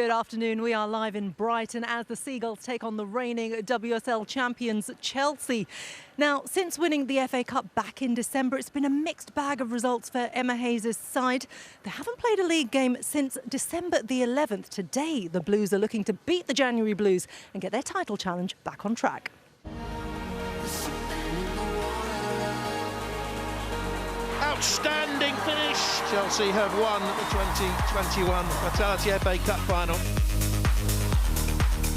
Good afternoon. We are live in Brighton as the Seagulls take on the reigning WSL champions Chelsea. Now, since winning the FA Cup back in December, it's been a mixed bag of results for Emma Hayes' side. They haven't played a league game since December the 11th. Today, the Blues are looking to beat the January Blues and get their title challenge back on track. Outstanding finish. Chelsea have won the 2021 Vitality FA Cup final.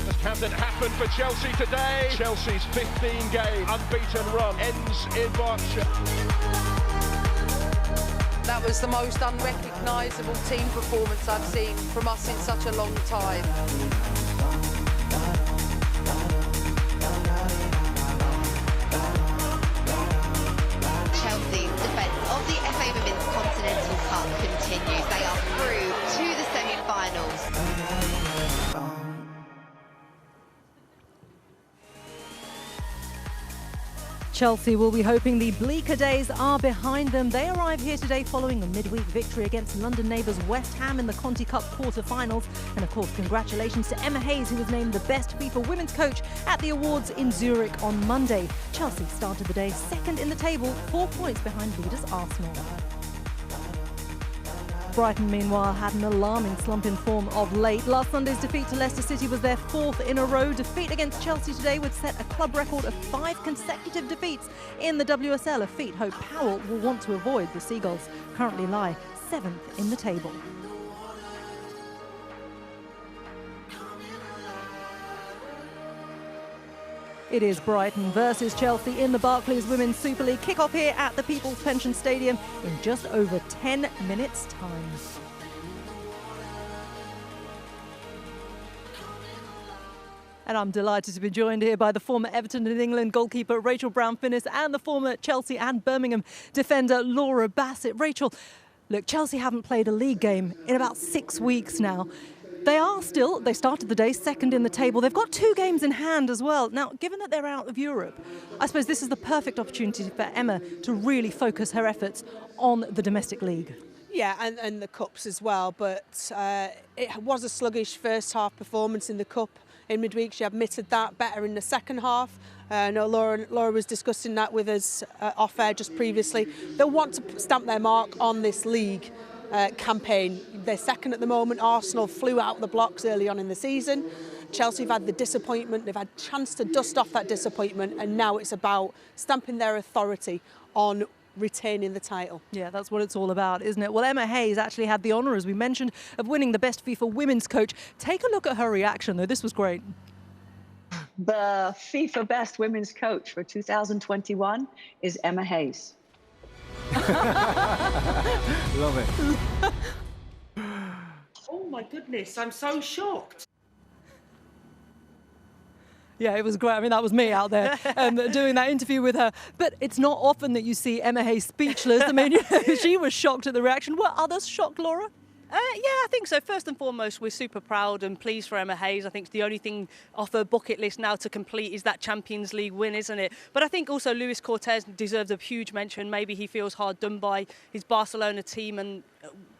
Just hasn't happened for Chelsea today. Chelsea's 15-game unbeaten run ends in March. That was the most unrecognisable team performance I've seen from us in such a long time. Chelsea's defence of the FA Women's Continental Cup continues. They are through to the semi-finals. Chelsea will be hoping the bleaker days are behind them. They arrive here today following a midweek victory against London neighbours West Ham in the Conti Cup quarter-finals. And of course, congratulations to Emma Hayes, who was named the best FIFA women's coach at the awards in Zurich on Monday. Chelsea started the day second in the table, 4 points behind leaders Arsenal. Brighton, meanwhile, had an alarming slump in form of late. Last Sunday's defeat to Leicester City was their fourth in a row. Defeat against Chelsea today would set a club record of 5 consecutive defeats in the WSL, a feat Hope Powell will want to avoid. The Seagulls currently lie 7th in the table. It is Brighton versus Chelsea in the Barclays Women's Super League. Kick-off here at the People's Pension Stadium in just over 10 minutes' time. And I'm delighted to be joined here by the former Everton and England goalkeeper Rachel Brown-Finnis and the former Chelsea and Birmingham defender Laura Bassett. Rachel, look, Chelsea haven't played a league game in about 6 weeks now. They started the day second in the table. They've got 2 games in hand as well. Now, given that they're out of Europe, I suppose this is the perfect opportunity for Emma to really focus her efforts on the domestic league. Yeah, and the Cups as well, but it was a sluggish first half performance in the Cup in midweek. She admitted that, better in the second half. I know Laura was discussing that with us off air just previously. They'll want to stamp their mark on this league campaign. They're second at the moment. Arsenal flew out the blocks early on in the season. Chelsea have had the disappointment. They've had a chance to dust off that disappointment, and now it's about stamping their authority on retaining the title. Yeah, that's what it's all about, isn't it? Well, Emma Hayes actually had the honour, as we mentioned, of winning the Best FIFA Women's Coach. Take a look at her reaction, though. This was great. The FIFA Best Women's Coach for 2021 is Emma Hayes. Love it. Oh my goodness, I'm so shocked. Yeah, it was great. I mean, that was me out there doing that interview with her. But it's not often that you see Emma Hayes speechless. I mean, she was shocked at the reaction. Were others shocked, Laura? Yeah, I think so. First and foremost, we're super proud and pleased for Emma Hayes. I think the only thing off her bucket list now to complete is that Champions League win, isn't it? But I think also Luis Cortez deserves a huge mention. Maybe he feels hard done by his Barcelona team and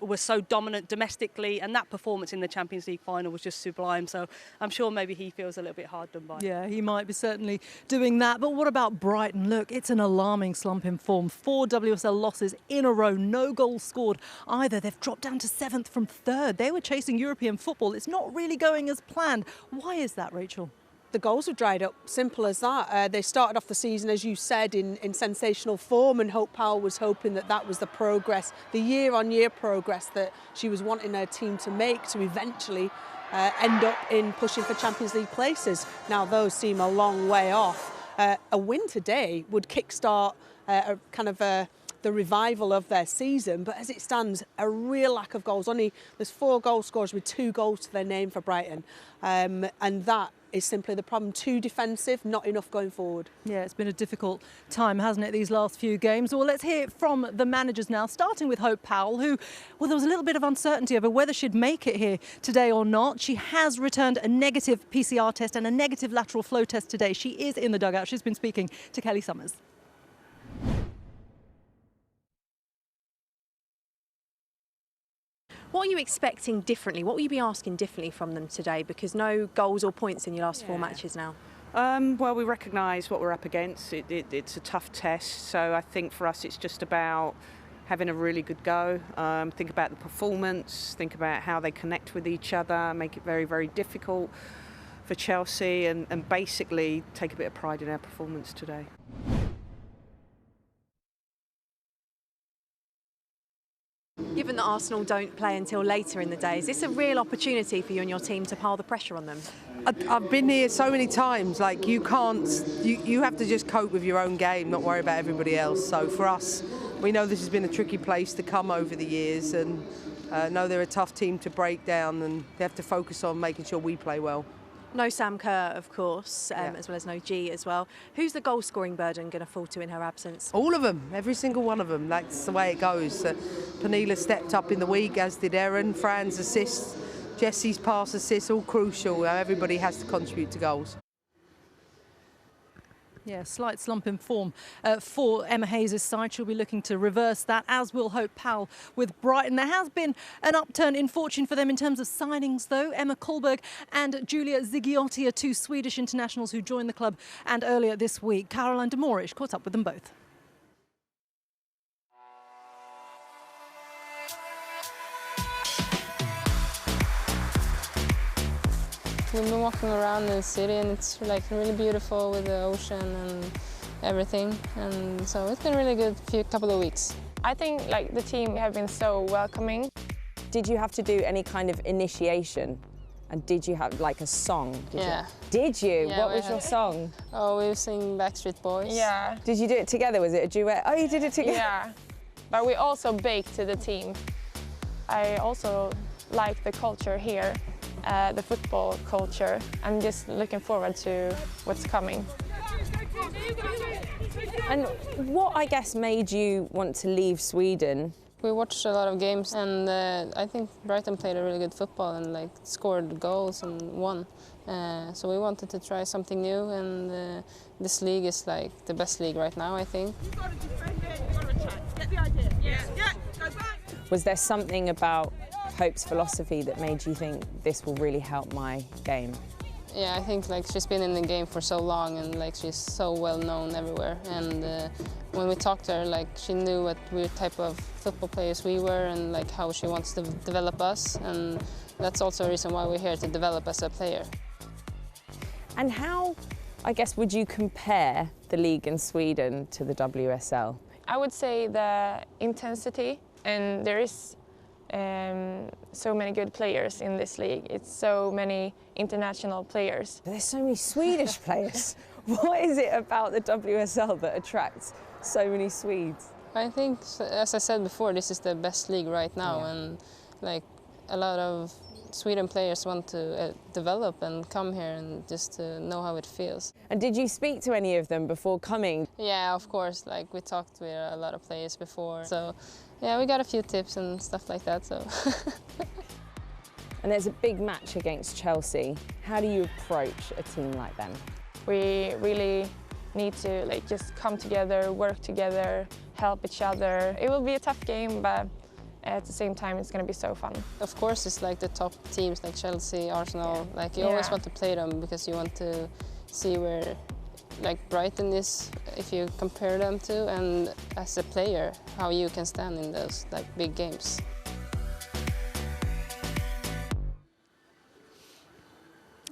was so dominant domestically, and that performance in the Champions League final was just sublime. So I'm sure maybe he feels a little bit hard done by. Yeah, he might be certainly doing that. But what about Brighton? Look, it's an alarming slump in form. 4 WSL losses in a row, no goals scored either. They've dropped down to 7th from 3rd. They were chasing European football. It's not really going as planned. Why is that, Rachel? The goals have dried up, simple as that. They started off the season, as you said, in sensational form, and Hope Powell was hoping that that was the progress, the year-on-year progress that she was wanting her team to make to eventually end up in pushing for Champions League places. Now those seem a long way off. A win today would kickstart the revival of their season, but as it stands, a real lack of goals. There's 4 goal scorers with 2 goals to their name for Brighton, and that is simply the problem. Too defensive, not enough going forward. Yeah, it's been a difficult time, hasn't it, these last few games? Well, let's hear from the managers now, starting with Hope Powell, who, well, there was a little bit of uncertainty over whether she'd make it here today or not. She has returned a negative PCR test and a negative lateral flow test today. She is in the dugout. She's been speaking to Kelly Summers. What are are you expecting differently? What will you be asking differently from them today? Because no goals or points in your last 4 matches now. Well, we recognise what we're up against. It's a tough test, so I think for us it's just about having a really good go. Think about the performance, think about how they connect with each other, make it very, very difficult for Chelsea, and basically take a bit of pride in our performance today. Given that Arsenal don't play until later in the day, is this a real opportunity for you and your team to pile the pressure on them? I've been here so many times, like you have to just cope with your own game, not worry about everybody else. So for us, we know this has been a tricky place to come over the years, and know they're a tough team to break down, and they have to focus on making sure we play well. No Sam Kerr, of course, as well as no G as well. Who's the goal-scoring burden going to fall to in her absence? All of them, every single one of them. That's the way it goes. Pernilla stepped up in the week, as did Erin. Fran's assists, Jessie's pass assists, all crucial. Everybody has to contribute to goals. Yeah, slight slump in form for Emma Hayes' side. She'll be looking to reverse that, as will Hope Powell with Brighton. There has been an upturn in fortune for them in terms of signings, though. Emma Kullberg and Julia Zigiotti are two Swedish internationals who joined the club, and earlier this week, Caroline de Moorish caught up with them both. We've been walking around the city and it's like really beautiful with the ocean and everything, and so it's been a really good couple of weeks. I think like the team have been so welcoming. Did you have to do any kind of initiation? And did you have like a song? Did you? Yeah, what was your song? Oh, we sing Backstreet Boys. Yeah. Did you do it together? Was it a duet? Oh, you did it together? Yeah, but we also baked to the team. I also like the culture here. The football culture. I'm just looking forward to what's coming. And what, I guess, made you want to leave Sweden? We watched a lot of games, and I think Brighton played a really good football and like scored goals and won. So we wanted to try something new, and this league is like the best league right now, I think. Was there something about Hope's philosophy that made you think this will really help my game? Yeah, I think like she's been in the game for so long, and like she's so well known everywhere. And when we talked to her, like she knew what type of football players we were, and like how she wants to develop us. And that's also a reason why we're here, to develop as a player. And how, I guess, would you compare the league in Sweden to the WSL? I would say the intensity, and there is so many good players in this league. It's so many international players. There's so many Swedish players. What is it about the WSL that attracts so many Swedes? I think, as I said before, this is the best league right now, and like a lot of Sweden players want to develop and come here and just to know how it feels. And did you speak to any of them before coming? Yeah, of course. Like we talked with a lot of players before, so yeah, we got a few tips and stuff like that. So. And there's a big match against Chelsea. How do you approach a team like them? We really need to like just come together, work together, help each other. It will be a tough game, but at the same time, it's going to be so fun. Of course, it's like the top teams like Chelsea, Arsenal. Like you always want to play them because you want to see where like Brighton is, if you compare them to, and as a player, how you can stand in those like big games.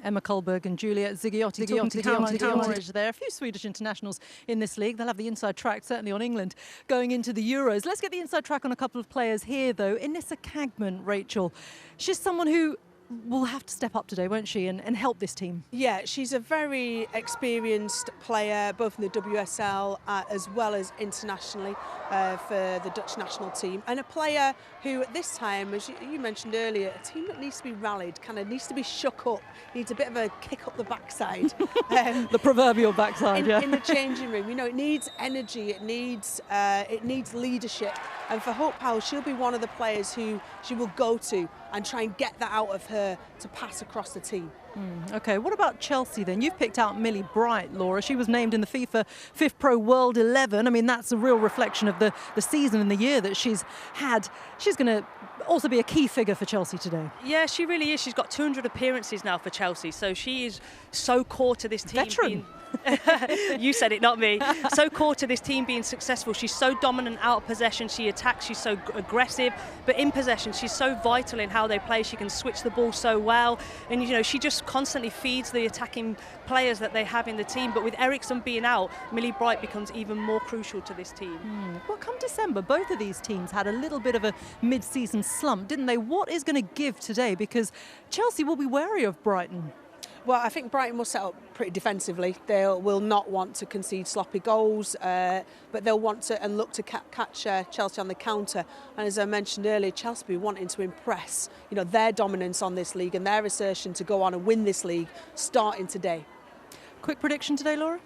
Emma Kullberg and Julia Zigiotti talking to Caroline de Moorish. There are a few Swedish internationals in this league. They'll have the inside track, certainly on England, going into the Euros. Let's get the inside track on a couple of players here, though. Inissa Cagman, Rachel. She's someone who will have to step up today, won't she, and help this team? Yeah, she's a very experienced player, both in the WSL as well as internationally for the Dutch national team. And a player who at this time, as you mentioned earlier, a team that needs to be rallied, kind of needs to be shook up, needs a bit of a kick up the backside. The proverbial backside, in the changing room. You know, it needs energy, it needs leadership. And for Hope Powell, she'll be one of the players who she will go to and try and get that out of her to pass across the team. OK, what about Chelsea then? You've picked out Millie Bright, Laura. She was named in the FIFA Fifth Pro World 11. I mean, that's a real reflection of the season and the year that she's had. She's going to also be a key figure for Chelsea today. Yeah, she really is. She's got 200 appearances now for Chelsea, so she is so core to this team. Veteran. You said it, not me. So core to this team being successful. She's so dominant out of possession. She attacks. She's so aggressive. But in possession, she's so vital in how they play. She can switch the ball so well. And, you know, she just constantly feeds the attacking players that they have in the team. But with Eriksson being out, Millie Bright becomes even more crucial to this team. Well, come December, both of these teams had a little bit of a mid-season slump, didn't they? What is going to give today? Because Chelsea will be wary of Brighton. Well, I think Brighton will set up pretty defensively. They will not want to concede sloppy goals, but they'll want to and look to catch Chelsea on the counter. And as I mentioned earlier, Chelsea will be wanting to impress, you know, their dominance on this league and their assertion to go on and win this league starting today. Quick prediction today, Laura?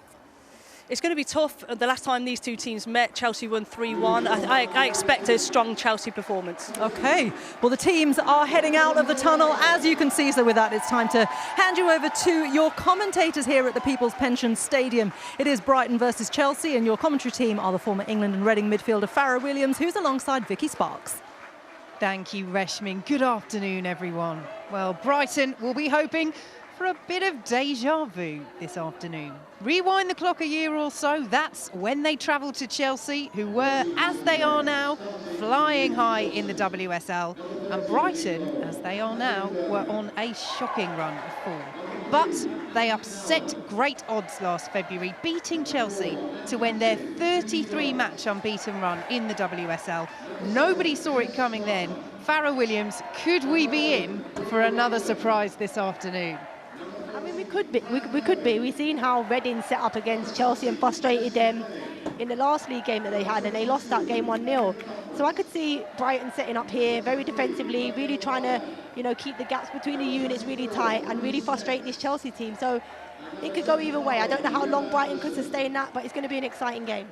It's going to be tough. The last time these two teams met, Chelsea won 3-1. I expect a strong Chelsea performance. Okay, well, the teams are heading out of the tunnel, as you can see. So with that, it's time to hand you over to your commentators here at the People's Pension Stadium. It is Brighton versus Chelsea, and your commentary team are the former England and Reading midfielder Farrah Williams, who's alongside Vicky Sparks. Thank you, Reshmin. Good afternoon, everyone. Well, Brighton will be hoping for a bit of deja vu this afternoon. Rewind the clock a year or so, that's when they travelled to Chelsea, who were, as they are now, flying high in the WSL. And Brighton, as they are now, were on a shocking run of form. But they upset great odds last February, beating Chelsea to end their 33-match unbeaten run in the WSL. Nobody saw it coming then. Farrah Williams, could we be in for another surprise this afternoon? I mean, we could be. We've seen how Reading set up against Chelsea and frustrated them in the last league game that they had, and they lost that game 1-0. So I could see Brighton setting up here very defensively, really trying to, you know, keep the gaps between the units really tight and really frustrate this Chelsea team. So it could go either way. I don't know how long Brighton could sustain that, but it's going to be an exciting game.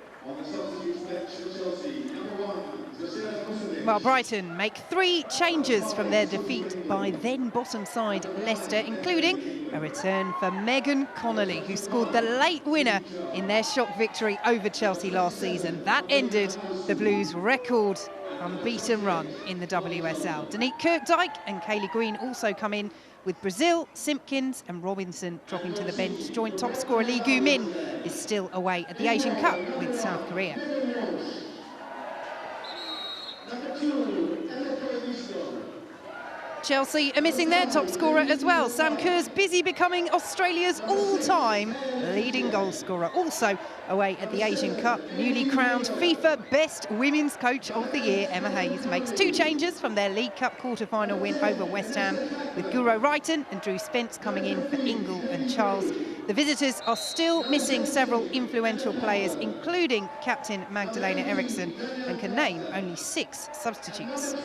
Well, Brighton make 3 changes from their defeat by then bottom side Leicester, including a return for Megan Connolly, who scored the late winner in their shock victory over Chelsea last season. That ended the Blues' record unbeaten run in the WSL. Danique Kirkdyke and Kaylee Green also come in, with Brazil, Simpkins and Robinson dropping to the bench. Joint top scorer Lee Goo-min is still away at the Asian Cup with South Korea. Chelsea are missing their top scorer as well. Sam Kerr's busy becoming Australia's all-time leading goal scorer. Also away at the Asian Cup, newly crowned FIFA Best Women's Coach of the Year, Emma Hayes, makes 2 changes from their League Cup quarter-final win over West Ham, with Guro Wrighton and Drew Spence coming in for Ingle and Charles. The visitors are still missing several influential players, including captain Magdalena Eriksson, and can name only 6 substitutes.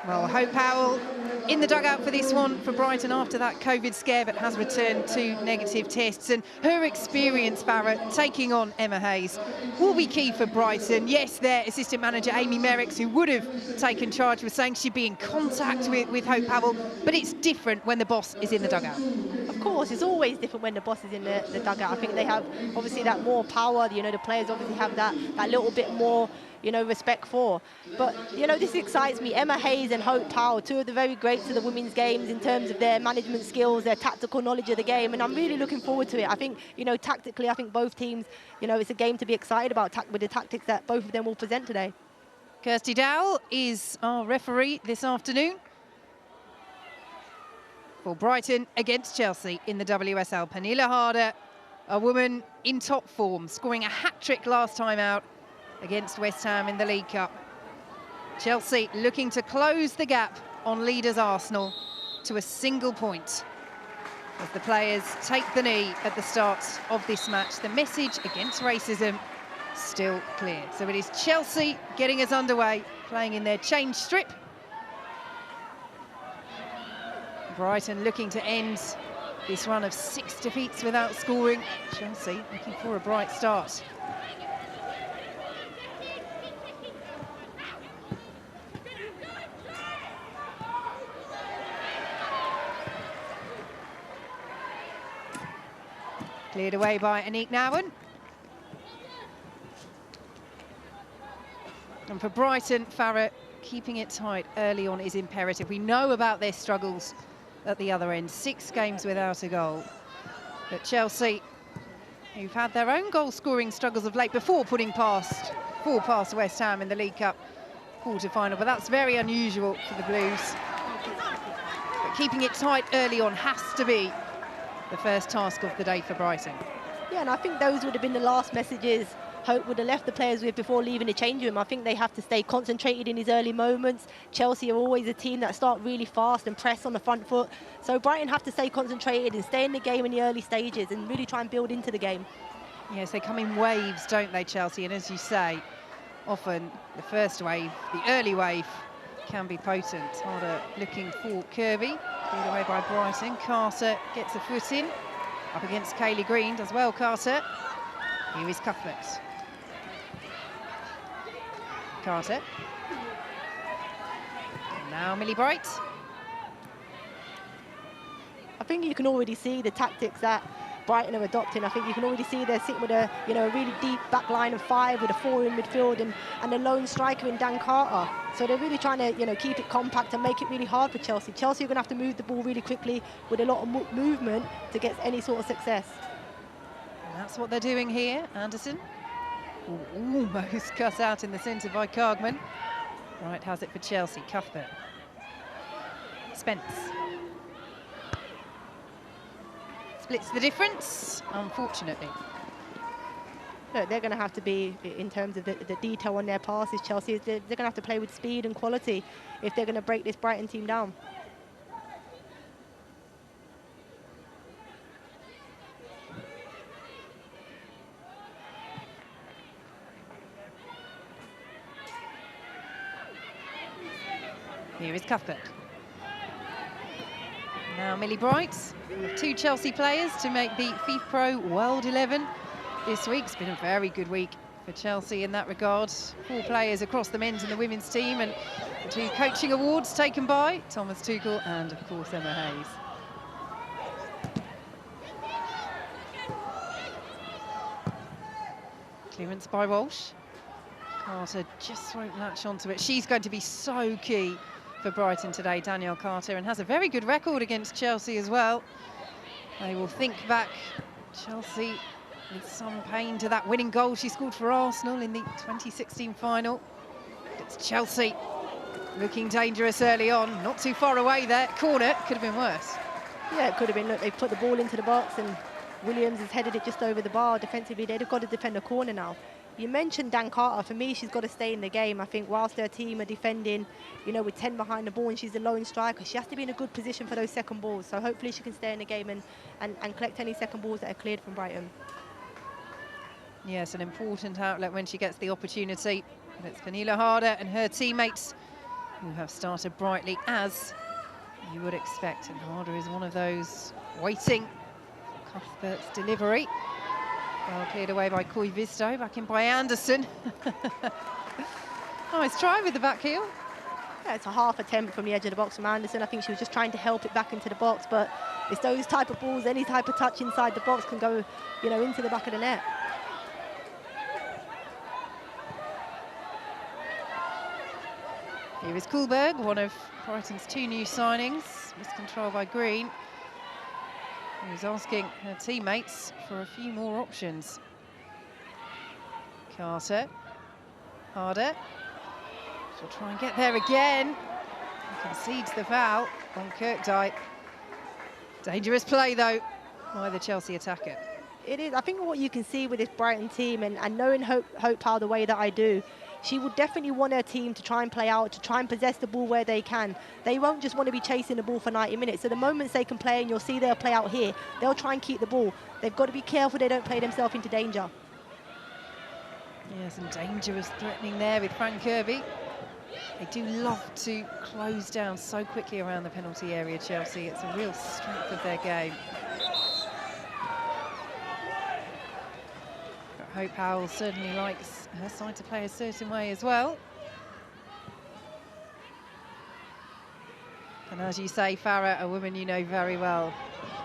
Well, Hope Powell in the dugout for this one for Brighton after that COVID scare, but has returned 2 negative tests. And her experience, Farrah, taking on Emma Hayes, will be key for Brighton. Yes, their assistant manager, Amy Merricks, who would have taken charge, was saying she'd be in contact with Hope Powell, but it's different when the boss is in the dugout. Of course, it's always different when the boss is in the dugout. I think they have, obviously, that more power. You know, the players obviously have that little bit more, you know, respect for. But, you know, this excites me. Emma Hayes and Hope Powell, 2 of the very greats of the women's games in terms of their management skills, their tactical knowledge of the game, and I'm really looking forward to it. I think, you know, tactically, I think both teams, you know, it's a game to be excited about with the tactics that both of them will present today. Kirsty Dowell is our referee this afternoon for Brighton against Chelsea in the WSL. Pernilla Harder, a woman in top form, scoring a hat-trick last time out against West Ham in the League Cup. Chelsea looking to close the gap on leaders Arsenal to a single point as the players take the knee at the start of this match. The message against racism still clear. So it is Chelsea getting us underway, playing in their change strip. Brighton looking to end this run of 6 defeats without scoring. Chelsea looking for a bright start. Cleared away by Anique Nouwen. And for Brighton, Farah, keeping it tight early on is imperative. We know about their struggles at the other end, 6 games without a goal. But Chelsea, who've had their own goal-scoring struggles of late before putting past West Ham in the League Cup quarter-final, but that's very unusual for the Blues. But keeping it tight early on has to be the first task of the day for Brighton. Yeah, and I think those would have been the last messages Hope would have left the players with before leaving the change room. I think they have to stay concentrated in his early moments. Chelsea are always a team that start really fast and press on the front foot. So Brighton have to stay concentrated and stay in the game in the early stages and really try and build into the game. Yes, they come in waves, don't they, Chelsea? And as you say, often the first wave, the early wave, can be potent. Harder looking for Kirby, cleared away by Brighton. Carter gets a foot in, up against Kaylee Green, does well Carter. Here is Cuthbert. Carter. And now Millie Bright. I think you can already see the tactics that Brighton are adopting. I think you can already see they're sitting with a really deep back line of 5 with a 4 in midfield and a lone striker in Dan Carter. So they're really trying to keep it compact and make it really hard for Chelsea. Chelsea are going to have to move the ball really quickly with a lot of movement to get any sort of success. And that's what they're doing here. Anderson. Almost cut out in the centre by Cargman. Right, has it for Chelsea. Cuthbert. Spence. Splits the difference, unfortunately. Look, they're going to have to be, in terms of the detail on their passes, Chelsea, they're going to have to play with speed and quality if they're going to break this Brighton team down. Here is Cuthbert. Now Millie Bright, one of 2 Chelsea players to make the FIFPro World 11 this week. It's been a very good week for Chelsea in that regard. 4 players across the men's and the women's team, and 2 coaching awards taken by Thomas Tuchel and, of course, Emma Hayes. Clearance by Walsh. Carter just won't latch onto it. She's going to be so key for Brighton today, Danielle Carter, and has a very good record against Chelsea as well. They will think back, Chelsea, with some pain to that winning goal she scored for Arsenal in the 2016 final. It's Chelsea looking dangerous early on, not too far away there. Corner, could have been worse. Yeah, it could have been. Look, they've put the ball into the box and Williams has headed it just over the bar. Defensively, they've got to defend the corner now. You mentioned Dan Carter. For me, she's got to stay in the game. I think whilst their team are defending, with 10 behind the ball and she's the lone striker, she has to be in a good position for those second balls. So hopefully she can stay in the game and collect any second balls that are cleared from Brighton. Yes, an important outlet when she gets the opportunity. And it's Pernilla Harder and her teammates who have started brightly, as you would expect. And Harder is one of those waiting for Cuthbert's delivery. Well cleared away by Koivisto, back in by Anderson. Nice try with the back heel. Yeah, it's a half attempt from the edge of the box from Anderson. I think she was just trying to help it back into the box, but it's those type of balls, any type of touch inside the box can go, into the back of the net. Here is Kuhlberg, one of Brighton's 2 new signings. Miscontrol by Green, who's asking her teammates for a few more options. Carter. Harder. She'll try and get there again. He concedes the foul on Kirkdike. Dangerous play, though, by the Chelsea attacker. It is. I think what you can see with this Brighton team, and knowing Hope Powell the way that I do, she would definitely want her team to try and play out, to try and possess the ball where they can. They won't just want to be chasing the ball for 90 minutes. So the moments they can play, and you'll see they'll play out here, they'll try and keep the ball. They've got to be careful they don't play themselves into danger. Yeah, some dangerous threatening there with Frank Kirby. They do love to close down so quickly around the penalty area, Chelsea. It's a real strength of their game. But Hope Powell certainly likes her side to play a certain way as well. And as you say, Farah, a woman you know very well,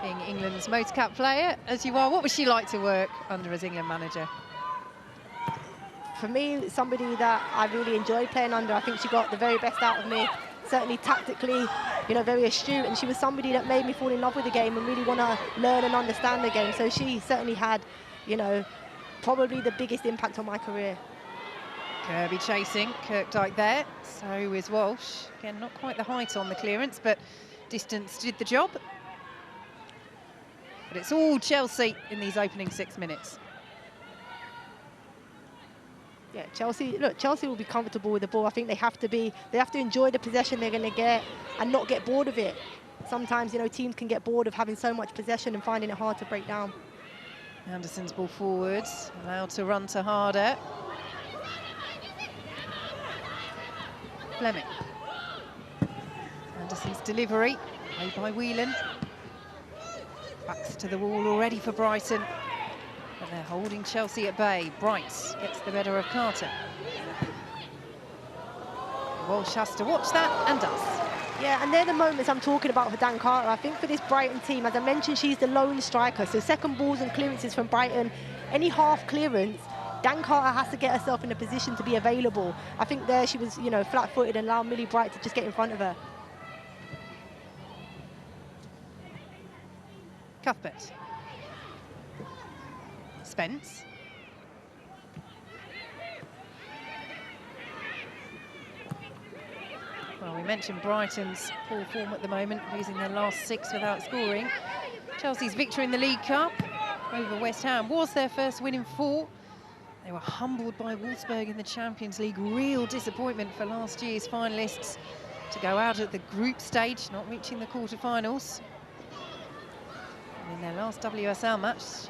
being England's most capped player, as you are. What was she like to work under as England manager? for me, somebody that I really enjoyed playing under. I think she got the very best out of me. Certainly tactically, you know, very astute, and she was somebody that made me fall in love with the game and really want to learn and understand the game. So she certainly had, you know, probably the biggest impact on my career. Kirby chasing, Kirkdyke there, so is Walsh. Again, not quite the height on the clearance, but distance did the job. But it's all Chelsea in these opening 6 minutes. Yeah, Chelsea will be comfortable with the ball. I think they have to enjoy the possession they're going to get and not get bored of it. Sometimes, you know, teams can get bored of having so much possession and finding it hard to break down. Anderson's ball forwards, allowed to run to Harder. Fleming. Anderson's delivery, made by Whelan. Backs to the wall already for Brighton. But they're holding Chelsea at bay. Bright gets the better of Carter. Walsh has to watch that and does. Yeah, and they're the moments I'm talking about for Dan Carter. I think for this Brighton team, as I mentioned, she's the lone striker. So second balls and clearances from Brighton, any half clearance, Dan Carter has to get herself in a position to be available. I think there she was, you know, flat-footed and allowed Millie Bright to just get in front of her. Cuthbert. Spence. Well, we mentioned Brighton's poor form at the moment, losing their last 6 without scoring. Chelsea's victory in the League Cup over West Ham was their first win in 4. They were humbled by Wolfsburg in the Champions League. Real disappointment for last year's finalists to go out at the group stage, not reaching the quarter-finals. And in their last WSL match,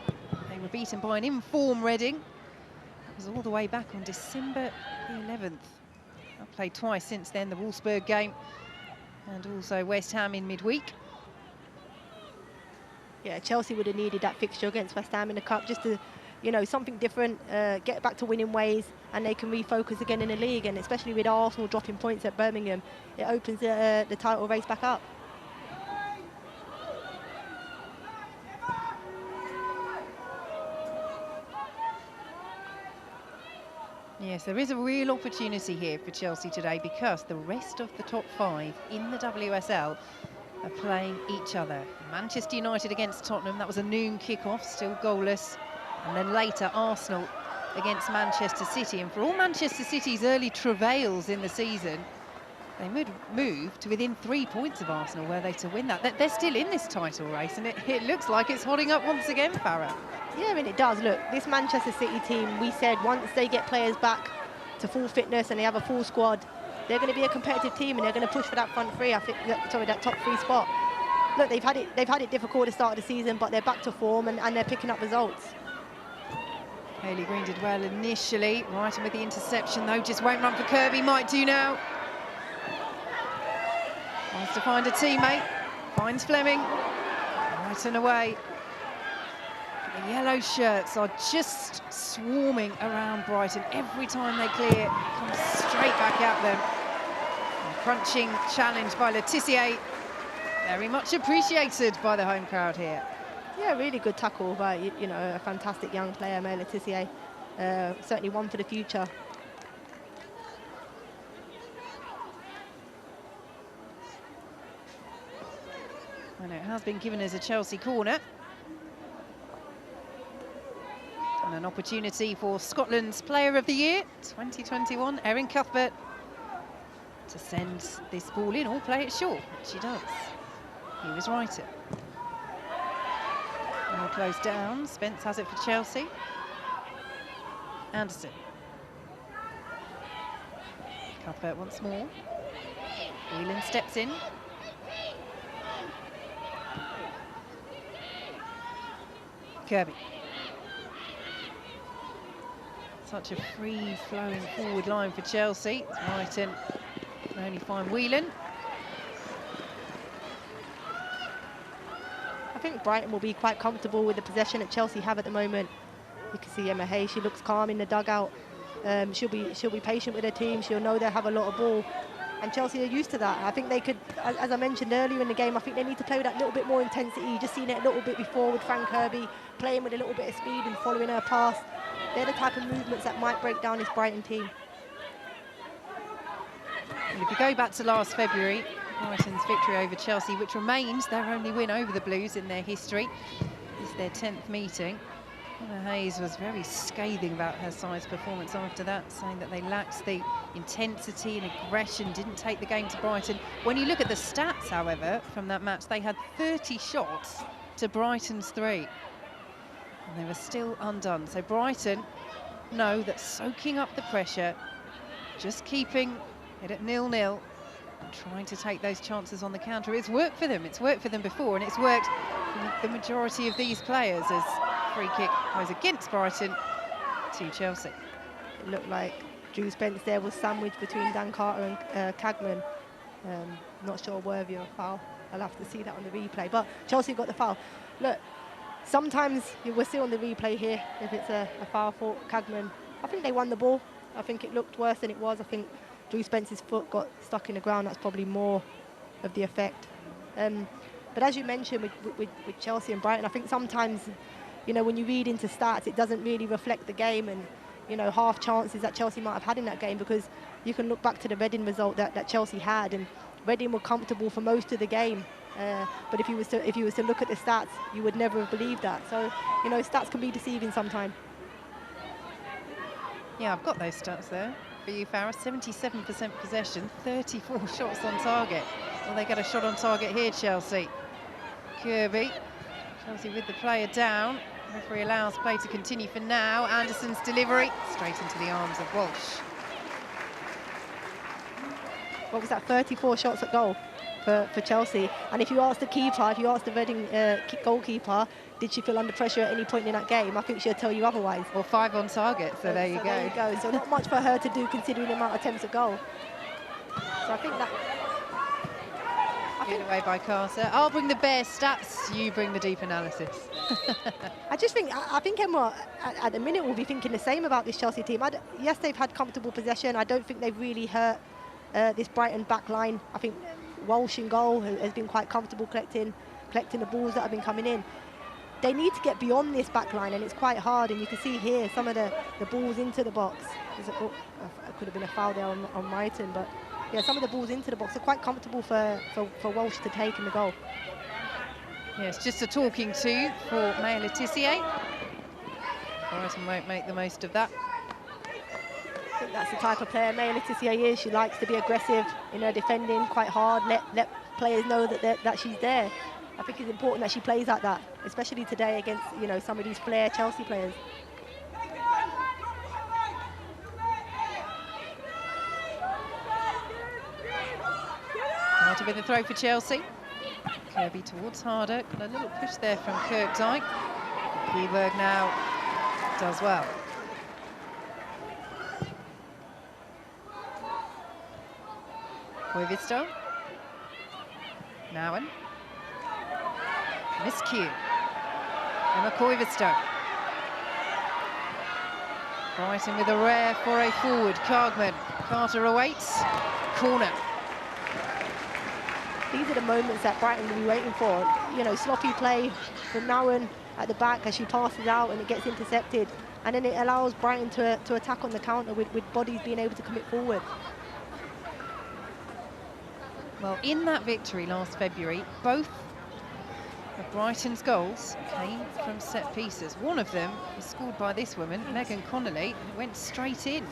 they were beaten by an in-form Reading. That was all the way back on December the 11th. I've played twice since then, the Wolfsburg game and also West Ham in midweek. Yeah, Chelsea would have needed that fixture against West Ham in the Cup just to, you know, something different, get back to winning ways, and they can refocus again in the league. And especially with Arsenal dropping points at Birmingham, it opens the title race back up. Yes, there is a real opportunity here for Chelsea today because the rest of the top 5 in the WSL are playing each other. Manchester United against Tottenham, that was a noon kick-off, still goalless. And then later, Arsenal against Manchester City. And for all Manchester City's early travails in the season, they move to within 3 points of Arsenal were they to win that. They're still in this title race, and it looks like it's hotting up once again, Farah. Yeah, I mean, it does. Look, this Manchester City team, we said once they get players back to full fitness and they have a full squad, they're going to be a competitive team and they're going to push for that front 3, I think, sorry, that top 3 spot. Look, they've had it difficult at the start of the season, but they're back to form and they're picking up results. Hayley Green did well initially. Brighton with the interception, though, just won't run for Kirby. Might do now. Wants to find a teammate. Finds Fleming. Brighton away. The yellow shirts are just swarming around Brighton. Every time they clear, it comes straight back at them. And crunching challenge by Letitia. Very much appreciated by the home crowd here. Yeah, really good tackle by, you know, a fantastic young player, May Letitia. Certainly one for the future. And it has been given as a Chelsea corner. And an opportunity for Scotland's Player of the Year, 2021, Erin Cuthbert, to send this ball in or play it short. She does. He was right. More closed down. Spence has it for Chelsea. Anderson. Cuthbert once more. Whelan steps in. Kirby. Such a free-flowing forward line for Chelsea. Brighton can only find Whelan. I think Brighton will be quite comfortable with the possession that Chelsea have at the moment. You can see Emma Hayes, she looks calm in the dugout. She'll be patient with her team. She'll know they have a lot of ball. And Chelsea are used to that. I think they could, as I mentioned earlier in the game, I think they need to play with that little bit more intensity. You've just seen it a little bit before with Fran Kirby, playing with a little bit of speed and following her pass. they're the type of movements that might break down this Brighton team. And if you go back to last February, Brighton's victory over Chelsea, which remains their only win over the Blues in their history, is their 10th meeting. Emma Hayes was very scathing about her side's performance after that, saying that they lacked the intensity and aggression, didn't take the game to Brighton. When you look at the stats, however, from that match, they had 30 shots to Brighton's 3. And they were still undone. So Brighton know that soaking up the pressure, just keeping it at 0-0, and trying to take those chances on the counter, it's worked for them. It's worked for them before, and it's worked for the majority of these players as free kick goes against Brighton to Chelsea. It looked like Drew Spence there was sandwiched between Dan Carter and Cagman. Not sure worthy of a foul. I'll have to see that on the replay. But Chelsea got the foul. Look, sometimes we're still on the replay here if it's a foul for Cagman. I think they won the ball. I think it looked worse than it was. I think Drew Spence's foot got stuck in the ground. That's probably more of the effect. But as you mentioned with Chelsea and Brighton, I think sometimes, you know, when you read into stats, it doesn't really reflect the game and, you know, half chances that Chelsea might have had in that game, because you can look back to the Reading result that Chelsea had, and Reading were comfortable for most of the game. But if you was to look at the stats, you would never have believed that. So, you know, stats can be deceiving sometimes. Yeah, I've got those stats there for you, Farah. 77% possession, 34 shots on target. Well, they get a shot on target here, Chelsea. Kirby, Chelsea with the player down. Referee allows play to continue for now. Anderson's delivery straight into the arms of Walsh. What was that, 34 shots at goal for Chelsea? And if you ask the keeper, if you ask the Reading goalkeeper, did she feel under pressure at any point in that game, I think she'll tell you otherwise. Well, 5 on target, so there you go. There you go. So not much for her to do considering the amount of attempts at goal. So I think that... Given away by Carter. I'll bring the bare stats, you bring the deep analysis. I think Emma, at the minute, will be thinking the same about this Chelsea team. Yes, they've had comfortable possession. I don't think they've really hurt this Brighton back line. I think Walsh in goal has been quite comfortable collecting the balls that have been coming in. They need to get beyond this back line, and it's quite hard. And you can see here some of the balls into the box. It could have been a foul there on Brighton, but yeah, some of the balls into the box are quite comfortable for Walsh to take in the goal. Yes, just a talking to for Maya Letitia. Brighton won't make the most of that. I think that's the type of player Maya Letitia is. She likes to be aggressive in her defending, quite hard, let players know that she's there. I think it's important that she plays like that, especially today against, you know, some of these flair Chelsea players. Harder with the throw for Chelsea. Kirby towards Harder. Got a little push there from Kirkdijk. Keyberg now does well. Koivisto. Nowen. Miscue. Emma Koivisto. Brighton with a rare for a forward. Cargman. Carter awaits. Corner. These are the moments that Brighton will be waiting for. You know, sloppy play from Nowen at the back as she passes out and it gets intercepted. And then it allows Brighton to attack on the counter with bodies being able to commit forward. Well, in that victory last February, both of Brighton's goals came from set pieces. One of them was scored by this woman, Megan Connolly, who went straight in.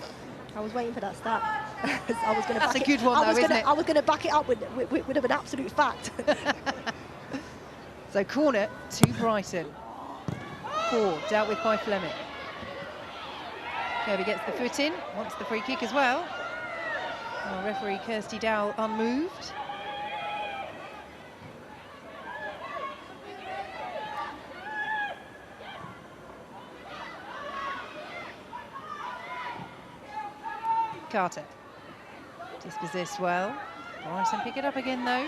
I was waiting for that stat. I was going to. That's a good one, though, isn't it? I was going to back it up with an absolute fact. So corner to Brighton. 4 dealt with by Fleming. Kirby gets the foot in, wants the free kick as well. Well, referee Kirsty Dowell unmoved. Carter. Dispossessed well. Brighton pick it up again though.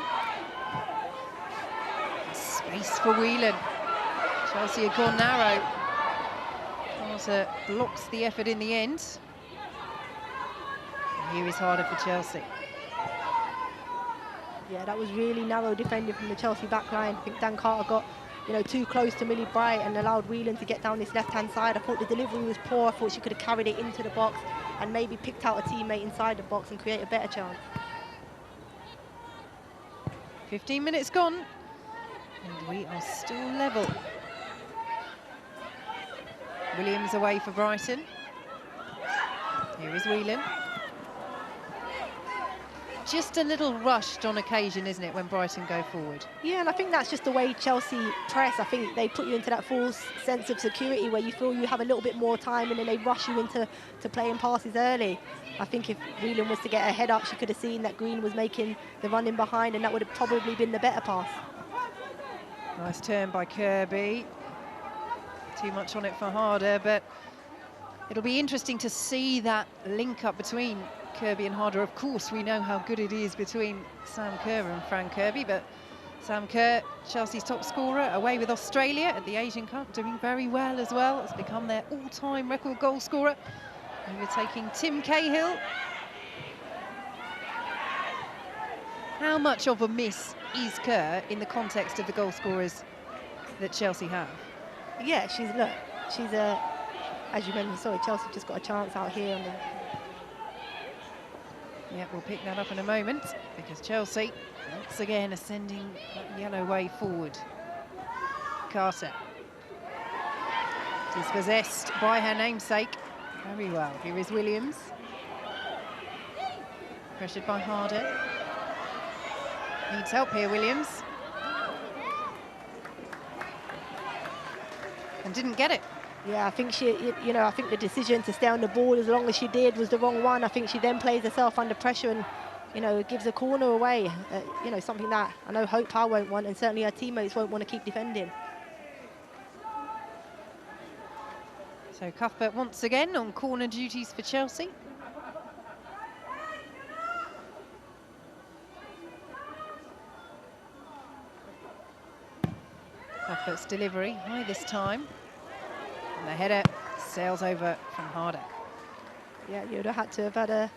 Space for Whelan. Chelsea had gone narrow. Carter blocks the effort in the end. And here is harder for Chelsea. Yeah, that was really narrow defending from the Chelsea back line. I think Dan Carter got you know, too close to Millie Bright and allowed Whelan to get down this left-hand side. I thought the delivery was poor. I thought she could have carried it into the box and maybe picked out a teammate inside the box and create a better chance. 15 minutes gone, and we are still level. Williams away for Brighton. Here is Whelan. Just a little rushed on occasion, isn't it, when Brighton go forward? Yeah, and I think that's just the way Chelsea press. I think they put you into that false sense of security where you feel you have a little bit more time and then they rush you into playing passes early. I think if Whelan was to get her head up, she could have seen that Green was making the run in behind, and that would have probably been the better pass. Nice turn by Kirby. Too much on it for Harder, but it'll be interesting to see that link up between Kirby and Harder. Of course, we know how good it is between Sam Kerr and Fran Kirby, but Sam Kerr, Chelsea's top scorer, away with Australia at the Asian Cup, doing very well as well. Has become their all-time record goal scorer, overtaking Tim Cahill. How much of a miss is Kerr in the context of the goal scorers that Chelsea have? Yeah, she's a, as you mentioned, sorry, Chelsea just got a chance out here on the. Yeah, we'll pick that up in a moment, because Chelsea, once again, are sending that yellow wave forward. Carter. Dispossessed by her namesake. Very well. Here is Williams. Pressured by Harder. Needs help here, Williams. And didn't get it. Yeah, I think I think the decision to stay on the ball as long as she did was the wrong one. I think she then plays herself under pressure and, you know, gives a corner away. You know, something that I know Hope Powell won't want, and certainly her teammates won't want to keep defending. So Cuthbert once again on corner duties for Chelsea. Cuthbert's delivery high this time. And the header sails over from Harder. Yeah, you'd have had to have had a,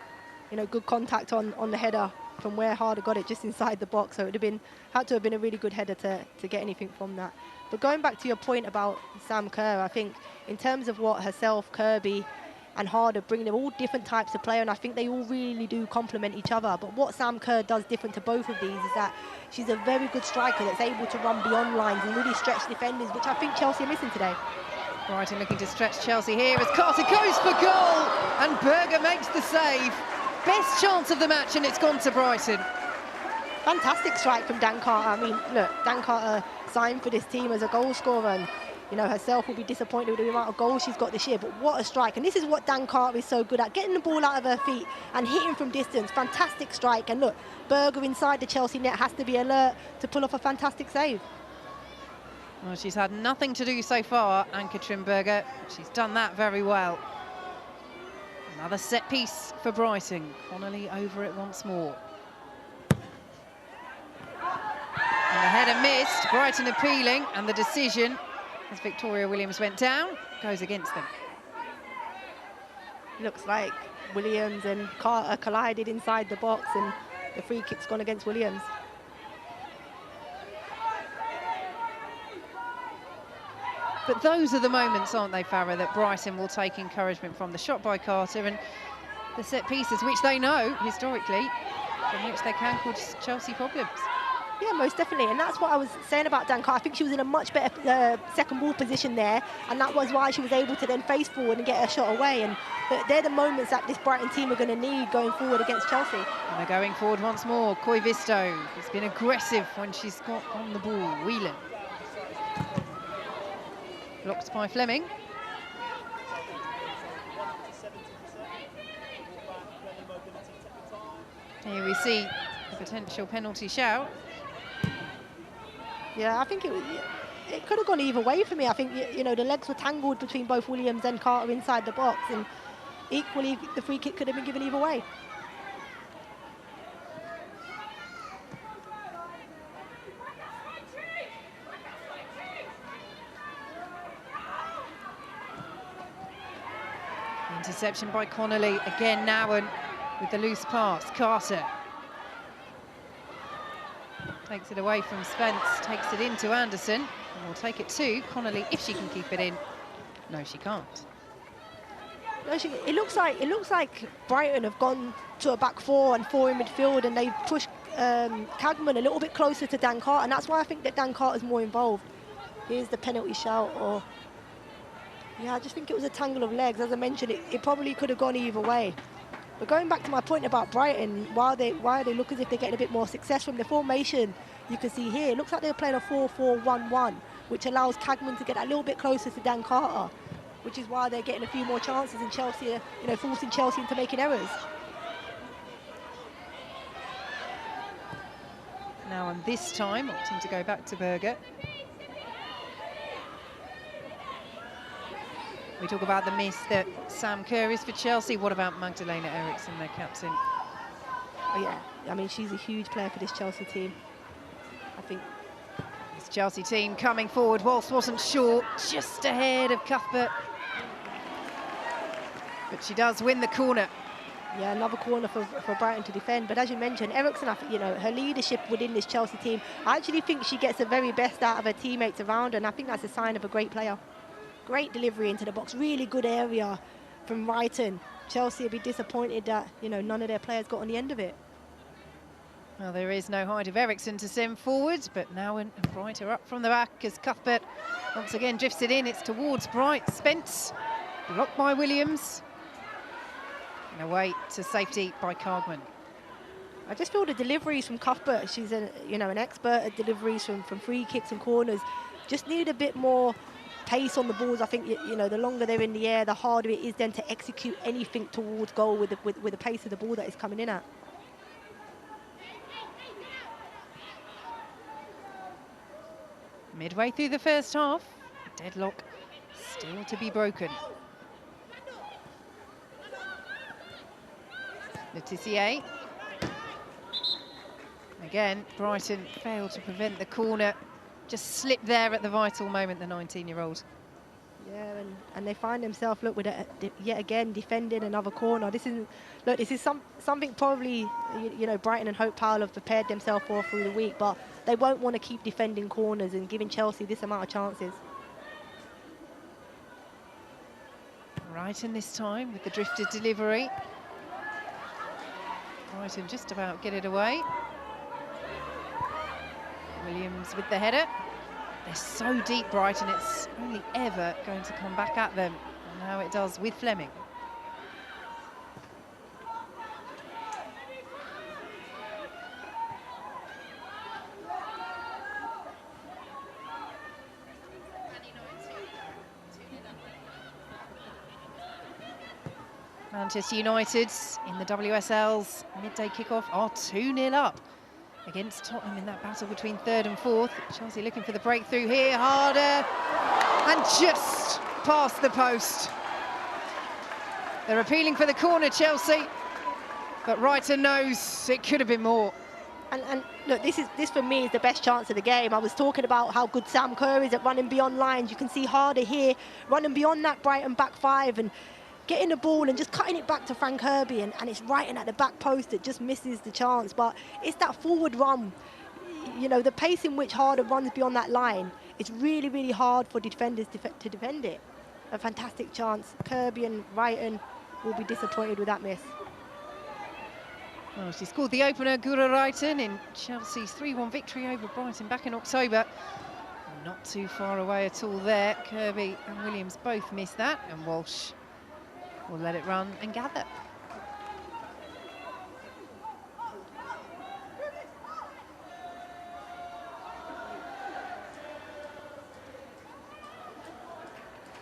you know, good contact on the header from where Harder got it just inside the box. So it would have had to have been a really good header to get anything from that. But going back to your point about Sam Kerr, I think in terms of what herself, Kirby and Harder bring, them all different types of player, and I think they all really do complement each other. But what Sam Kerr does different to both of these is that she's a very good striker that's able to run beyond lines and really stretch defenders, which I think Chelsea are missing today. Brighton looking to stretch Chelsea here as Carter goes for goal, and Berger makes the save. Best chance of the match, and it's gone to Brighton. Fantastic strike from Dan Carter. I mean, look, Dan Carter signed for this team as a goal scorer, and, you know, herself will be disappointed with the amount of goals she's got this year, but what a strike. And this is what Dan Carter is so good at, getting the ball out of her feet and hitting from distance. Fantastic strike. And look, Berger inside the Chelsea net has to be alert to pull off a fantastic save. Well, she's had nothing to do so far, Ann-Katrin Berger. She's done that very well. Another set piece for Brighton. Connolly over it once more. And the header missed. Brighton appealing, and the decision, as Victoria Williams went down, goes against them. Looks like Williams and Carter collided inside the box, and the free kick's gone against Williams. But those are the moments, aren't they, Farah, that Brighton will take encouragement from. The shot by Carter and the set pieces, which they know, historically, from which they can cause Chelsea problems. Yeah, most definitely. And that's what I was saying about Dan Carter. I think she was in a much better second ball position there, and that was why she was able to then face forward and get her shot away. And they're the moments that this Brighton team are going to need going forward against Chelsea. And they're going forward once more. Koivisto has been aggressive when she's got on the ball. Whelan. Blocked by Fleming. Here we see a potential penalty shout. Yeah, I think it could have gone either way for me. I think, you know, the legs were tangled between both Williams and Carter inside the box, and equally the free kick could have been given either way. Interception by Connolly, again Nowen with the loose pass. Carter takes it away from Spence, takes it into Anderson. And we'll take it to Connolly if she can keep it in. No, she can't. No, it looks like Brighton have gone to a back four and four in midfield, and they've pushed Cagman a little bit closer to Dan Carter, and that's why I think that Dan Carter's more involved. Here's the penalty shout, or yeah, I just think it was a tangle of legs. As I mentioned, it probably could have gone either way. But going back to my point about Brighton, while they look as if they're getting a bit more success from the formation, you can see here, it looks like they're playing a 4-4-1-1, which allows Cagman to get a little bit closer to Dan Carter, which is why they're getting a few more chances, and Chelsea, forcing Chelsea into making errors. Now, and this time, opting to go back to Berger. We talk about the miss that Sam Kerr is for Chelsea. What about Magdalena Eriksson, their captain? Oh, yeah, I mean, she's a huge player for this Chelsea team. I think this Chelsea team coming forward, whilst wasn't short, just ahead of Cuthbert. But she does win the corner. Yeah, another corner for Brighton to defend. But as you mentioned, Eriksson, I think, her leadership within this Chelsea team, I actually think she gets the very best out of her teammates around her, and I think that's a sign of a great player. Great delivery into the box, really good area from Brighton. Chelsea will be disappointed that, none of their players got on the end of it. Well, there is no height of Eriksson to send forward, but now and Bright are up from the back as Cuthbert once again drifts it in. It's towards Bright. Spence, blocked by Williams. And away to safety by Cagman. I just feel the deliveries from Cuthbert, she's an expert at deliveries from free kicks and corners, just need a bit more pace on the balls. I think the longer they're in the air, the harder it is then to execute anything towards goal with the pace of the ball that is coming in at. Midway through the first half, deadlock still to be broken. Letitia. Again, Brighton failed to prevent the corner. Just slipped there at the vital moment, the 19-year-old. Yeah, and they find themselves, look, with yet again defending another corner. This is something probably Brighton and Hope Powell have prepared themselves for through the week, but they won't want to keep defending corners and giving Chelsea this amount of chances. Brighton this time with the drifted delivery. Brighton just about get it away. Williams with the header. They're so deep, Brighton, it's only ever going to come back at them. And now it does with Fleming. Manchester United in the WSL's midday kickoff are 2-0 up against Tottenham in that battle between third and fourth. Chelsea looking for the breakthrough here, harder, and just past the post. They're appealing for the corner, Chelsea, but Reiter knows it could have been more. And look, this for me is the best chance of the game. I was talking about how good Sam Kerr is at running beyond lines. You can see Harder here running beyond that Brighton back five and getting the ball and just cutting it back to Frank Herbie, and it's right in at the back post that just misses the chance. But it's that forward run, the pace in which Harder runs beyond that line. It's really, really hard for defenders to defend it. A fantastic chance. Kirby and Brighton will be disappointed with that miss. Well, she scored the opener, Gura Reiten, in Chelsea's 3-1 victory over Brighton back in October. Not too far away at all there. Kirby and Williams both missed that, and Walsh will let it run and gather.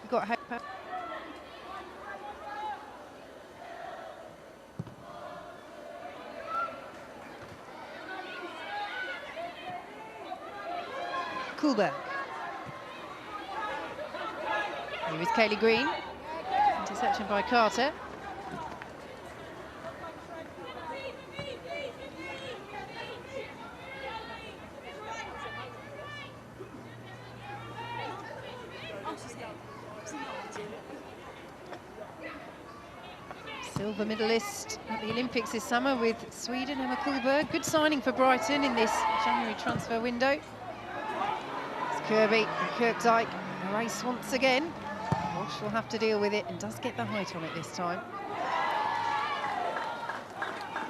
You've got Hope. Kuhlberg. Here is Kaylee Green. Interception by Carter. Silver medalist at the Olympics this summer with Sweden, Emma Kuhlberg. Good signing for Brighton in this January transfer window. Kirby and Kirkdyke, the race once again. Walsh will have to deal with it and does get the height on it this time.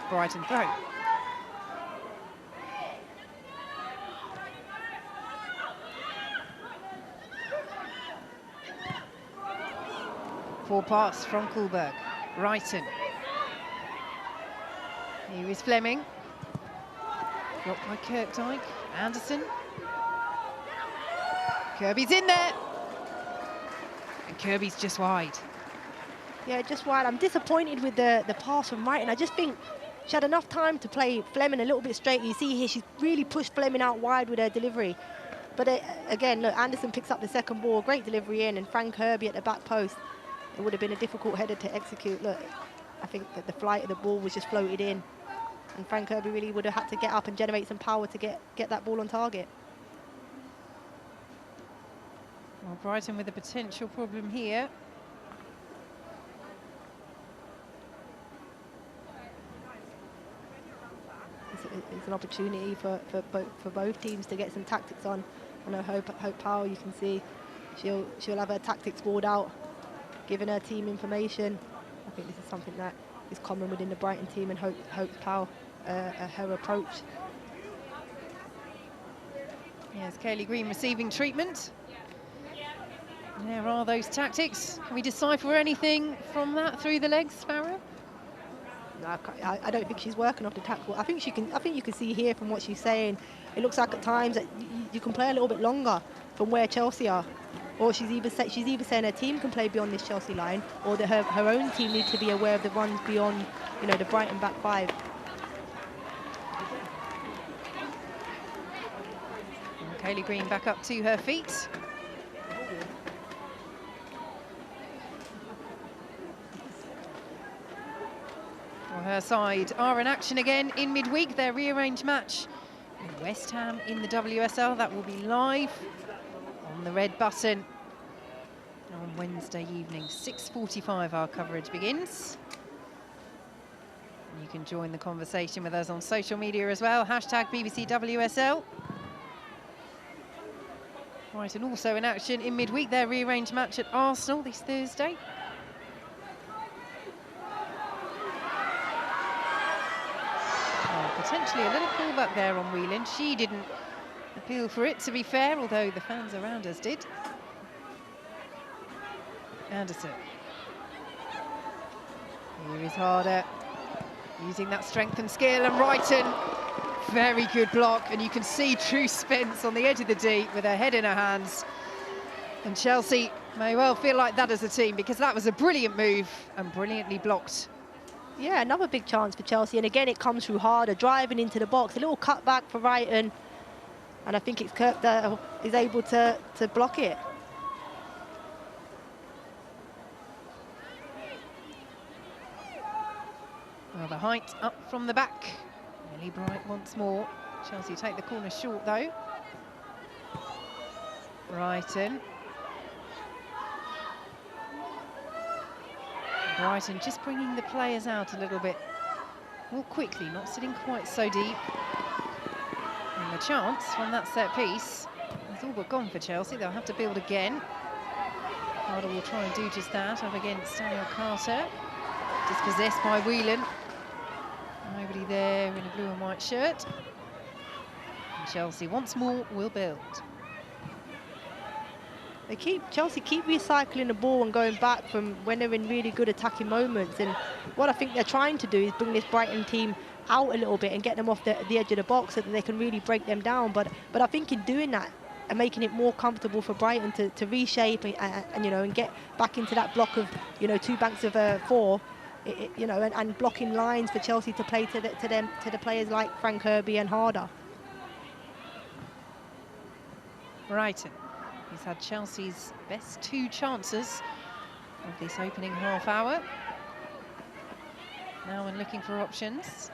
Brighton throw. Full pass from Kuhlberg. Brighton. Here is Fleming. Blocked by Kirkdyke. Anderson. Kirby's in there. And Kirby's just wide. Yeah, just wide. I'm disappointed with the pass from Brighton. I just think she had enough time to play Fleming a little bit straight. You see here, she's really pushed Fleming out wide with her delivery. But again, look, Anderson picks up the second ball. Great delivery in, and Frank Kirby at the back post. It would have been a difficult header to execute. Look, I think that the flight of the ball was just floated in. And Frank Kirby really would have had to get up and generate some power to get that ball on target. Well, Brighton with a potential problem here. It's an opportunity for both teams to get some tactics on. I know Hope Powell, you can see, she'll have her tactics board out, giving her team information. I think this is something that is common within the Brighton team and Hope Powell, her approach. Yes, Kaylee Green receiving treatment. There are those tactics. Can we decipher anything from that through the legs, Farah? No, I don't think she's working off the tackle. I think you can see here from what she's saying. It looks like at times that you can play a little bit longer from where Chelsea are, or she's either saying her team can play beyond this Chelsea line, or that her own team need to be aware of the ones beyond, you know, the Brighton back five. And Kaylee Green back up to her feet. Well, her side are in action again in midweek. Their rearranged match with West Ham in the WSL. That will be live on the red button on Wednesday evening. 6:45 our coverage begins. And you can join the conversation with us on social media as well. Hashtag BBC WSL. Brighton also in action in midweek. Their rearranged match at Arsenal this Thursday. Potentially a little pullback there on Whelan. She didn't appeal for it, to be fair, although the fans around us did. Anderson. Here is Harder, using that strength and skill, and Brighton, very good block, and you can see Drew Spence on the edge of the deep with her head in her hands. And Chelsea may well feel like that as a team, because that was a brilliant move and brilliantly blocked. Yeah, another big chance for Chelsea, and again it comes through Harder, driving into the box, a little cutback for Brighton, and I think it's Kirk that is able to block it. Well, the height up from the back. Millie Bright once more. Chelsea take the corner short though. Brighton. Brighton just bringing the players out a little bit more quickly, not sitting quite so deep. And the chance from that set piece is all but gone for Chelsea. They'll have to build again. Harder will try and do just that up against Daniel Carter. Dispossessed by Whelan. Nobody there in a blue and white shirt. And Chelsea once more will build. Chelsea keep recycling the ball and going back from when they're in really good attacking moments. And what I think they're trying to do is bring this Brighton team out a little bit and get them off the edge of the box so that they can really break them down. But I think in doing that and making it more comfortable for Brighton to reshape and you know, and get back into that block of, you know, two banks of four, you know, and blocking lines for Chelsea to play to the players like Frank Kirby and Harder. Brighton. He's had Chelsea's best two chances of this opening half hour. Now when looking for options.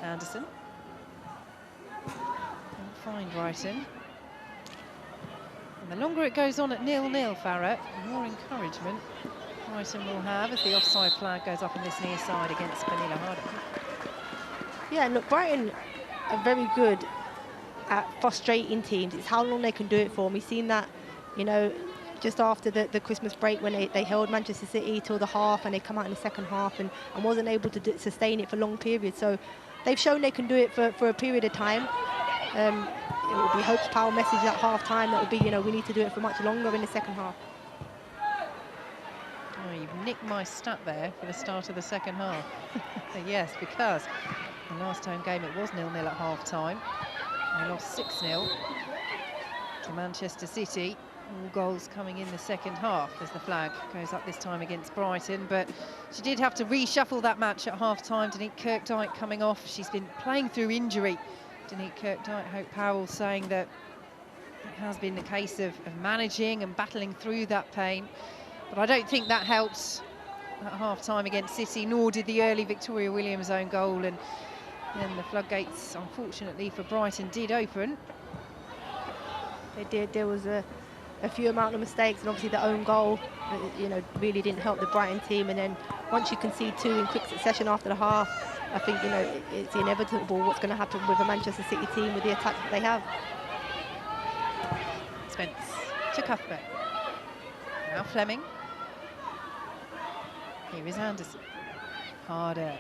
Anderson. Can't find Brighton. And the longer it goes on at 0-0, Farah, the more encouragement Brighton will have as the offside flag goes up on this near side against Pernilla Harder. Yeah, and look, Brighton are very good at frustrating teams. It's how long they can do it for. We've seen that, you know, just after the Christmas break when they held Manchester City till the half and they come out in the second half and wasn't able to sustain it for long periods. So they've shown they can do it for a period of time. It will be Hope's Powell message at half-time. That will be, you know, we need to do it for much longer in the second half. Oh, you've nicked my stat there for the start of the second half. Yes, because the last home game it was 0-0 at half-time. They lost 6-0 to Manchester City. All goals coming in the second half as the flag goes up this time against Brighton. But she did have to reshuffle that match at half-time. Danique Kirkdyke coming off. She's been playing through injury. Danique Kirkdyke, Hope Powell saying that it has been the case of managing and battling through that pain. But I don't think that helped at half-time against City, nor did the early Victoria Williams own goal. And then the floodgates, unfortunately for Brighton, did open. They did. There was a few amount of mistakes, and obviously the own goal, you know, really didn't help the Brighton team. And then once you concede 2 in quick succession after the half, I think, you know, it's inevitable what's going to happen with a Manchester City team with the attack that they have. Spence to Cuthbert. Now Fleming. Here is Anderson. Harder.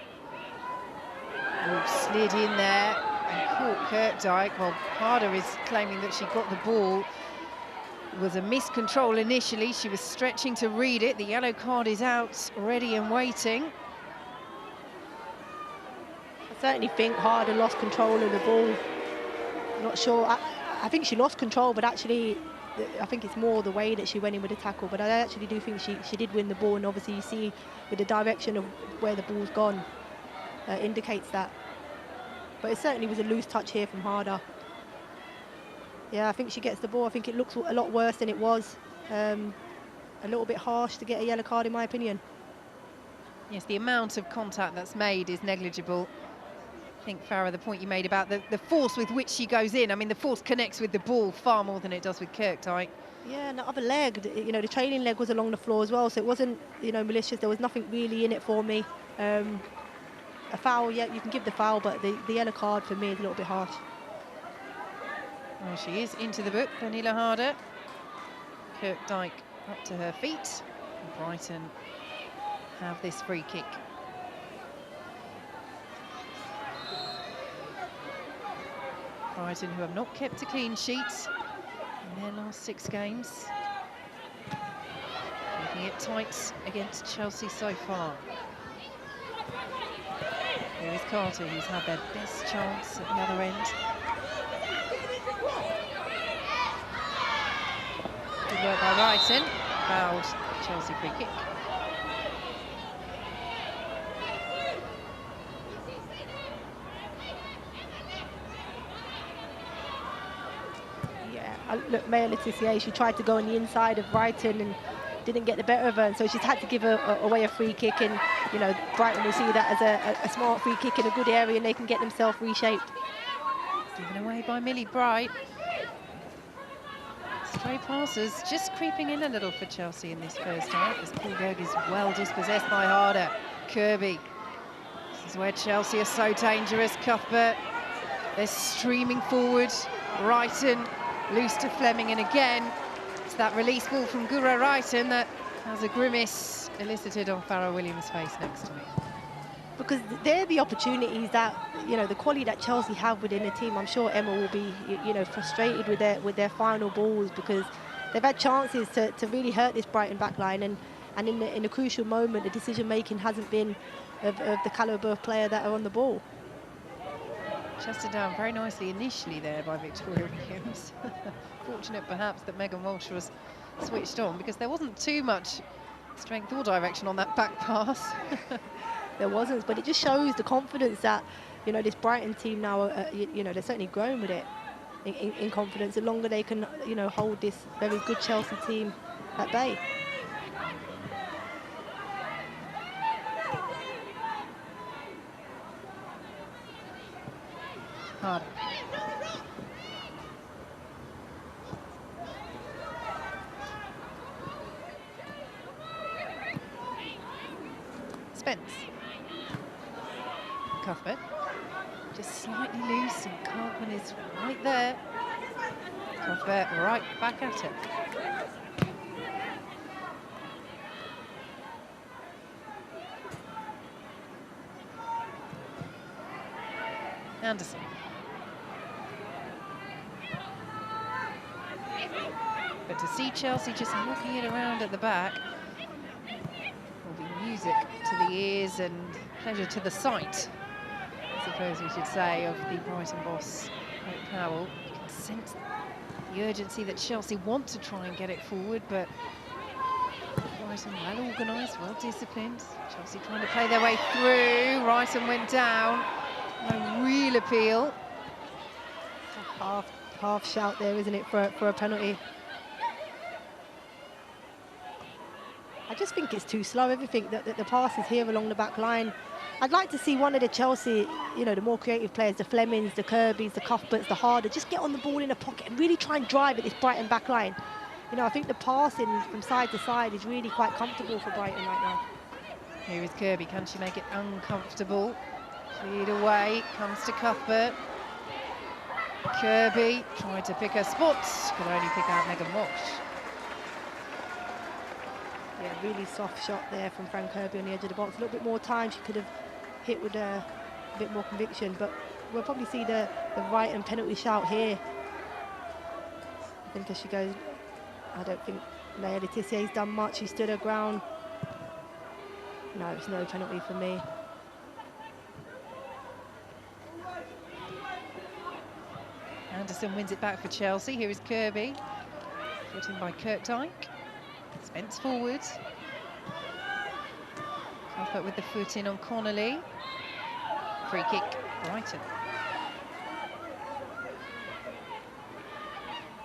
Ooh, slid in there and caught Kirkdyke. Well, Harder is claiming that she got the ball. It was a miscontrol initially. She was stretching to read it. The yellow card is out, ready and waiting. I certainly think Harder lost control of the ball. I'm not sure. I think she lost control, but actually, I think it's more the way that she went in with the tackle. But I actually do think she did win the ball, and obviously you see with the direction of where the ball's gone, indicates that. But it certainly was a loose touch here from Harder. Yeah, I think she gets the ball. I think it looks a lot worse than it was. A little bit harsh to get a yellow card, in my opinion. Yes, the amount of contact that's made is negligible. I think, Farah, the point you made about the force with which she goes in, I mean, the force connects with the ball far more than it does with Kirkdyke. Yeah, and the other leg, you know, the trailing leg was along the floor as well, so it wasn't, you know, malicious. There was nothing really in it for me. A foul, yeah, you can give the foul, but the yellow card for me is a little bit harsh. Well, she is into the book, Pernilla Harder. Kirkdyke up to her feet. And Brighton have this free kick. Brighton, who have not kept a clean sheet in their last 6 games. Keeping it tight against Chelsea so far. Here is Carter, who's had their best chance at the other end. Good work by Brighton. Fouled Chelsea free kick. Look, Maya Letitia, she tried to go on the inside of Brighton and didn't get the better of her, and so she's had to give away a free kick. And you know, Brighton will see that as a smart free kick in a good area, and they can get themselves reshaped. Given away by Millie Bright. Stray passes just creeping in a little for Chelsea in this first half, as Kuhlberg is well dispossessed by Harder. Kirby. This is where Chelsea are so dangerous. Cuthbert, they're streaming forward. Brighton loose to Fleming, and again it's that release ball from Guro Reiten that has a grimace elicited on Farah Williams' face next to me. Because they're the opportunities that, you know, the quality that Chelsea have within the team. I'm sure Emma will be, you know, frustrated with their final balls, because they've had chances to really hurt this Brighton backline, and in the crucial moment the decision making hasn't been of the calibre of player that are on the ball. Chested down very nicely initially there by Victoria Williams. Fortunate perhaps that Megan Walsh was switched on, because there wasn't too much strength or direction on that back pass. There wasn't, but it just shows the confidence that, you know, this Brighton team now, you know, they're certainly growing with it in confidence. The longer they can, you know, hold this very good Chelsea team at bay. Harder. Spence. Cuthbert. Just slightly loose, and Cartman is right there. Cuthbert right back at it. Anderson. But to see Chelsea just knocking it around at the back will be music to the ears and pleasure to the sight, I suppose we should say, of the Brighton boss, Hope Powell. You can sense the urgency that Chelsea want to try and get it forward, but Brighton well organised, well disciplined. Chelsea trying to play their way through. Brighton went down. No real appeal. It's a half shout there, isn't it, for a penalty? I just think it's too slow, everything, that the passes here along the back line. I'd like to see one of the Chelsea, you know, the more creative players, the Flemings, the Kirbys, the Cuthberts, the Harder, just get on the ball in a pocket and really try and drive at this Brighton back line. You know, I think the passing from side to side is really quite comfortable for Brighton right now. Here is Kirby, can she make it uncomfortable? Cleared away, comes to Cuthbert. Kirby tried to pick her spots, could only pick out Megan Walsh. Yeah, really soft shot there from Fran Kirby on the edge of the box. A little bit more time, she could have hit with a bit more conviction, but we'll probably see the Brighton penalty shout here. I think as she goes, I don't think Leia Letizier's done much. She stood her ground. No, it's no penalty for me. Anderson wins it back for Chelsea. Here is Kirby, put in by Kirkdyke. Spence forward. Cuthbert with the foot in on Connolly. Free kick, Brighton.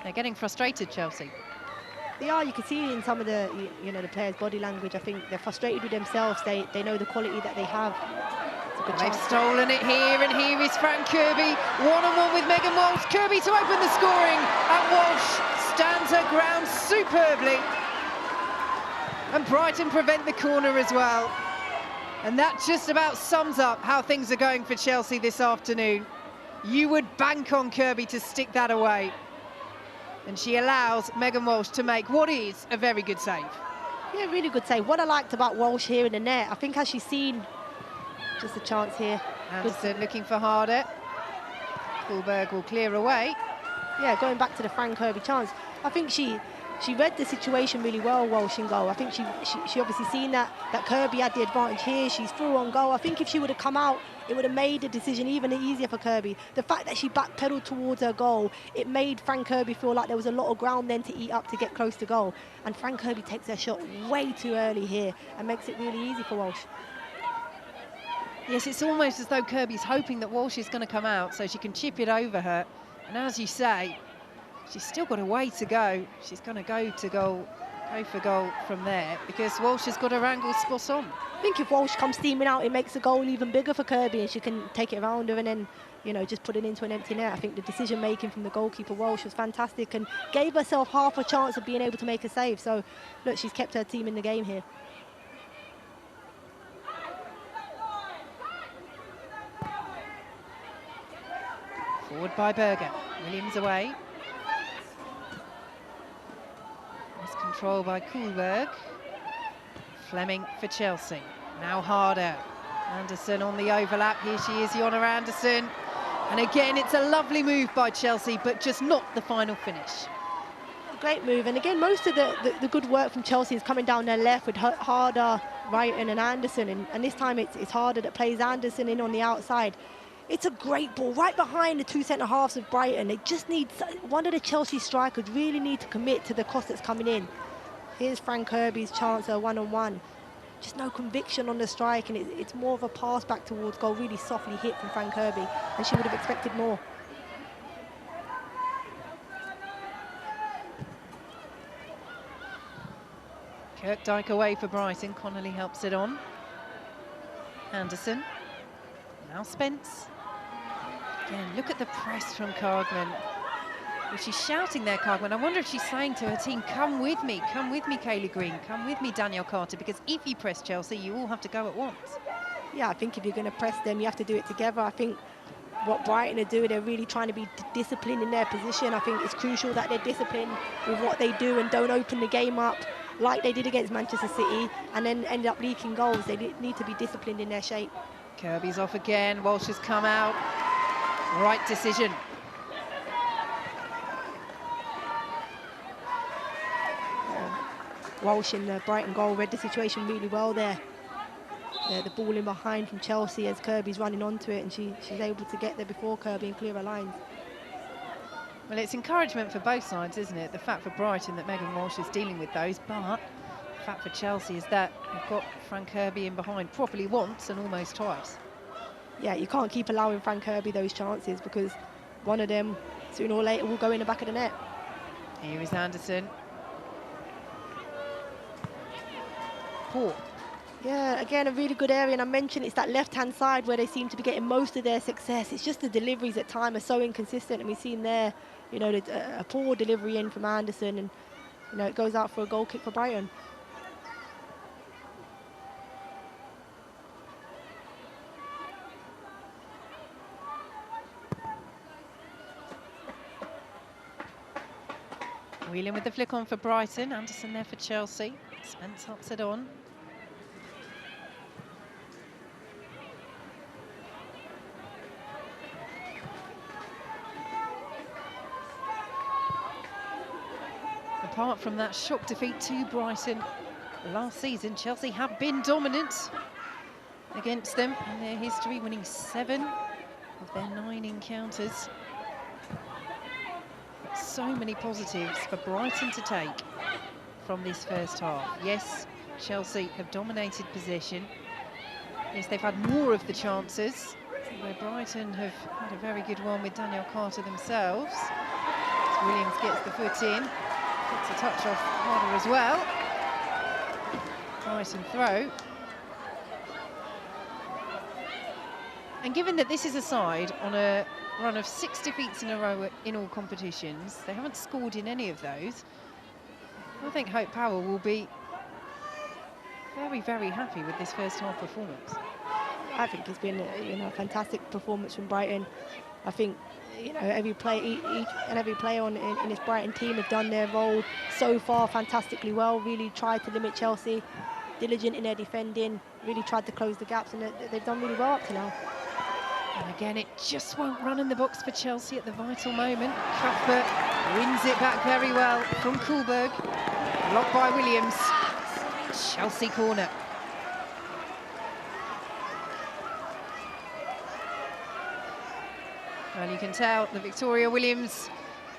They're getting frustrated, Chelsea. They are. You can see in some of the, you know, the players' body language. I think they're frustrated with themselves. They know the quality that they have. They've stolen it here, and here is Fran Kirby, one-on-one with Megan Walsh. Kirby to open the scoring, and Walsh stands her ground superbly. And Brighton prevent the corner as well. And that just about sums up how things are going for Chelsea this afternoon. You would bank on Kirby to stick that away. And she allows Megan Walsh to make what is a very good save. Yeah, really good save. What I liked about Walsh here in the net, I think as she's seen just a chance here. Anderson looking for Harder. Kuhlberg will clear away. Yeah, going back to the Fran Kirby chance, I think she read the situation really well, Walsh in goal. I think she obviously seen that Kirby had the advantage here. She's through on goal. I think if she would have come out, it would have made the decision even easier for Kirby. The fact that she backpedaled towards her goal, it made Fran Kirby feel like there was a lot of ground then to eat up to get close to goal. And Fran Kirby takes her shot way too early here and makes it really easy for Walsh. Yes, it's almost as though Kirby's hoping that Walsh is going to come out so she can chip it over her. And as you say, she's still got a way to go. She's going to go for goal from there, because Walsh has got her angle spot on. I think if Walsh comes steaming out, it makes the goal even bigger for Kirby, and she can take it around her and then, you know, just put it into an empty net. I think the decision making from the goalkeeper Walsh was fantastic and gave herself half a chance of being able to make a save. So look, she's kept her team in the game here. Forward by Berger. Williams away. Nice control by Kuhlberg. Fleming for Chelsea. Now Harder. Anderson on the overlap. Here she is, Jonna Anderson. And again, it's a lovely move by Chelsea, but just not the final finish. Great move. And again, most of the good work from Chelsea is coming down their left with Harder, Brighton and Anderson. And this time it's Harder that plays Anderson in on the outside. It's a great ball right behind the two centre-halves of Brighton. They just need, one of the Chelsea strikers really need to commit to the cross that's coming in. Here's Fran Kirby's chance, a one-on-one. Just no conviction on the strike, and it's more of a pass back towards goal, really softly hit from Fran Kirby, and she would have expected more. Kirkdyke away for Brighton. Connolly helps it on. Anderson. Now Spence. Again, look at the press from Cargman. Well, she's shouting there, Cargman. I wonder if she's saying to her team, come with me, Kaylee Green, come with me, Danielle Carter, because if you press Chelsea, you all have to go at once. Yeah, I think if you're going to press them, you have to do it together. I think what Brighton are doing. They're really trying to be disciplined in their position. I think it's crucial that they're disciplined with what they do and don't open the game up like they did against Manchester City and then end up leaking goals. They need to be disciplined in their shape. Kirby's off again. Walsh has come out. Right decision. Walsh in the Brighton goal read the situation really well there. The ball in behind from Chelsea as Kirby's running onto it, and she's able to get there before Kirby and clear her lines. Well, it's encouragement for both sides, isn't it? The fact for Brighton that Megan Walsh is dealing with those, but the fact for Chelsea is that they've got Frank Kirby in behind properly once and almost twice. Yeah, you can't keep allowing Frank Kirby those chances because one of them, sooner or later, will go in the back of the net. Here is Anderson. Poor. Yeah, again, a really good area, and I mentioned it's that left-hand side where they seem to be getting most of their success. It's just the deliveries at time are so inconsistent, and we've seen there, you know, a poor delivery in from Anderson, and, you know, it goes out for a goal kick for Brighton. Wheeling with the flick on for Brighton. Anderson there for Chelsea. Spence hops it on. Apart from that shock defeat to Brighton last season, Chelsea have been dominant against them in their history, winning 7 of their 9 encounters. But so many positives for Brighton to take from this first half. Yes, Chelsea have dominated possession. Yes, they've had more of the chances, where Brighton have had a very good one with Danielle Carter themselves. As Williams gets the foot in, gets a touch off harder as well. Brighton throw. And given that this is a side on a run of 6 defeats in a row in all competitions, they haven't scored in any of those. I think Hope Powell will be very, very happy with this first half performance. I think it's been a fantastic performance from Brighton. I think, you know, every player in this Brighton team have done their role so far fantastically well. Really tried to limit Chelsea, diligent in their defending, really tried to close the gaps, and they've done really well up to now. And again, it just won't run in the box for Chelsea at the vital moment. Cuthbert wins it back very well from Kuhlberg. Blocked by Williams. Chelsea corner. Well, you can tell that Victoria Williams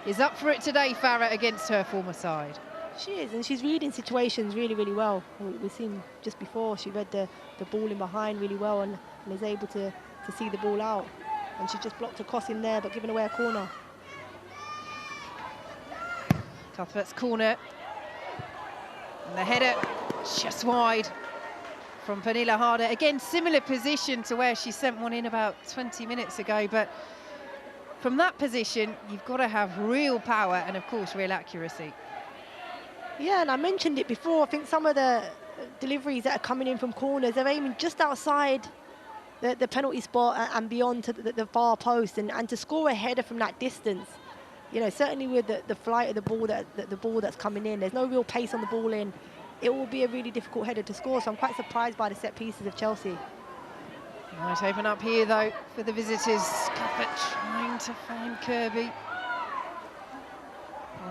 is up for it today, Farah, against her former side. She is, and she's reading situations really, really well. We've seen just before, she read the ball in behind really well and is able to see the ball out. And she just blocked a cross in there, but giving away a corner. Cuthbert's corner. And the header just wide from Pernilla Harder. Again, similar position to where she sent one in about 20 minutes ago, but from that position, you've got to have real power and, of course, real accuracy. Yeah, and I mentioned it before. I think some of the deliveries that are coming in from corners, they're aiming just outside the penalty spot and beyond to the far post, and to score a header from that distance, you know, certainly with the flight of the ball that's coming in, there's no real pace on the ball in. It will be a really difficult header to score, so I'm quite surprised by the set pieces of Chelsea. Might open up here, though, for the visitors. Cuthbert trying to find Kirby.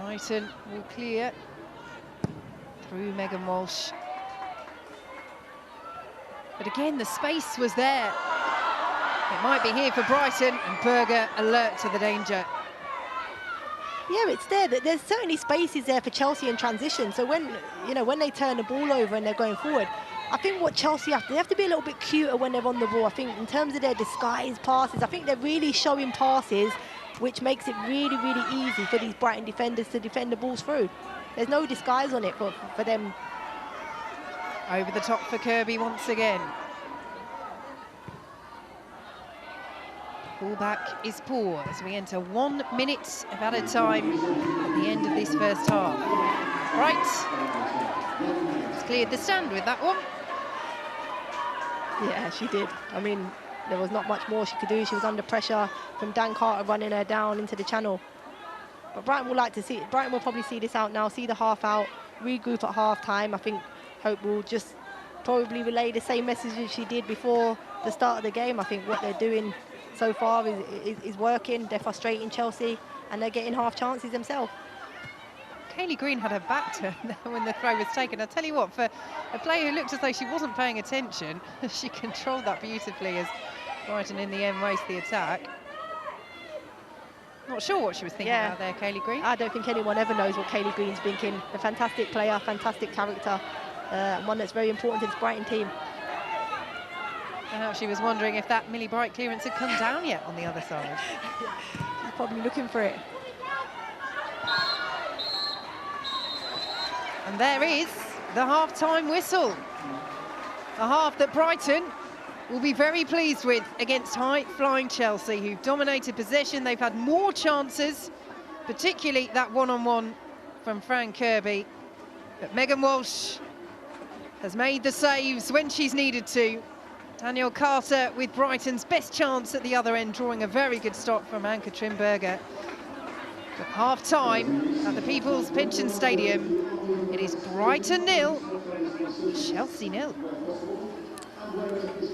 Brighton will clear through Megan Walsh. But again, the space was there. It might be here for Brighton, and Berger alert to the danger. Yeah, it's there. There's certainly spaces there for Chelsea in transition. So when they turn the ball over and they're going forward, I think what Chelsea they have to be a little bit cuter when they're on the ball. I think in terms of their disguised passes, I think they're really showing passes, which makes it really, really easy for these Brighton defenders to defend the balls through. There's no disguise on it for them. Over the top for Kirby once again. Ballback is poor as we enter 1 minute of added time at the end of this first half. Right. It's cleared the stand with that one. Yeah, she did. I mean, there was not much more she could do. She was under pressure from Dan Carter running her down into the channel. But Brighton will probably see this out now, see the half out, regroup at half time. I think Hope will just probably relay the same message as she did before the start of the game. I think what they're doing so far is working. They're frustrating Chelsea and they're getting half chances themselves. Kaylee Green had her back turned when the throw was taken. I'll tell you what, for a player who looked as though she wasn't paying attention, she controlled that beautifully as Brighton in the end raced the attack. Not sure what she was thinking about there, Kaylee Green. I don't think anyone ever knows what Kaylee Green's thinking. A fantastic player, fantastic character, one that's very important to this Brighton team. Perhaps she was wondering if that Millie Bright clearance had come down yet on the other side. She's probably looking for it. And there is the half-time whistle. A half that Brighton will be very pleased with against high-flying Chelsea, who've dominated possession. They've had more chances, particularly that one-on-one from Fran Kirby. But Megan Walsh has made the saves when she's needed to. Danielle Carter with Brighton's best chance at the other end, drawing a very good stop from Anke Trimberger. But half-time at the People's Pension Stadium, it is Brighton 0, Chelsea 0.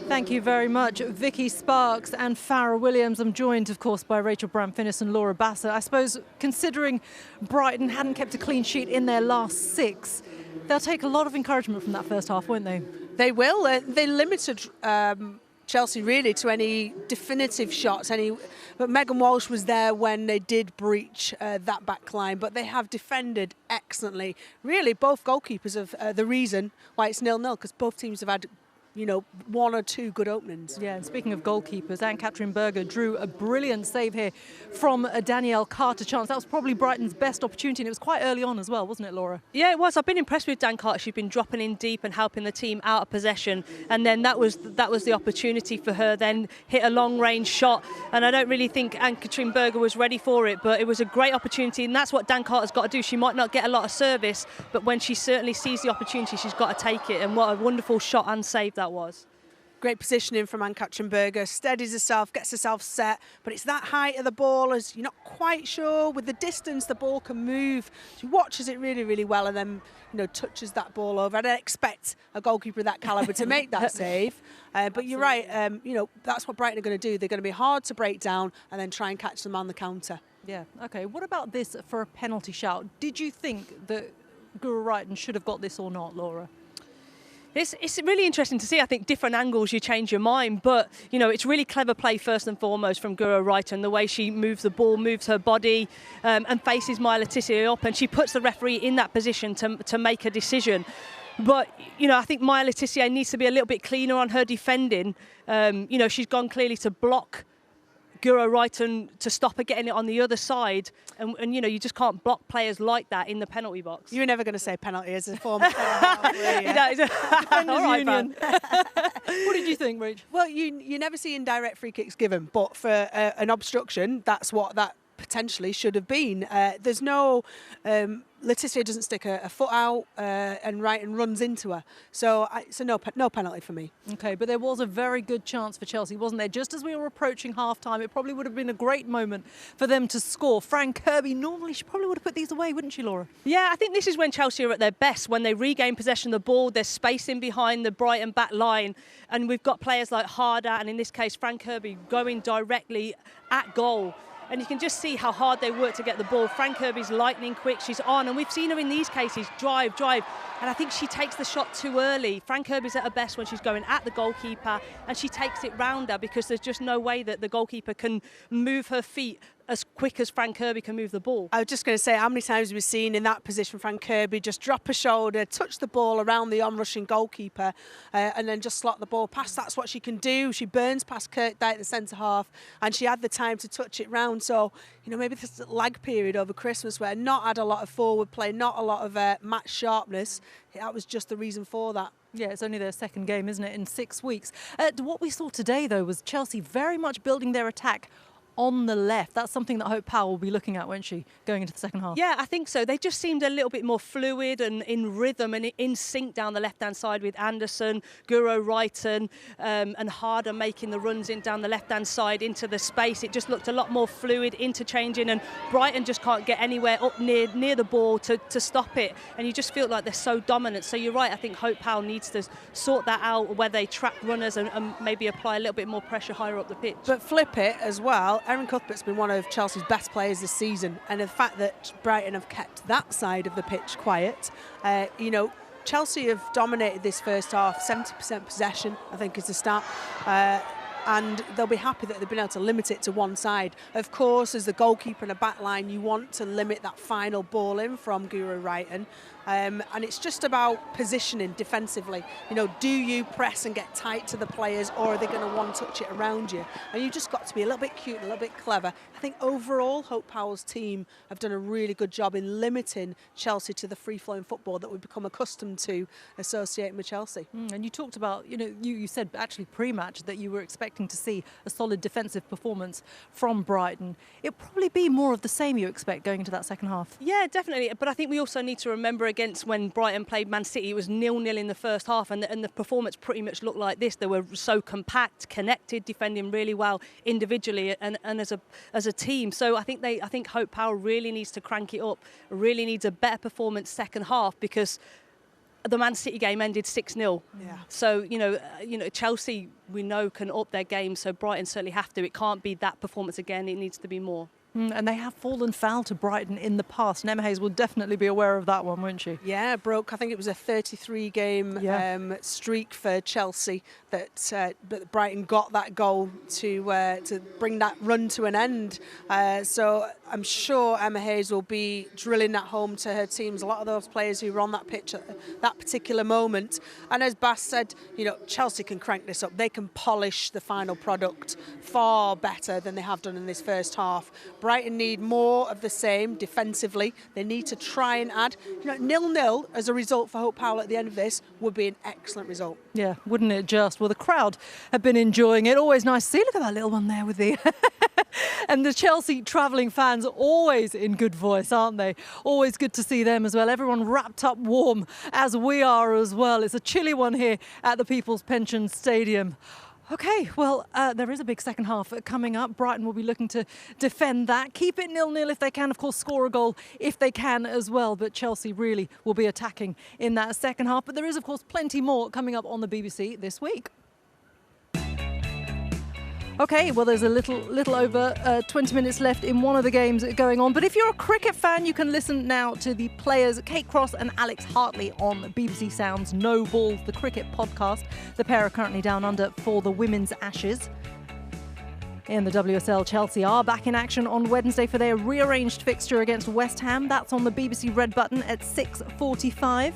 Thank you very much, Vicky Sparks and Farrah Williams. I'm joined, of course, by Rachel Brown-Finnis and Laura Bassett. I suppose, considering Brighton hadn't kept a clean sheet in their last 6, they'll take a lot of encouragement from that first half, won't they? They will. They limited Chelsea really to any definitive shots. But Megan Walsh was there when they did breach that back line. But they have defended excellently. Really, both goalkeepers are the reason why it's 0-0, because both teams have had, you know, 1 or 2 good openings. Yeah, and speaking of goalkeepers, Anke Trimberger drew a brilliant save here from a Danielle Carter chance. That was probably Brighton's best opportunity, and it was quite early on as well, wasn't it, Laura? Yeah, it was. I've been impressed with Dan Carter. She's been dropping in deep and helping the team out of possession, and then that was the opportunity for her. Then hit a long-range shot, and I don't really think Anke Trimberger was ready for it, but it was a great opportunity, and that's what Dan Carter's got to do. She might not get a lot of service, but when she certainly sees the opportunity, she's got to take it, and what a wonderful shot and save that was. Great positioning from Anke Trimberger, steadies herself, gets herself set, but it's that height of the ball as you're not quite sure. With the distance, the ball can move. She watches it really, really well and then, you know, touches that ball over. I don't expect a goalkeeper of that calibre to make that save, but you're right, you know, that's what Brighton are going to do. They're going to be hard to break down and then try and catch them on the counter. Yeah, OK. What about this for a penalty shout? Did you think that Guro Reiten should have got this or not, Laura? It's really interesting to see. I think different angles you change your mind, but you know it's really clever play first and foremost from Guro Reiten. The way she moves the ball, moves her body, and faces Maya Le Tissier up, and she puts the referee in that position to make a decision. But you know I think Maya Le Tissier needs to be a little bit cleaner on her defending. You know she's gone clearly to block Guro Reiten to stop her getting it on the other side, and you know you just can't block players like that in the penalty box. You were never going to say penalty as a former union. What did you think, Rach? Well, you never see indirect free kicks given, but for an obstruction, that's what that potentially should have been. There's no Le Tissier doesn't stick a foot out and Reiten runs into her, so no penalty for me. Okay, but there was a very good chance for Chelsea, wasn't there? Just as we were approaching half-time, it probably would have been a great moment for them to score. Fran Kirby, normally she probably would have put these away, wouldn't she, Laura? Yeah, I think this is when Chelsea are at their best, when they regain possession of the ball, there's space in behind the Brighton back line, and we've got players like Harder, and in this case Fran Kirby, going directly at goal. And you can just see how hard they work to get the ball. Fran Kirby's lightning quick, she's on, and we've seen her in these cases drive, and I think she takes the shot too early. Fran Kirby's at her best when she's going at the goalkeeper, and she takes it round her because there's just no way that the goalkeeper can move her feet as quick as Fran Kirby can move the ball. I was just going to say, how many times have we seen in that position Fran Kirby just drop her shoulder, touch the ball around the onrushing goalkeeper, and then just slot the ball past. That's what she can do. She burns past Kirk Dyke, the centre half, and she had the time to touch it round. So, you know, maybe this lag period over Christmas where not had a lot of forward play, not a lot of match sharpness, that was just the reason for that. Yeah, it's only their second game, isn't it, in 6 weeks. What we saw today, though, was Chelsea very much building their attack on the left. That's something that Hope Powell will be looking at, won't she, going into the second half? Yeah, I think so. They just seemed a little bit more fluid and in rhythm and in sync down the left-hand side with Anderson, Guro Wrighton and Harder making the runs in down the left-hand side into the space. It just looked a lot more fluid, interchanging, and Brighton just can't get anywhere up near the ball to stop it. And you just feel like they're so dominant. So you're right, I think Hope Powell needs to sort that out where they trap runners and maybe apply a little bit more pressure higher up the pitch. But flip it as well, Erin Cuthbert's been one of Chelsea's best players this season, and the fact that Brighton have kept that side of the pitch quiet, you know, Chelsea have dominated this first half, 70% possession, I think is the stat. And they'll be happy that they've been able to limit it to one side. Of course, as the goalkeeper in a back line, you want to limit that final ball in from Guro Wrighton. And it's just about positioning defensively. You know, do you press and get tight to the players, or are they going to one-touch it around you? And you've just got to be a little bit cute, a little bit clever. I think overall, Hope Powell's team have done a really good job in limiting Chelsea to the free-flowing football that we've become accustomed to associating with Chelsea. And you talked about, you know, you said actually pre-match that you were expecting to see a solid defensive performance from Brighton. It'll probably be more of the same you expect going into that second half. Yeah, definitely. But I think we also need to remember against when Brighton played Man City, it was 0-0 in the first half, and the performance pretty much looked like this. They were so compact, connected, defending really well individually and as a team. So I think Hope Powell really needs to crank it up, really needs a better performance second half, because the Man City game ended 6-0. Yeah. So, you know, Chelsea, we know, can up their game, so Brighton certainly have to. It can't be that performance again. It needs to be more. And they have fallen foul to Brighton in the past, and Emma Hayes will definitely be aware of that one, won't she? Yeah, broke, I think it was a 33-game streak for Chelsea that Brighton got that goal to bring that run to an end. So I'm sure Emma Hayes will be drilling that home to her teams, a lot of those players who were on that pitch at that particular moment. And as Bas said, you know, Chelsea can crank this up. They can polish the final product far better than they have done in this first half. Brighton need more of the same defensively. They need to try and add. You know, 0-0 as a result for Hope Powell at the end of this would be an excellent result. Yeah, wouldn't it just? Well, the crowd have been enjoying it. Always nice to see. Look at that little one there with the... And the Chelsea travelling fans always in good voice, aren't they? Always good to see them as well. Everyone wrapped up warm, as we are as well. It's a chilly one here at the People's Pension Stadium. OK, well, there is a big second half coming up. Brighton will be looking to defend that. Keep it 0-0 if they can. Of course, score a goal if they can as well. But Chelsea really will be attacking in that second half. But there is, of course, plenty more coming up on the BBC this week. OK, well, there's a little over 20 minutes left in one of the games going on. But if you're a cricket fan, you can listen now to the players Kate Cross and Alex Hartley on BBC Sound's No Balls, the cricket podcast. The pair are currently down under for the Women's Ashes. In the WSL, Chelsea are back in action on Wednesday for their rearranged fixture against West Ham. That's on the BBC Red Button at 6:45.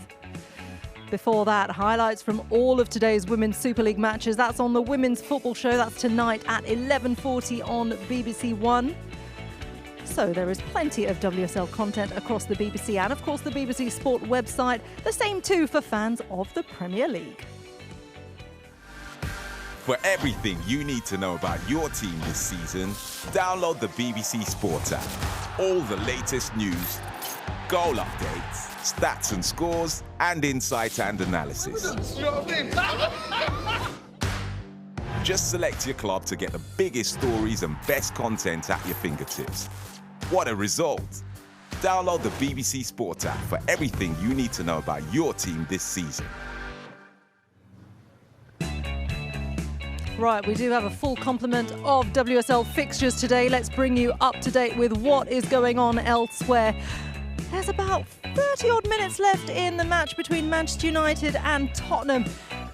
Before that, highlights from all of today's Women's Super League matches. That's on the Women's Football Show. That's tonight at 11:40 on BBC One. So there is plenty of WSL content across the BBC and, of course, the BBC Sport website. The same too for fans of the Premier League. For everything you need to know about your team this season, download the BBC Sports app. All the latest news, goal updates, stats and scores, and insight and analysis. Just select your club to get the biggest stories and best content at your fingertips. What a result! Download the BBC Sports app for everything you need to know about your team this season. Right, we do have a full complement of WSL fixtures today. Let's bring you up to date with what is going on elsewhere. There's about 30-odd minutes left in the match between Manchester United and Tottenham.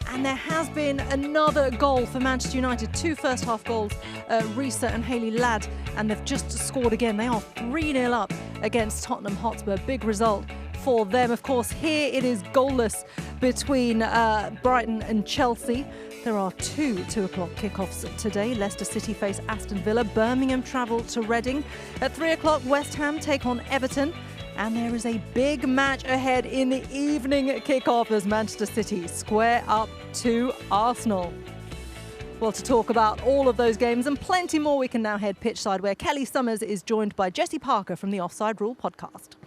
And there has been another goal for Manchester United. 2 first-half goals, Risa and Hayley Ladd, and they've just scored again. They are 3-0 up against Tottenham Hotspur. Big result for them. Of course, here it is goalless between Brighton and Chelsea. There are 2 2:00 kickoffs today. Leicester City face Aston Villa. Birmingham travel to Reading. At 3 o'clock, West Ham take on Everton. And there is a big match ahead in the evening kickoff as Manchester City square up to Arsenal. Well, to talk about all of those games and plenty more, we can now head pitchside, where Kelly Summers is joined by Jessie Parker from the Offside Rule podcast.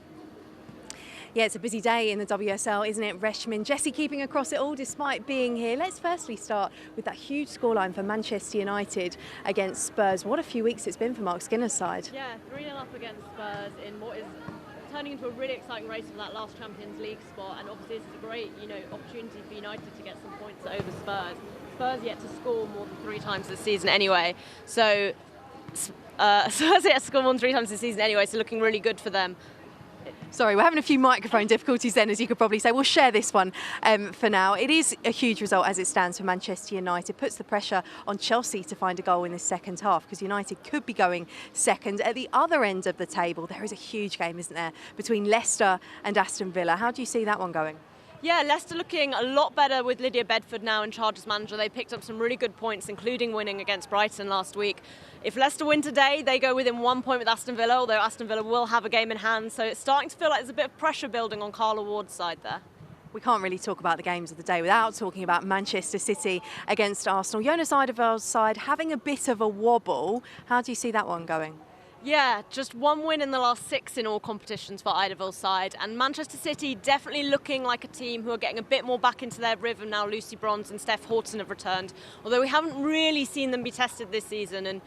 Yeah, it's a busy day in the WSL, isn't it, Reshmin? Jessie keeping across it all despite being here. Let's firstly start with that huge scoreline for Manchester United against Spurs. What a few weeks it's been for Mark Skinner's side. Yeah, 3-0 up against Spurs in what is turning into a really exciting race for that last Champions League spot, and obviously this is a great, opportunity for United to get some points over Spurs. Spurs yet to score more than 3 times this season anyway, so Spurs yet to score more than 3 times this season anyway, so looking really good for them. Sorry, we're having a few microphone difficulties then, as you could probably say. We'll share this one for now. It is a huge result as it stands for Manchester United. Puts the pressure on Chelsea to find a goal in this second half, because United could be going second. At the other end of the table, there is a huge game, isn't there, between Leicester and Aston Villa. How do you see that one going? Yeah, Leicester looking a lot better with Lydia Bedford now in charge as manager. They picked up some really good points, including winning against Brighton last week. If Leicester win today, they go within 1 point with Aston Villa, although Aston Villa will have a game in hand. So it's starting to feel like there's a bit of pressure building on Carla Ward's side there. We can't really talk about the games of the day without talking about Manchester City against Arsenal. Jonas Eidevall's side having a bit of a wobble. How do you see that one going? Yeah, just 1 win in the last 6 in all competitions for Eidevall's side, and Manchester City definitely looking like a team who are getting a bit more back into their rhythm now. Lucy Bronze and Steph Horton have returned, although we haven't really seen them be tested this season, and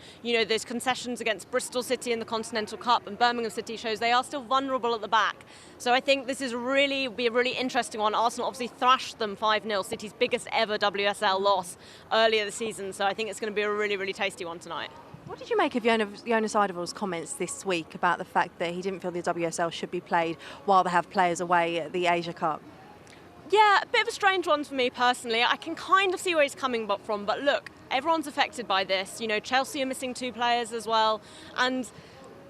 those concessions against Bristol City in the Continental Cup and Birmingham City shows they are still vulnerable at the back. So I think this is be a really interesting one. Arsenal obviously thrashed them 5-0, City's biggest ever WSL loss earlier this season, so I think it's going to be a really, really tasty one tonight. What did you make of Jonas Eidevall's comments this week about the fact that he didn't feel the WSL should be played while they have players away at the Asia Cup? Yeah, a bit of a strange one for me personally. I can kind of see where he's coming from, but look, everyone's affected by this. Chelsea are missing 2 players as well, and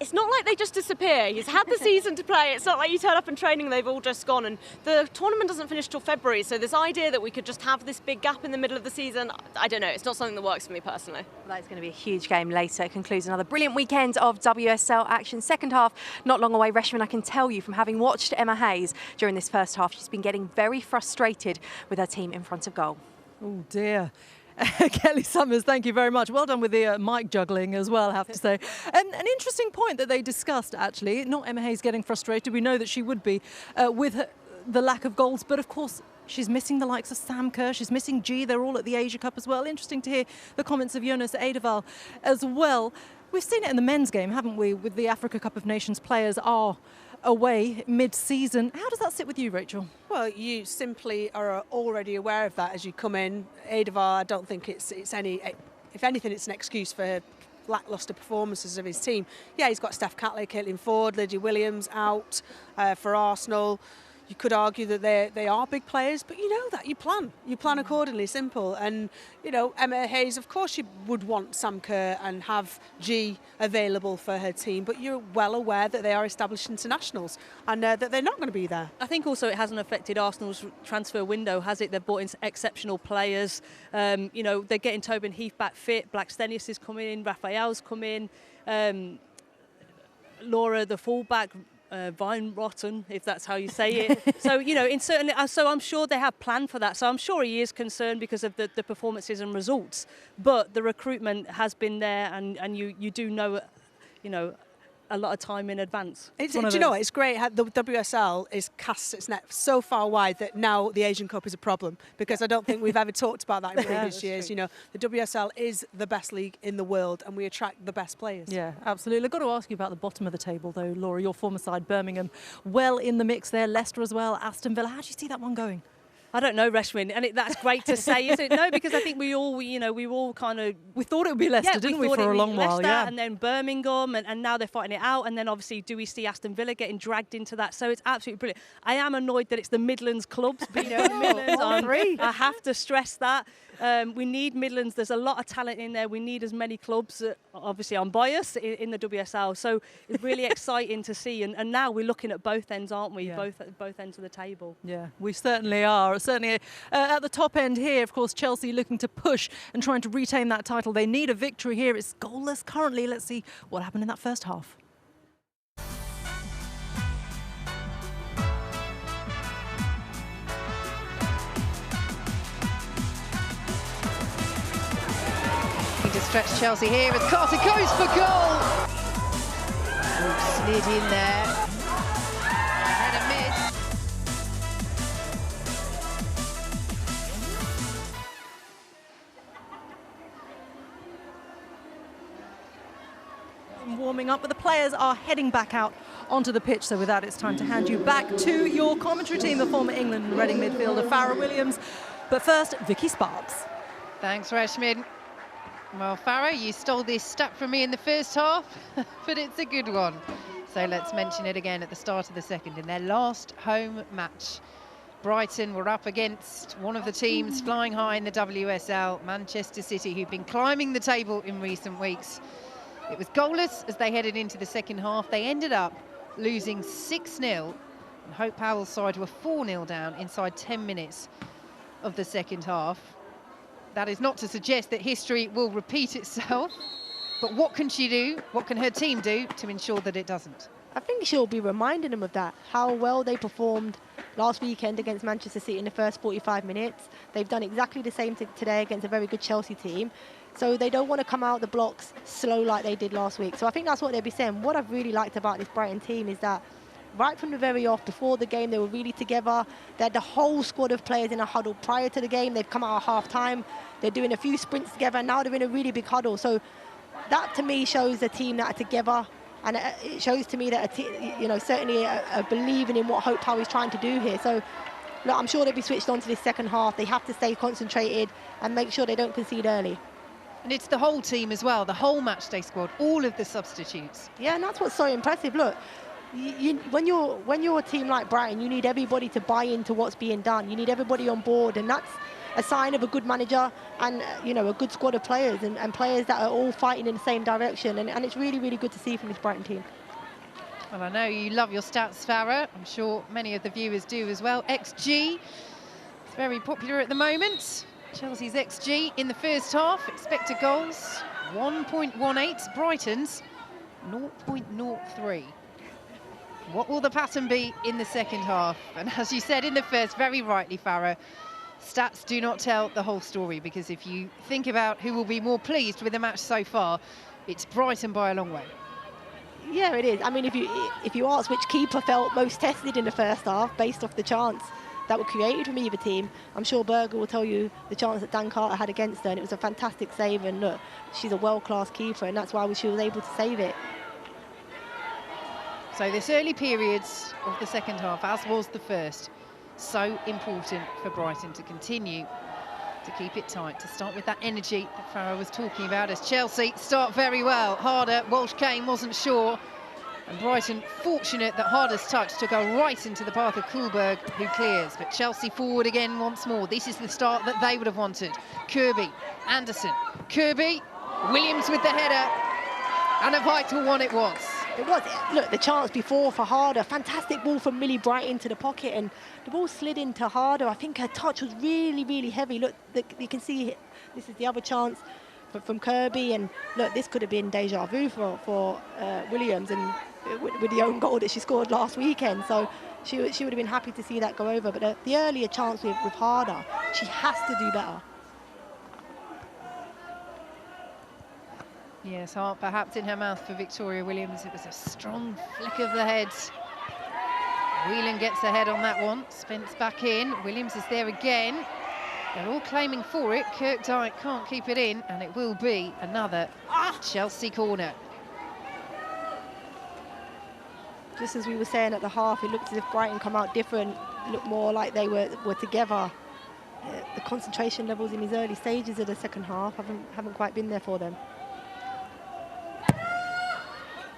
it's not like they just disappear. He's had the season to play. It's not like you turn up in training and they've all just gone. And the tournament doesn't finish till February, so this idea that we could just have this big gap in the middle of the season, I don't know. It's not something that works for me personally. Well, that's going to be a huge game later. It concludes another brilliant weekend of WSL action. Second half, not long away. Reshmin, I can tell you from having watched Emma Hayes during this first half, she's been getting very frustrated with her team in front of goal. Oh dear. Kelly Summers, thank you very much. Well done with the mic juggling as well, I have to say. An interesting point that they discussed, actually, not Emma Hayes getting frustrated. We know that she would be with the lack of goals, but of course she's missing the likes of Sam Kerr, she's missing G, they're all at the Asia Cup as well. Interesting to hear the comments of Jonas Eidevall as well. We've seen it in the men's game, haven't we, with the Africa Cup of Nations players are away mid-season. How does that sit with you, Rachel? Well, you simply are already aware of that as you come in. Eidevall, I don't think it's any, if anything, it's an excuse for lacklustre performances of his team. Yeah, he's got Steph Catley, Caitlin Ford, Lydia Williams out for Arsenal. You could argue that they are big players, but you know that. You plan accordingly, simple. And, Emma Hayes, of course she would want Sam Kerr and have G available for her team, but you're well aware that they are established internationals and that they're not going to be there. I think also it hasn't affected Arsenal's transfer window, has it? They've brought in exceptional players. They're getting Tobin Heath back fit, Black Stennis is coming in, Raphael's come in, Laura, the fullback, Vine Rotten, if that's how you say it. So, so I'm sure they have planned for that. So I'm sure he is concerned because of the performances and results. But the recruitment has been there, and you do know, a lot of time in advance. Do you know what? It's great how the WSL is cast its net so far wide that now the Asian Cup is a problem, because I don't think we've ever talked about that in previous years. True. The WSL is the best league in the world and we attract the best players. Yeah, absolutely. I've got to ask you about the bottom of the table though, Laura, your former side, Birmingham, well in the mix there, Leicester as well, Aston Villa. How do you see that one going? I don't know, Reshmin, and that's great to say, isn't it? No, because I think we all kind of... We thought it would be Leicester, didn't we, for a long while? Yeah. And then Birmingham, and now they're fighting it out. And then obviously, do we see Aston Villa getting dragged into that? So it's absolutely brilliant. I am annoyed that it's the Midlands clubs, but the Midlands, I have to stress that. We need Midlands. There's a lot of talent in there. We need as many clubs. Obviously, I'm biased in the WSL, so it's really exciting to see. And now we're looking at both ends, aren't we? Yeah. Both ends of the table. Yeah, we certainly are. Certainly at the top end here, of course, Chelsea looking to push and trying to retain that title. They need a victory here. It's goalless currently. Let's see what happened in that first half. stretch Chelsea here as Carter goes for goal. Oh, slid in there. And a miss. Warming up, but the players are heading back out onto the pitch. So with that, it's time to hand you back to your commentary team, the former England and Reading midfielder Farrah Williams. But first, Vicky Sparks. Thanks, Rashmin. Well, Farrah, you stole this stat from me in the first half, but it's a good one. So let's mention it again at the start of the second. In their last home match, Brighton were up against one of the teams flying high in the WSL, Manchester City, who've been climbing the table in recent weeks. It was goalless as they headed into the second half. They ended up losing 6-0, and Hope Powell's side were 4-0 down inside 10 minutes of the second half. That is not to suggest that history will repeat itself, but what can she do, what can her team do to ensure that it doesn't? I think she'll be reminding them of that, how well they performed last weekend against Manchester City in the first 45 minutes. They've done exactly the same today against a very good Chelsea team. So they don't want to come out the blocks slow like they did last week. So I think that's what they'll be saying. What I've really liked about this Brighton team is that right from the very off, before the game, they were really together. They had the whole squad of players in a huddle prior to the game. They've come out at half-time. They're doing a few sprints together, and now they're in a really big huddle. So that, to me, shows a team that are together. And it shows to me that, certainly a believing in what Hope Powell is trying to do here. So look, I'm sure they'll be switched on to this second half. They have to stay concentrated and make sure they don't concede early. And it's the whole team as well, the whole matchday squad, all of the substitutes. Yeah, and that's what's so impressive. Look, when you're a team like Brighton, you need everybody to buy into what's being done. You need everybody on board, and that's a sign of a good manager and a good squad of players and players that are all fighting in the same direction. And it's really, really good to see from this Brighton team. Well, I know you love your stats, Farrah. I'm sure many of the viewers do as well. XG, it's very popular at the moment. Chelsea's XG in the first half, expected goals 1.18, Brighton's 0.03. What will the pattern be in the second half? And as you said in the first, very rightly, Farrah, stats do not tell the whole story, because if you think about who will be more pleased with the match so far, it's Brighton by a long way. Yeah, it is. I mean, if you ask which keeper felt most tested in the first half based off the chance that were created from either team, I'm sure Berger will tell you the chance that Dan Carter had against her, and it was a fantastic save. And look, she's a world-class keeper, and that's why she was able to save it. So this early periods of the second half, as was the first, so important for Brighton to continue to keep it tight, to start with that energy that Farrah was talking about, as Chelsea start very well. Harder, Walsh Kane wasn't sure, and Brighton fortunate that Harder's touch took her right into the path of Kuhlberg, who clears. But Chelsea forward again once more. This is the start that they would have wanted. Kirby, Anderson, Kirby, Williams with the header, and a vital one it was. It was. Look, the chance before for Harder, fantastic ball from Millie Brighton to the pocket, and the ball slid into Harder. I think her touch was really, really heavy. Look, you can see this is the other chance from Kirby, and look, this could have been deja vu for Williams, and with the own goal that she scored last weekend. So she would have been happy to see that go over. But the earlier chance with Harder, she has to do better. Yes, heart perhaps in her mouth for Victoria Williams. It was a strong flick of the head. Whelan gets ahead on that one. Spence back in. Williams is there again. They're all claiming for it. Kirkdyke can't keep it in, and it will be another Chelsea corner. Just as we were saying at the half, it looked as if Brighton come out different, looked more like they were together. The concentration levels in these early stages of the second half haven't quite been there for them.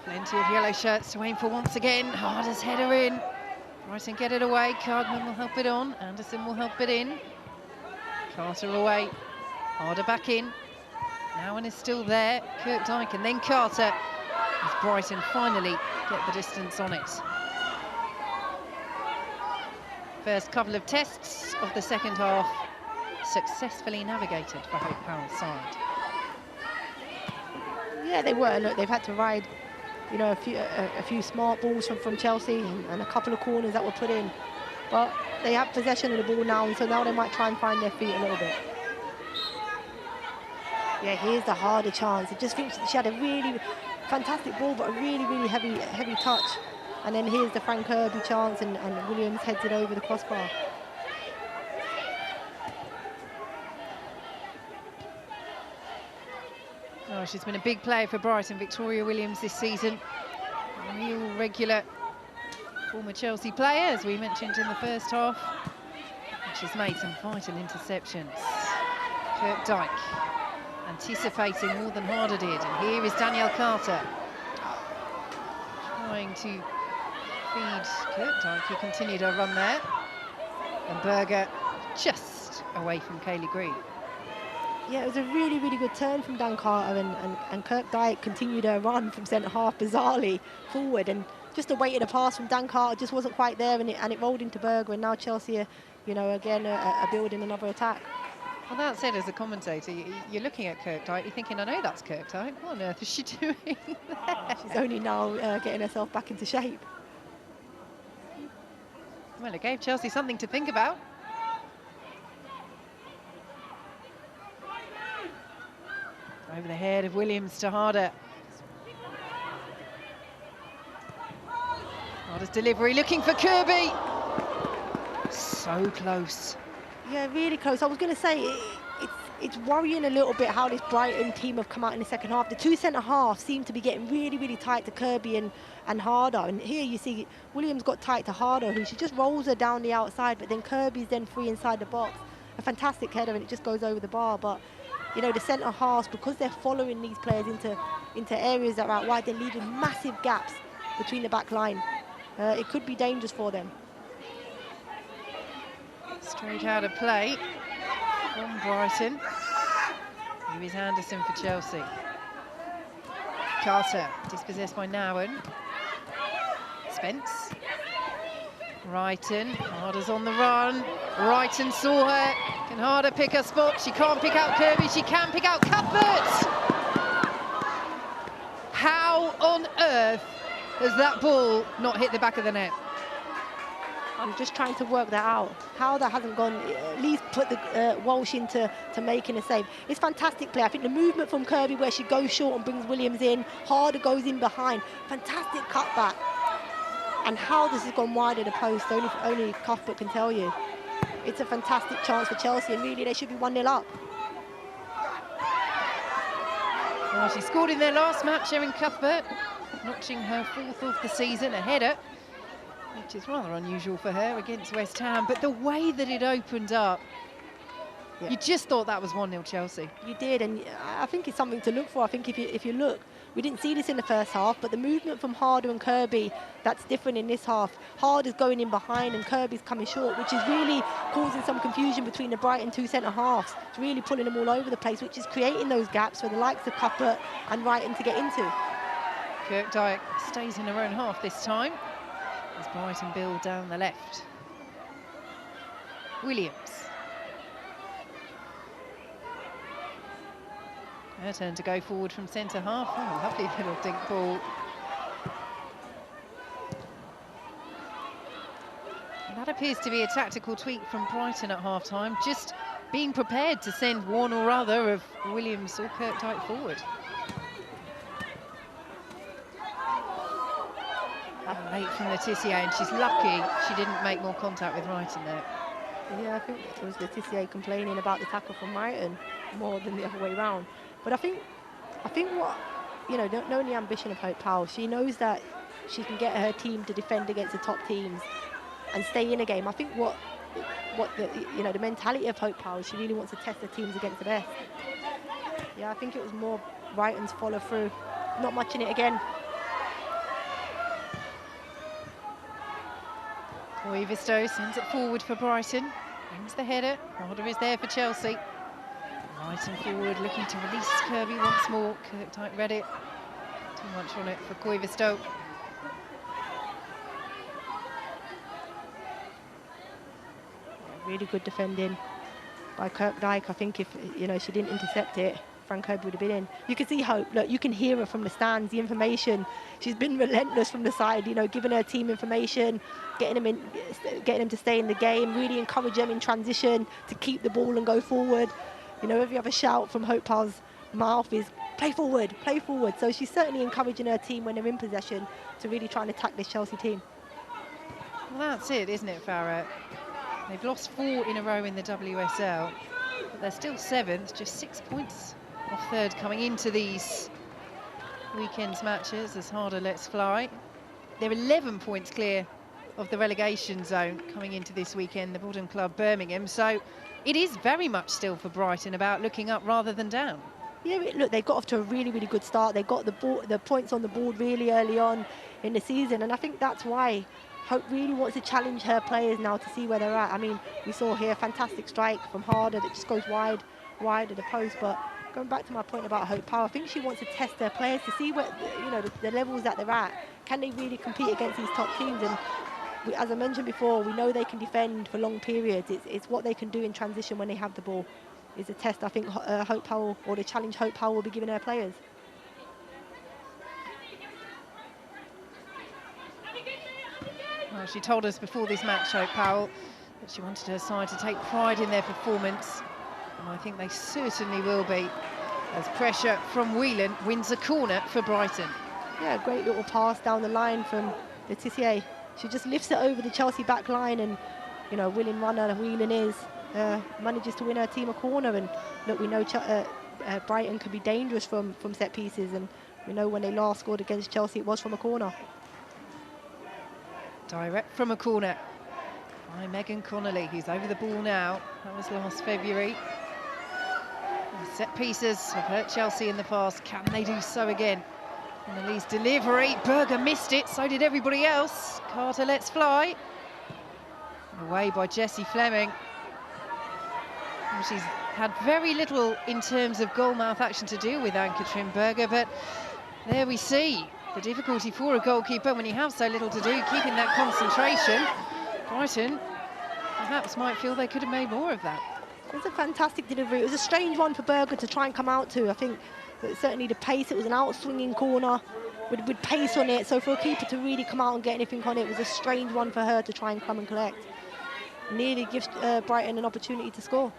Plenty of yellow shirts to aim for once again. Harder's header in. Brighton get it away. Cardman will help it on. Anderson will help it in. Carter away. Harder back in. Now one is still there. Kirkdyke and then Carter, as Brighton finally get the distance on it. First couple of tests of the second half successfully navigated for Hope Powell's side. Yeah, they were. Look, they've had to ride, a few smart balls from Chelsea and a couple of corners that were put in. But they have possession of the ball now, and so now they might try and find their feet a little bit. Yeah, here's the harder chance. I just think she had a really fantastic ball, but a really heavy touch. And then here's the Frank Kirby chance, and Williams heads it over the crossbar. Oh, she's been a big player for Brighton, Victoria Williams, this season. A real regular former Chelsea player, as we mentioned in the first half. And she's made some vital interceptions. Kirkdyke anticipating more than Harder did. And here is Danielle Carter trying to feed Kirkdyke, who continued her run there. And Berger just away from Kaylee Green. Yeah, it was a really good turn from Dan Carter, and Kirkdyke continued her run from centre-half bizarrely forward, and just awaited a pass from Dan Carter, just wasn't quite there, and it rolled into Berger, and now Chelsea are, you know, again, are building another attack. Well, that said, as a commentator, you're looking at Kirkdyke, you're thinking, I know that's Kirkdyke, what on earth is she doing there? She's only now getting herself back into shape. Well, it gave Chelsea something to think about. Over the head of Williams to Harder. Harder's delivery, looking for Kirby. So close. Yeah, really close. I was going to say, it's worrying a little bit how this Brighton team have come out in the second half. The two centre-halves seem to be getting really tight to Kirby and Harder. And here you see Williams got tight to Harder, who she just rolls her down the outside, but then Kirby's then free inside the box. A fantastic header, and it just goes over the bar. But you know, the centre-halves, because they're following these players into areas that are out wide, they're leaving massive gaps between the back line. It could be dangerous for them. Straight out of play from Brighton. Here is Anderson for Chelsea. Carter, dispossessed by Nowen. Spence. Brighton, Harder's on the run. Brighton saw her. Can Harder pick her spot? She can't pick out Kirby, she can pick out Cuthbert! How on earth has that ball not hit the back of the net? I'm just trying to work that out. How that hasn't gone, at least put the Walsh into making a save. It's fantastic play. I think the movement from Kirby, where she goes short and brings Williams in, Harder goes in behind. Fantastic cutback. And how this has gone wide of the post, only Cuthbert can tell you. It's a fantastic chance for Chelsea, and really they should be 1-0 up. Well, she scored in their last match, Erin Cuthbert, notching her 4th of the season, a header, which is rather unusual for her against West Ham. But the way that it opened up, yeah, you just thought that was 1-0 Chelsea. You did, and I think it's something to look for. I think if you look, we didn't see this in the first half, but the movement from Harder and Kirby, that's different in this half. Harder's going in behind and Kirby's coming short, which is really causing some confusion between the Brighton two centre-halves. It's really pulling them all over the place, which is creating those gaps for the likes of Cuthbert and Brighton to get into. Kirkdyke stays in her own half this time, as Brighton build down the left. Williams. Her turn to go forward from centre-half. Oh, lovely little dink ball. And that appears to be a tactical tweak from Brighton at half-time, just being prepared to send one or other of Williams or Kirkdyke forward. Late from Letitia, and she's lucky she didn't make more contact with Brighton there. Yeah, I think it was Letitia complaining about the tackle from Brighton more than the other way round. But I think what, you know, knowing the ambition of Hope Powell, she knows that she can get her team to defend against the top teams and stay in a game. I think what the, you know, the mentality of Hope Powell, she really wants to test the teams against the best. Yeah, I think it was more Brighton's follow through. Not much in it again. Koivisto sends it forward for Brighton. Brings the header. Harder is there for Chelsea. Brighton forward, looking to release Kirby once more. Kirkdyke read it. Too much on it for Koivisto. Really good defending by Kirkdyke. I think if, you know, she didn't intercept it, Frank Hove would have been in. You can see Hope. Look, you can hear her from the stands, the information. She's been relentless from the side, you know, giving her team information, getting them to stay in the game, really encourage them in transition to keep the ball and go forward. You know, every other shout from Hope Powell's mouth is play forward, play forward. So she's certainly encouraging her team when they're in possession to really try and attack this Chelsea team. Well, that's it, isn't it, Farah? They've lost 4 in a row in the WSL, but they're still 7th, just 6 points off third coming into these weekend's matches as Harder lets fly. They're 11 points clear of the relegation zone coming into this weekend, the bottom club Birmingham. So it is very much still for Brighton about looking up rather than down. Yeah, look, they got off to a really, really good start. They got the points on the board really early on in the season, and I think that's why Hope really wants to challenge her players now to see where they're at. I mean, we saw here a fantastic strike from Harder that just goes wide of the post, but going back to my point about Hope Power, I think she wants to test their players to see what, you know, the levels that they're at. Can they really compete against these top teams? And as I mentioned before, we know they can defend for long periods. It's what they can do in transition when they have the ball is a test I think Hope Powell, or the challenge Hope Powell will be giving her players. Well, she told us before this match, Hope Powell, that she wanted her side to take pride in their performance, and I think they certainly will be, as pressure from Whelan wins a corner for Brighton. Yeah, great little pass down the line from Letitia. She just lifts it over the Chelsea back line, and, you know, willing runner Whelan is, manages to win her team a corner. And look, we know Brighton can be dangerous from set pieces, and we know when they last scored against Chelsea, it was from a corner. Direct from a corner by Megan Connolly, who's over the ball now. That was last February. The set pieces have hurt Chelsea in the past. Can they do so again? And Elise delivery. Berger missed it, so did everybody else. Carter lets fly. Away by Jessie Fleming. And she's had very little in terms of goalmouth action to deal with, Ann-Katrin Berger, but there we see the difficulty for a goalkeeper when you have so little to do, keeping that concentration. Brighton perhaps might feel they could have made more of that. It was a fantastic delivery. It was a strange one for Berger to try and come out to. I think certainly the pace, it was an out-swinging corner with pace on it. So for a keeper to really come out and get anything on it was a strange one for her to try and come and collect. Nearly gives Brighton an opportunity to score.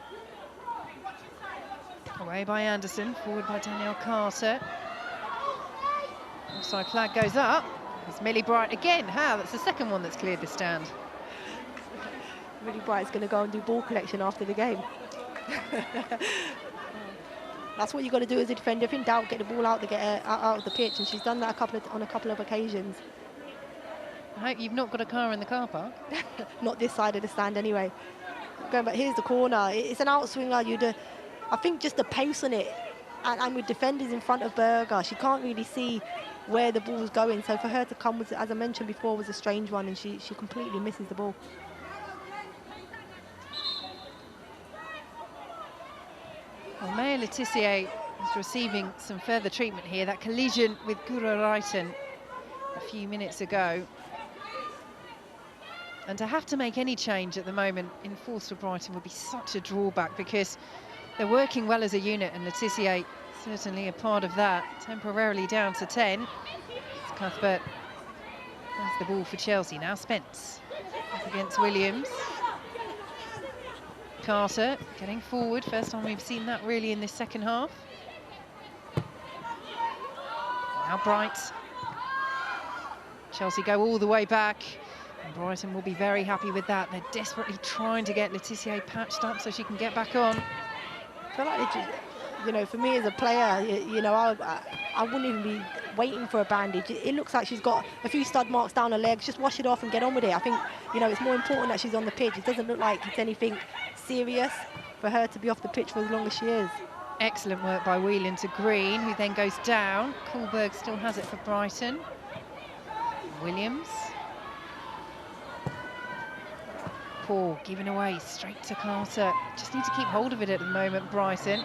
Away by Anderson, forward by Danielle Carter. Offside flag goes up. It's Millie Bright again. How? That's the second one that's cleared the stand. Millie Bright's going to go and do ball collection after the game. That's what you've got to do as a defender. If in doubt, get the ball out of the pitch, and she's done that on a couple of occasions. I hope you've not got a car in the car park. Not this side of the stand, anyway. Going back, here's the corner. It's an outswinger. I think just the pace on it, and with defenders in front of Berger, she can't really see where the ball's going. So for her to come, as I mentioned before, was a strange one, and she completely misses the ball. Well, Maya Letitia is receiving some further treatment here. That collision with Guro Reiten a few minutes ago. And to have to make any change at the moment in force for Brighton would be such a drawback, because they're working well as a unit, and Letitia certainly a part of that. Temporarily down to 10. It's Cuthbert. That's the ball for Chelsea. Now Spence up against Williams. Carter getting forward. First time we've seen that really in this second half. Now Bright. Chelsea go all the way back, and Brighton will be very happy with that. They're desperately trying to get Letitia patched up so she can get back on. I feel like, you know, for me as a player, you know, I wouldn't even be waiting for a bandage. It looks like she's got a few stud marks down her legs. Just wash it off and get on with it. I think, you know, it's more important that she's on the pitch. It doesn't look like it's anything serious for her to be off the pitch for as long as she is. Excellent work by Whelan to Green, who then goes down. Kohlberg still has it for Brighton. Williams. Paul giving away straight to Carter. Just need to keep hold of it at the moment, Brighton.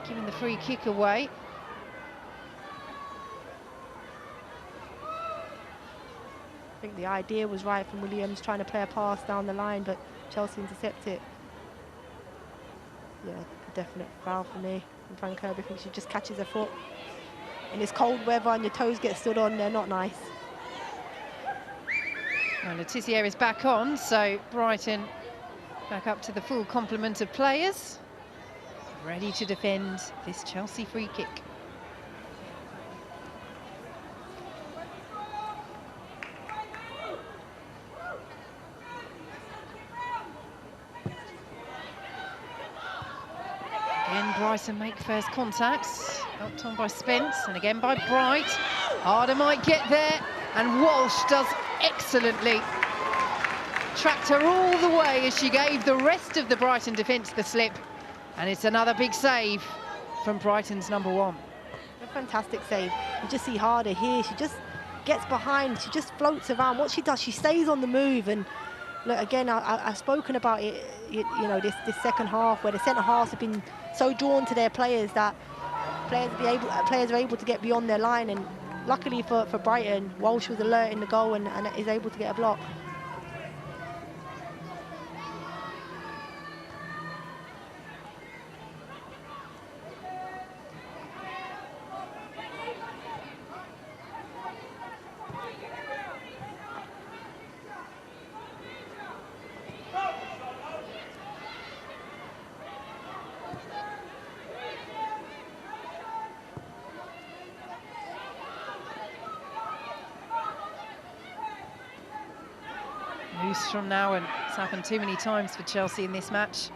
Giving the free kick away. I think the idea was right from Williams, trying to play a pass down the line, but Chelsea intercept it. Yeah, a definite foul for me. And Fran Kirby, I think she just catches her foot. In this cold weather and your toes get stood on, they're not nice. Well, Letitia is back on, so Brighton back up to the full complement of players. ready to defend this Chelsea free kick. Again, Brighton make first contacts. Helped on by Spence, and again by Bright. Harder might get there, and Walsh does excellently. Tracked her all the way as she gave the rest of the Brighton defence the slip. And it's another big save from Brighton's number one. A fantastic save. You just see Harder here. She just gets behind. She just floats around. What she does, she stays on the move. And look, again, I've spoken about it, you know, this second half where the centre halves have been so drawn to their players that players are able to get beyond their line. And luckily for Brighton, Walsh was alert in the goal and is able to get a block. Loose from now, and it's happened too many times for Chelsea in this match.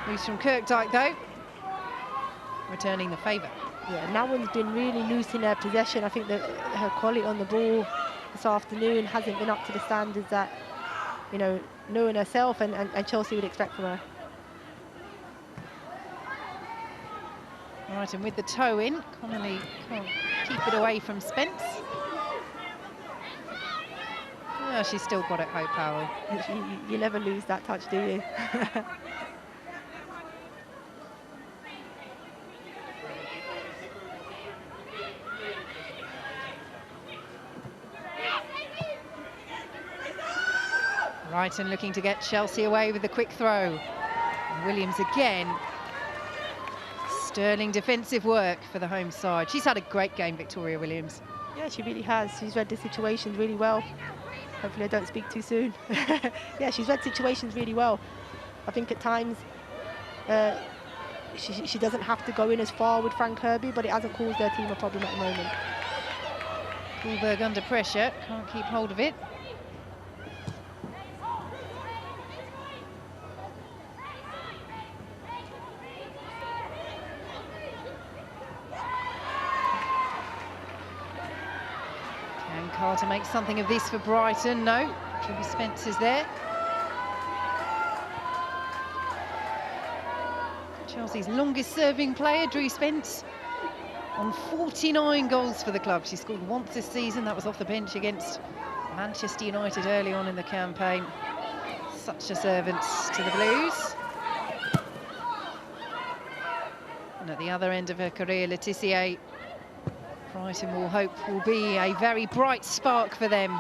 Loose from Kirkdyke though, returning the favour. Yeah, Nawan's been really loose in her possession. I think that her quality on the ball this afternoon hasn't been up to the standards that, you know, knowing herself and Chelsea would expect from her. Right, and with the toe in, Connolly can't keep it away from Spence. Oh, she's still got it, Hope Powell. You never lose that touch, do you? Brighton looking to get Chelsea away with the quick throw. And Williams again. Sterling defensive work for the home side. She's had a great game, Victoria Williams. Yeah, she really has. She's read the situations really well. Hopefully I don't speak too soon. Yeah, she's read situations really well. I think at times she doesn't have to go in as far with Frank Kirby, but it hasn't caused their team a problem at the moment. Goldberg under pressure, can't keep hold of it. Carter makes something of this for Brighton. No, Drew Spence is there. Chelsea's longest serving player, Drew Spence, on 49 goals for the club. She scored once this season. That was off the bench against Manchester United early on in the campaign. Such a servant to the Blues. And at the other end of her career, Laetitia, Brighton will hope will be a very bright spark for them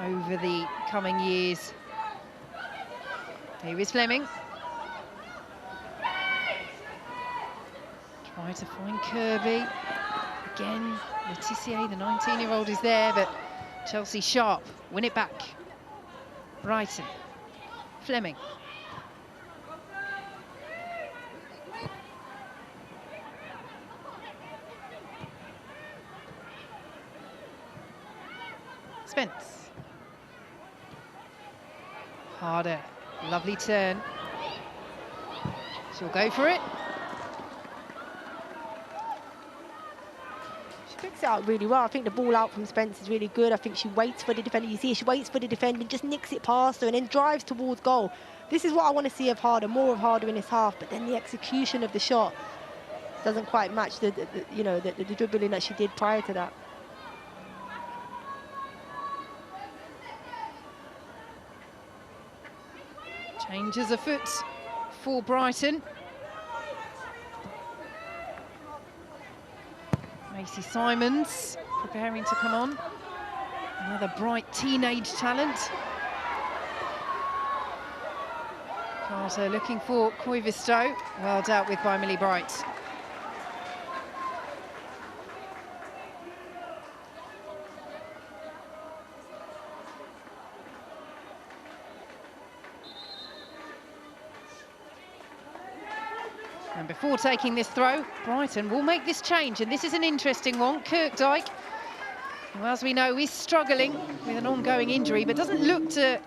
over the coming years. Here is Fleming. Try to find Kirby. Again, Laetitia, the 19-year-old, is there, but Chelsea sharp. Win it back. Brighton. Fleming. Spence. Harder. Lovely turn. She'll go for it. She picks it out really well. I think the ball out from Spence is really good. I think she waits for the defender. You see, she waits for the defender and just nicks it past her and then drives towards goal. This is what I want to see of Harder, more of Harder in this half, but then the execution of the shot doesn't quite match the dribbling that she did prior to that. Changes afoot for Brighton. Macy Simons preparing to come on. Another bright teenage talent. Carter looking for Koivisto. Well dealt with by Millie Bright. And before taking this throw, Brighton will make this change, and this is an interesting one. Kirkdyke, who, as we know, is struggling with an ongoing injury, but doesn't look to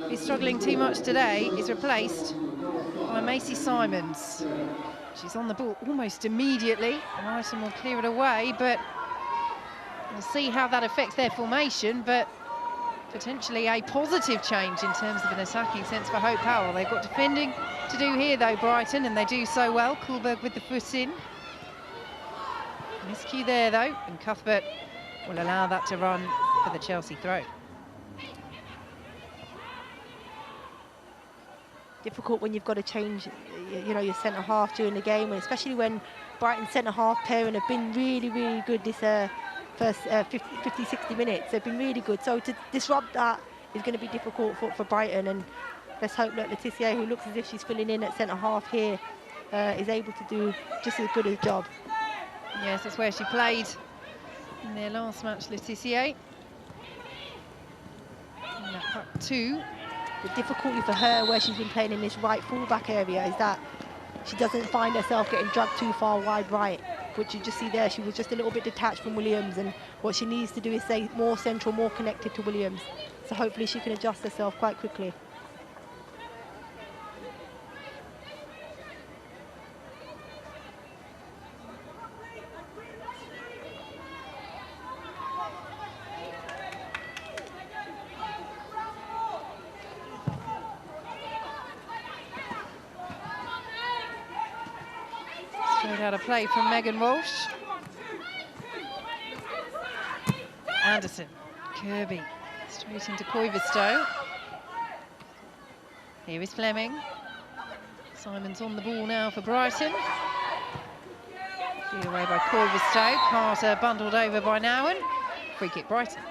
be struggling too much today, is replaced by Macy Simons. She's on the ball almost immediately. Brighton will clear it away, but we'll see how that affects their formation, but potentially a positive change in terms of an attacking sense for Hope Powell. They've got defending to do here, though, Brighton, and they do so well. Kuhlberg with the foot in. Miscue there, though, and Cuthbert will allow that to run for the Chelsea throw. Difficult when you've got to change, you know, your centre half during the game, and especially when Brighton centre half pairing have been really, really good this first 50, 60 minutes. They've been really good. So to disrupt that is going to be difficult for Brighton, and let's hope that Laetitia, who looks as if she's filling in at centre half here, is able to do just as good a job. Yes, that's where she played in their last match, Laetitia. In that back two. The difficulty for her, where she's been playing in this right full-back area, is that she doesn't find herself getting dragged too far wide right, which you just see there. She was just a little bit detached from Williams, and what she needs to do is stay more central, more connected to Williams. So hopefully she can adjust herself quite quickly. Straight out of play from Megan Walsh. Anderson, Kirby, straight into Koivisto. Here is Fleming. Simon's on the ball now for Brighton. Cleared away by Koivisto. Carter bundled over by Nowen. Free kick Brighton.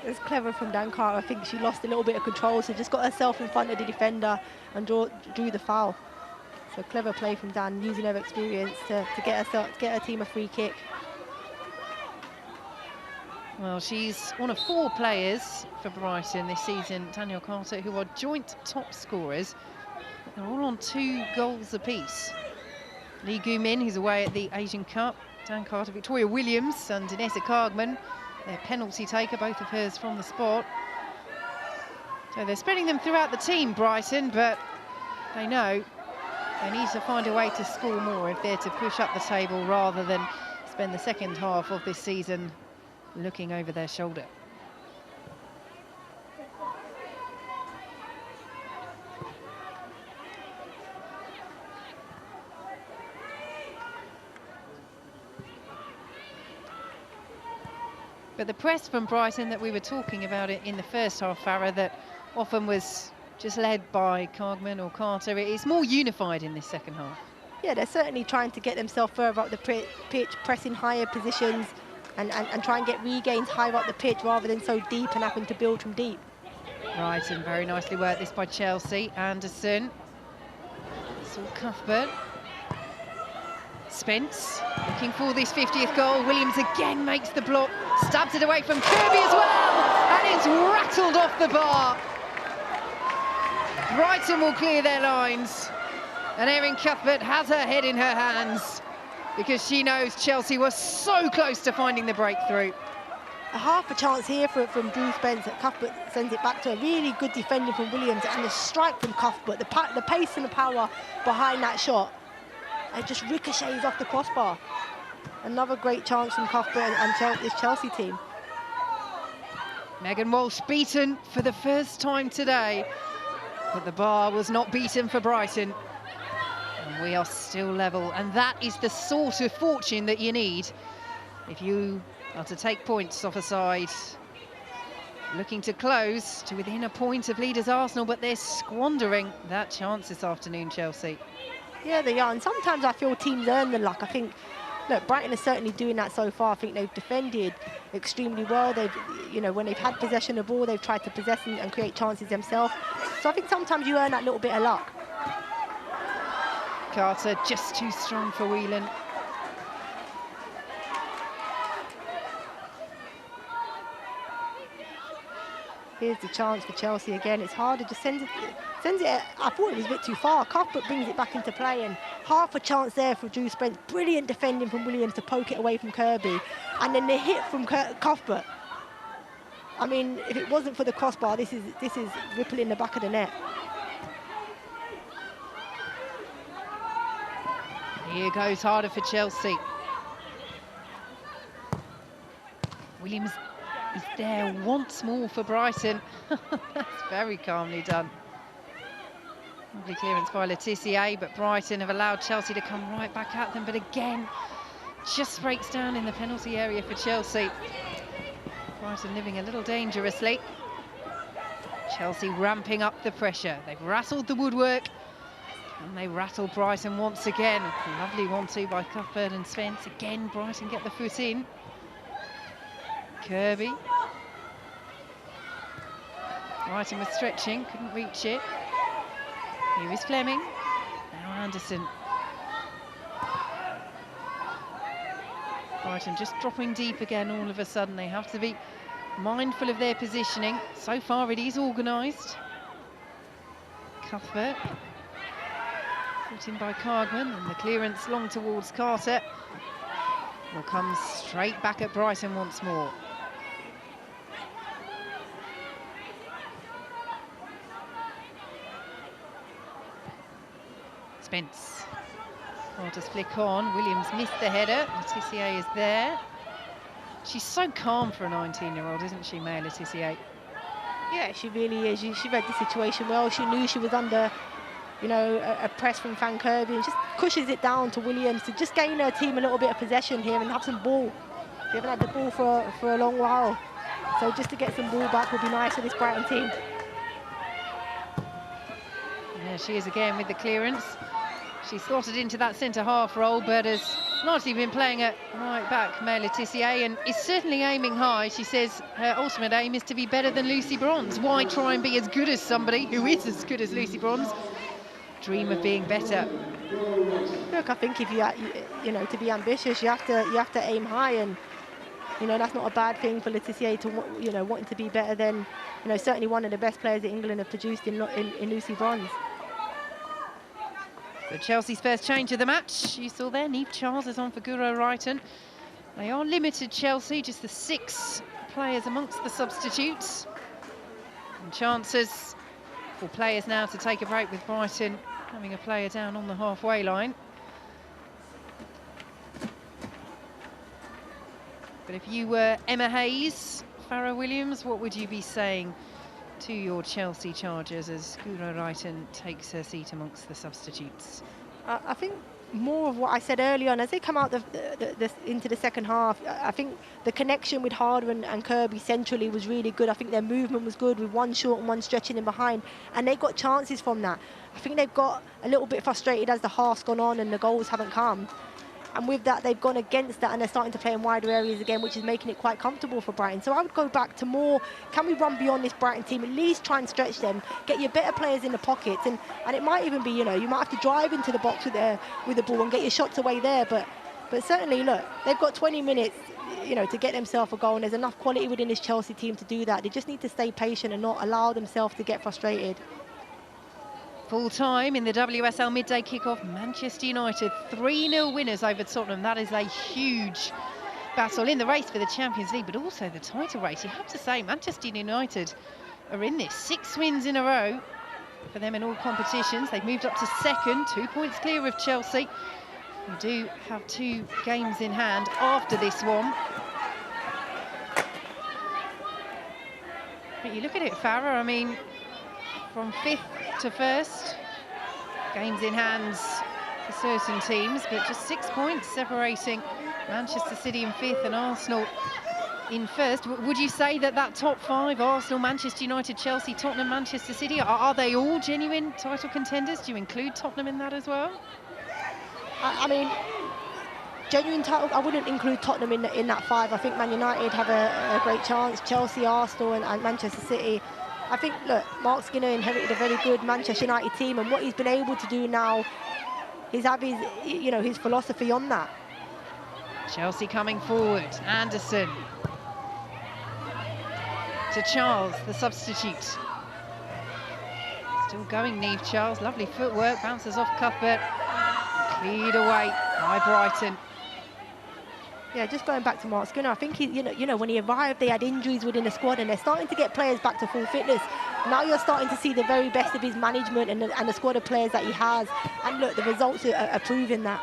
It was clever from Dan Carter. I think she lost a little bit of control, so just got herself in front of the defender and drew the foul. So clever play from Dan, using her experience to get her team a free kick. Well, she's one of 4 players for Brighton this season, Daniel Carter, who are joint top scorers. They're all on 2 goals apiece. Lee Gu-min, who's away at the Asian Cup. Dan Carter, Victoria Williams and Inessa Cargman, their penalty taker, both of hers from the spot. So they're spreading them throughout the team, Brighton, but they know they need to find a way to score more if they're to push up the table rather than spend the second half of this season looking over their shoulder. But the press from Brighton that we were talking about it in the first half, Farah, that often was just led by Cargman or Carter, it is more unified in this second half. Yeah, they're certainly trying to get themselves further up the pitch, pressing higher positions and try and get regains higher up the pitch rather than so deep and having to build from deep. Right, and very nicely worked this by Chelsea. Anderson. Saul Cuthbert. Spence looking for this 50th goal. Williams again makes the block, stabs it away from Kirby as well, and it's rattled off the bar. Brighton will clear their lines, and Erin Cuthbert has her head in her hands because she knows Chelsea was so close to finding the breakthrough. A half a chance here from Drew Spence. Cuthbert sends it back to a really good defending from Williams, and the strike from Cuthbert, the pace and the power behind that shot, it just ricochets off the crossbar. Another great chance from Cuthbert and this Chelsea team. Megan Walsh beaten for the first time today, but the bar was not beaten for Brighton. And we are still level, and that is the sort of fortune that you need if you are to take points off a side looking to close to within a point of leaders Arsenal, but they're squandering that chance this afternoon, Chelsea. Yeah, they are, and sometimes I feel teams earn the luck. I think, look, Brighton is certainly doing that so far. I think they've defended extremely well. They've, you know, when they've had possession of the ball, they've tried to possess and create chances themselves. So I think sometimes you earn that little bit of luck. Carter just too strong for Whelan. Here's the chance for Chelsea again. It's harder, just sends it. I thought it was a bit too far. Cuthbert brings it back into play, and half a chance there for Drew Spence. Brilliant defending from Williams to poke it away from Kirby, and then the hit from Cuthbert. I mean, if it wasn't for the crossbar, this is rippling the back of the net. Here goes harder for Chelsea. Williams is there once more for Brighton. That's very calmly done. Lovely clearance by Laetitia, but Brighton have allowed Chelsea to come right back at them. But again, just breaks down in the penalty area for Chelsea. Brighton living a little dangerously. Chelsea ramping up the pressure. They've rattled the woodwork, and they rattle Brighton once again. Lovely 1-2 by Cuthbert and Spence. Again, Brighton get the foot in. Kirby. Brighton was stretching, couldn't reach it. Here is Fleming. Now Anderson. Brighton just dropping deep again all of a sudden. They have to be mindful of their positioning. So far it is organised. Cuthbert. Put in by Cargman, and the clearance long towards Carter will come straight back at Brighton once more. Spence. Carter's flick on. Williams missed the header. Laetitia is there. She's so calm for a 19-year-old, isn't she, Maya Laetitia? Yeah, she really is. She read the situation well. She knew she was under, you know, a press from Fan Kirby, and just cushions it down to Williams to just gain her team a little bit of possession here and have some ball. They haven't had the ball for a long while, so just to get some ball back would be nice for this Brighton team. There she is again with the clearance. She's slotted into that centre-half role, but has largely been playing at right back, Maya Laetitia, and is certainly aiming high. She says her ultimate aim is to be better than Lucy Bronze. Why try and be as good as somebody who is as good as Lucy Bronze? Dream of being better. Look, I think if you know, to be ambitious, you have to aim high, and you know that's not a bad thing for Laetitia to wanting to be better than certainly one of the best players that England have produced in Lucy Bronze. So Chelsea's first change of the match. You saw there, Niamh Charles is on for Guro Reiten. They are limited, Chelsea, just the 6 players amongst the substitutes. And chances for players now to take a break with Brighton having a player down on the halfway line. But if you were Emma Hayes, Farrah Williams, what would you be saying to your Chelsea chargers as Guro Reiten takes her seat amongst the substitutes? I think more of what I said earlier on, as they come out into the second half, I think the connection with Harder and Kirby centrally was really good. I think their movement was good with one short and one stretching in behind, and they got chances from that. I think they've got a little bit frustrated as the half's gone on and the goals haven't come. And with that, they've gone against that, and they're starting to play in wider areas again, which is making it quite comfortable for Brighton. So I would go back to more, can we run beyond this Brighton team, at least try and stretch them, get your better players in the pockets, and it might even be, you might have to drive into the box with the ball and get your shots away there. But certainly, look, they've got 20 minutes, to get themselves a goal, and there's enough quality within this Chelsea team to do that. They just need to stay patient and not allow themselves to get frustrated. Full time in the WSL midday kickoff, Manchester United 3-0 winners over Tottenham. That is a huge battle in the race for the Champions League, but also the title race. You have to say, Manchester United are in this. 6 wins in a row for them in all competitions. They've moved up to second, 2 points clear of Chelsea, who do have 2 games in hand after this one. But you look at it, Farrah, I mean, from 5th to 1st, games in hands for certain teams, but just 6 points separating Manchester City in 5th and Arsenal in 1st. Would you say that top 5, Arsenal, Manchester United, Chelsea, Tottenham, Manchester City, are they all genuine title contenders? Do you include Tottenham in that as well? I mean, genuine title, I wouldn't include Tottenham in that 5. I think Man United have a great chance, Chelsea, Arsenal and Manchester City. I think, look, Mark Skinner inherited a very good Manchester United team, and what he's been able to do now is have his philosophy on that. Chelsea coming forward, Anderson. to Charles, the substitute. Still going, Niamh Charles. Lovely footwork, bounces off Cuthbert. Cleared away by Brighton. Yeah, just going back to Mark Skinner, I think you know, when he arrived, they had injuries within the squad, and they're starting to get players back to full fitness. Now you're starting to see the very best of his management and the squad of players that he has. And look, the results are proving that.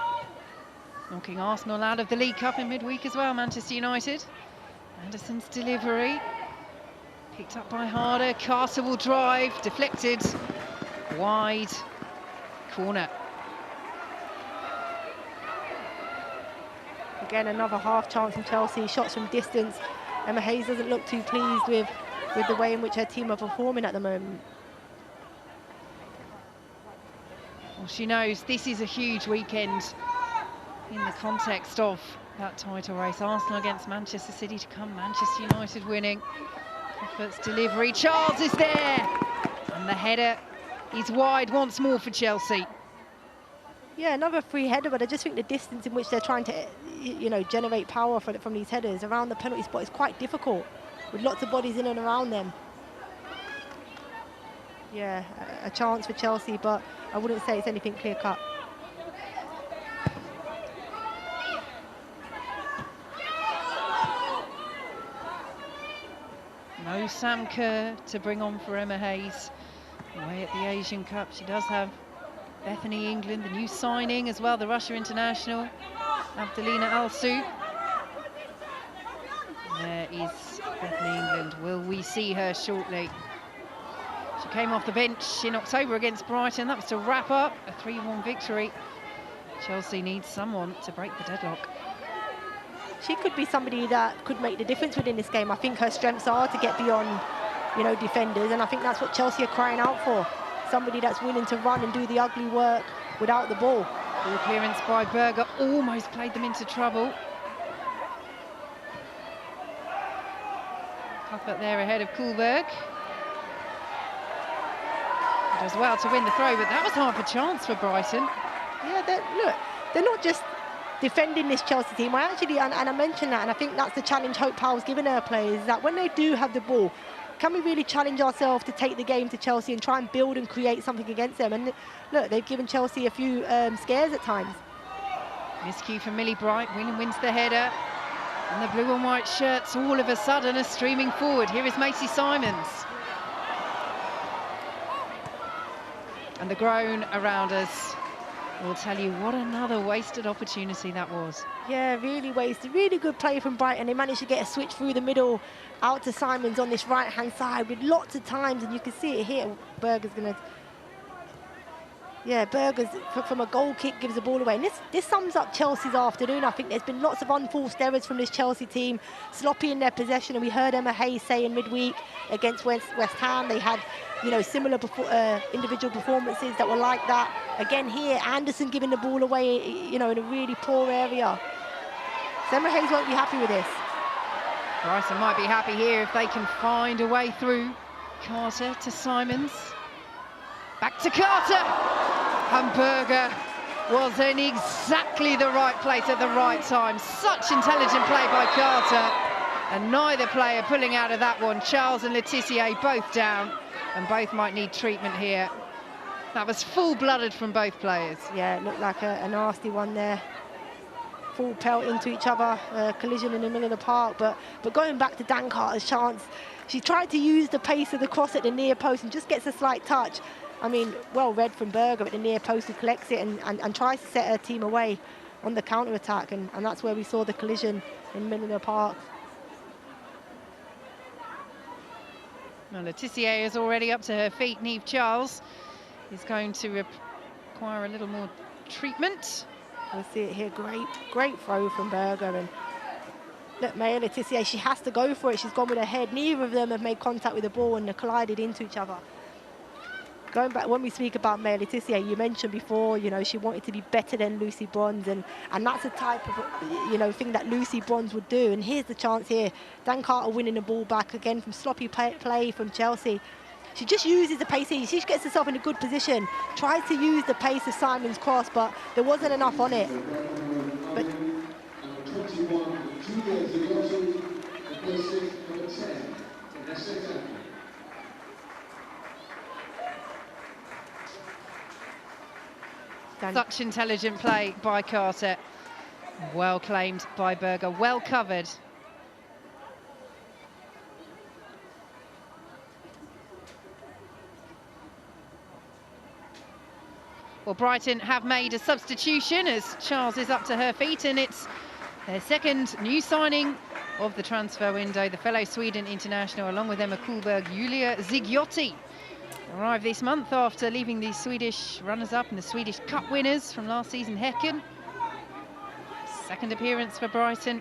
Knocking Arsenal out of the League Cup in midweek as well, Manchester United. Anderson's delivery. Picked up by Harder. Carter will drive. Deflected. Wide. Corner. Again, another half chance from Chelsea. Shots from distance. Emma Hayes doesn't look too pleased with the way in which her team are performing at the moment. Well, she knows this is a huge weekend in the context of that title race. Arsenal against Manchester City to come. Manchester United winning. Cuthbert's delivery. Charles is there. And the header is wide once more for Chelsea. Yeah, another free header, but I just think the distance in which they're trying to, you know, generate power from these headers around the penalty spot is quite difficult, with lots of bodies in and around them. Yeah, a chance for Chelsea, but I wouldn't say it's anything clear-cut. No Sam Kerr to bring on for Emma Hayes. Away at the Asian Cup, she does have Bethany England, the new signing as well, the Russia international, Abdelina Alsu. There is Bethany England. Will we see her shortly? She came off the bench in October against Brighton. That was to wrap up a 3-1 victory. Chelsea needs someone to break the deadlock. She could be somebody that could make the difference within this game. I think her strengths are to get beyond, you know, defenders, and I think that's what Chelsea are crying out for. Somebody that's willing to run and do the ugly work without the ball. Ball clearance by Berger almost played them into trouble. Cuthbert there ahead of Kuhlberg. Does well to win the throw, but that was half a chance for Brighton. Yeah, they're not just defending this Chelsea team. I actually, and I mentioned that, and I think that's the challenge Hope Powell's given her players, that when they do have the ball, can we really challenge ourselves to take the game to Chelsea and try and build and create something against them? And look, they've given Chelsea a few scares at times. Miscue from Millie Bright, wins the header. And the blue and white shirts all of a sudden are streaming forward. Here is Macy Simons. And the groan around us will tell you what another wasted opportunity that was. Yeah, really wasted. Really good play from Brighton. They managed to get a switch through the middle out to Simons on this right-hand side with lots of times, and you can see it here. Berger's going to... Yeah, Berger's, from a goal kick, gives the ball away. And this sums up Chelsea's afternoon. I think there's been lots of unforced errors from this Chelsea team, sloppy in their possession. And we heard Emma Hayes say in midweek against West Ham, they had, you know, similar individual performances that were like that. Again here, Anderson giving the ball away, you know, in a really poor area. So Emma Hayes won't be happy with this. Brighton might be happy here if they can find a way through. Carter to Simons. Back to Carter. And Berger was in exactly the right place at the right time. Such intelligent play by Carter. And neither player pulling out of that one. Charles and Letitia both down. And both might need treatment here. That was full-blooded from both players. Yeah, it looked like a nasty one there. Full pelt into each other, collision in the middle of the park. But going back to Dan Carter's chance, she tried to use the pace of the cross at the near post and just gets a slight touch. I mean, well read from Berger at the near post, who collects it and tries to set her team away on the counter-attack. And that's where we saw the collision in the middle of the park. Well, Letitia is already up to her feet. Niamh Charles is going to require a little more treatment. We'll see it here. Great throw from Berger. And look, Maya Letitia, she has to go for it. She's gone with her head. Neither of them have made contact with the ball and they collided into each other. Going back, when we speak about Maya Letitia, you mentioned before, you know, she wanted to be better than Lucy Bronze, and that's the type of, you know, thing that Lucy Bronze would do. And here's the chance here. Dan Carter winning the ball back again from sloppy play from Chelsea. She just uses the pace here. She gets herself in a good position, tries to use the pace of Simon's cross, but there wasn't enough on it. But Such intelligent play by Carter. Well claimed by Berger, well covered. Well, Brighton have made a substitution as Charles is up to her feet, and it's their second new signing of the transfer window. The fellow Sweden international, along with Emma Kullberg, Julia Zigiotti, arrived this month after leaving the Swedish runners-up and the Swedish Cup winners from last season, Häcken. Second appearance for Brighton.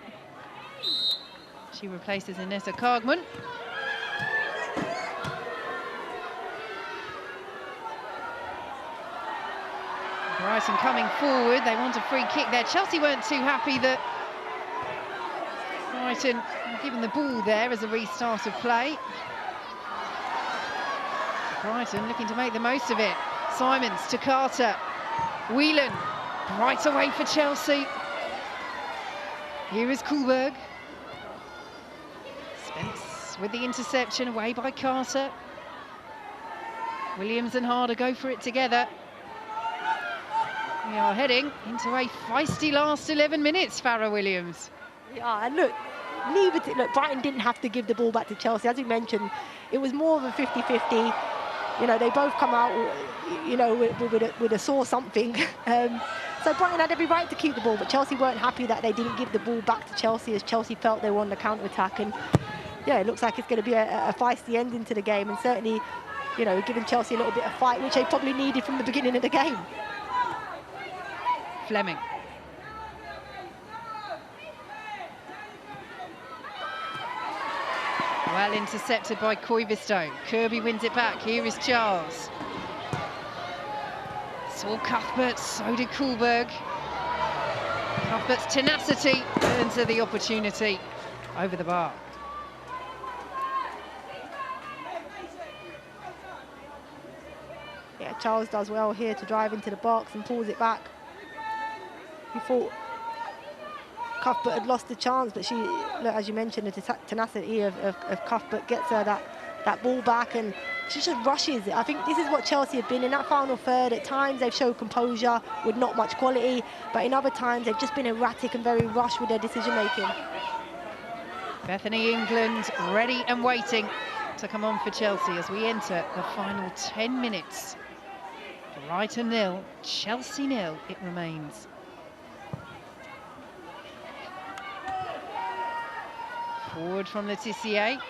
She replaces Inessa Kargman. Brighton coming forward, they want a free kick there. Chelsea weren't too happy that Brighton were given the ball there as a restart of play. Brighton looking to make the most of it. Simons to Carter. Whelan right away for Chelsea. Here is Kullberg. Spence with the interception, away by Carter. Williams and Harder go for it together. We are heading into a feisty last 11 minutes, Farrah Williams. Yeah, and look, Brighton didn't have to give the ball back to Chelsea. As you mentioned, it was more of a 50-50. You know, they both come out, you know, with a sore something. So Brighton had every right to keep the ball, but Chelsea weren't happy that they didn't give the ball back to Chelsea, as Chelsea felt they were on the counter-attack. And yeah, it looks like it's going to be a feisty ending to the game, and certainly, you know, giving Chelsea a little bit of fight, which they probably needed from the beginning of the game. Fleming. Well intercepted by Koivisto. Kirby wins it back. Here is Charles. Saw Cuthbert, so did Kullberg. Cuthbert's tenacity earns her the opportunity over the bar. Yeah, Charles does well here to drive into the box and pulls it back. He thought Cuthbert had lost the chance, but she, look, as you mentioned, the tenacity of Cuthbert gets her that ball back, and she just rushes it. I think this is what Chelsea have been in that final third. At times they've showed composure with not much quality, but in other times they've just been erratic and very rushed with their decision making. Bethany England ready and waiting to come on for Chelsea as we enter the final 10 minutes. Brighton 0, Chelsea 0 it remains. Forward from Letitia.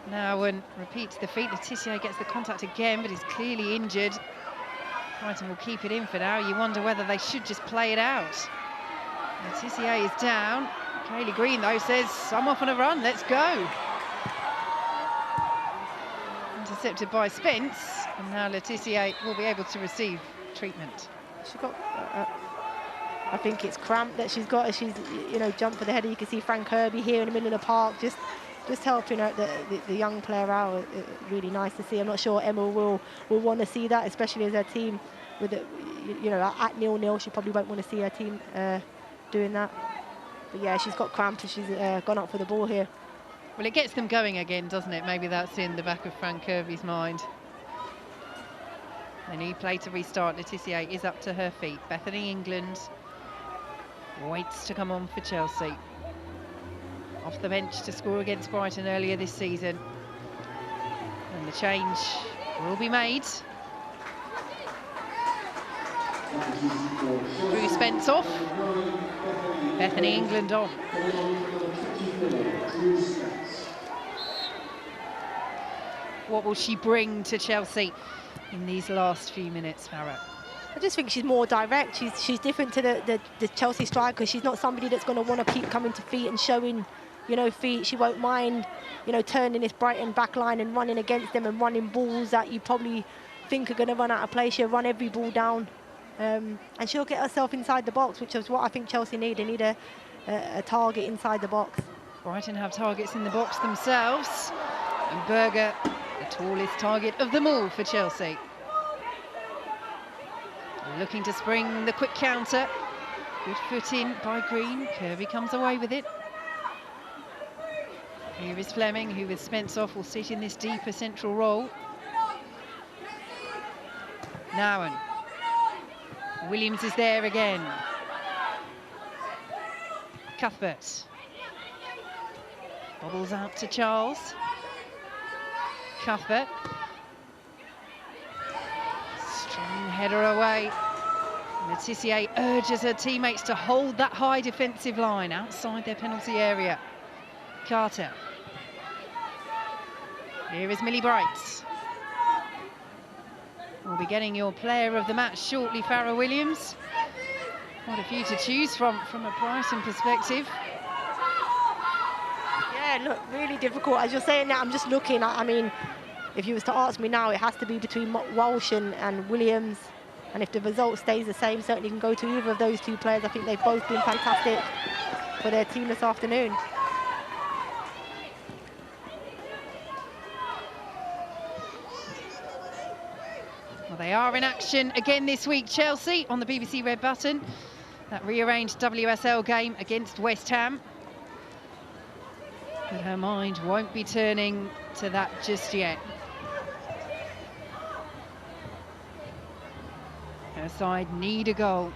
Now and repeats the feet. Letitia gets the contact again, but is clearly injured. Brighton will keep it in for now. You wonder whether they should just play it out. Letitia is down. Kaylee Green, though, says, I'm off on a run, let's go. Intercepted by Spence, and now Letitia will be able to receive treatment. She got... I think it's cramp that she's got as she's, you know, jumped for the header. You can see Frank Kirby here in the middle of the park, just helping out the young player out. Really nice to see. I'm not sure Emma will want to see that, especially as her team with it, you know, at 0-0. She probably won't want to see her team doing that. But yeah, she's got cramp and she's gone up for the ball here. Well, it gets them going again, doesn't it? Maybe that's in the back of Frank Kirby's mind. They need play to restart. Letitia is up to her feet. Bethany England waits to come on for Chelsea. Off the bench to score against Brighton earlier this season. And the change will be made. Drew Spence off. Bethany England on. What will she bring to Chelsea in these last few minutes, Farrah? I just think she's more direct. She's different to the Chelsea striker. She's not somebody that's going to want to keep coming to feet and showing, you know, feet. She won't mind, you know, turning this Brighton back line and running against them and running balls that you probably think are going to run out of play. She'll run every ball down, and she'll get herself inside the box, which is what I think Chelsea need. They need a target inside the box. Brighton have targets in the box themselves. And Berger, the tallest target of them all for Chelsea. Looking to spring the quick counter. Good foot in by Green. Kirby comes away with it. Here is Fleming, who with Spence off will sit in this deeper central role. Nowen. Williams is there again. Cuthbert. Bobbles out to Charles. Cuthbert. Strong header away. Letitia urges her teammates to hold that high defensive line outside their penalty area. Carter. Here is Millie Bright. We'll be getting your player of the match shortly, Farrah Williams. Quite a few to choose from a Brighton perspective. Yeah, look, really difficult. As you're saying that, I'm just looking. I mean, if you was to ask me now, it has to be between Walsh and Williams. And if the result stays the same, certainly can go to either of those two players. I think they've both been fantastic for their team this afternoon. Well, they are in action again this week, Chelsea, on the BBC Red Button. That rearranged WSL game against West Ham. But her mind won't be turning to that just yet. Her side need a goal.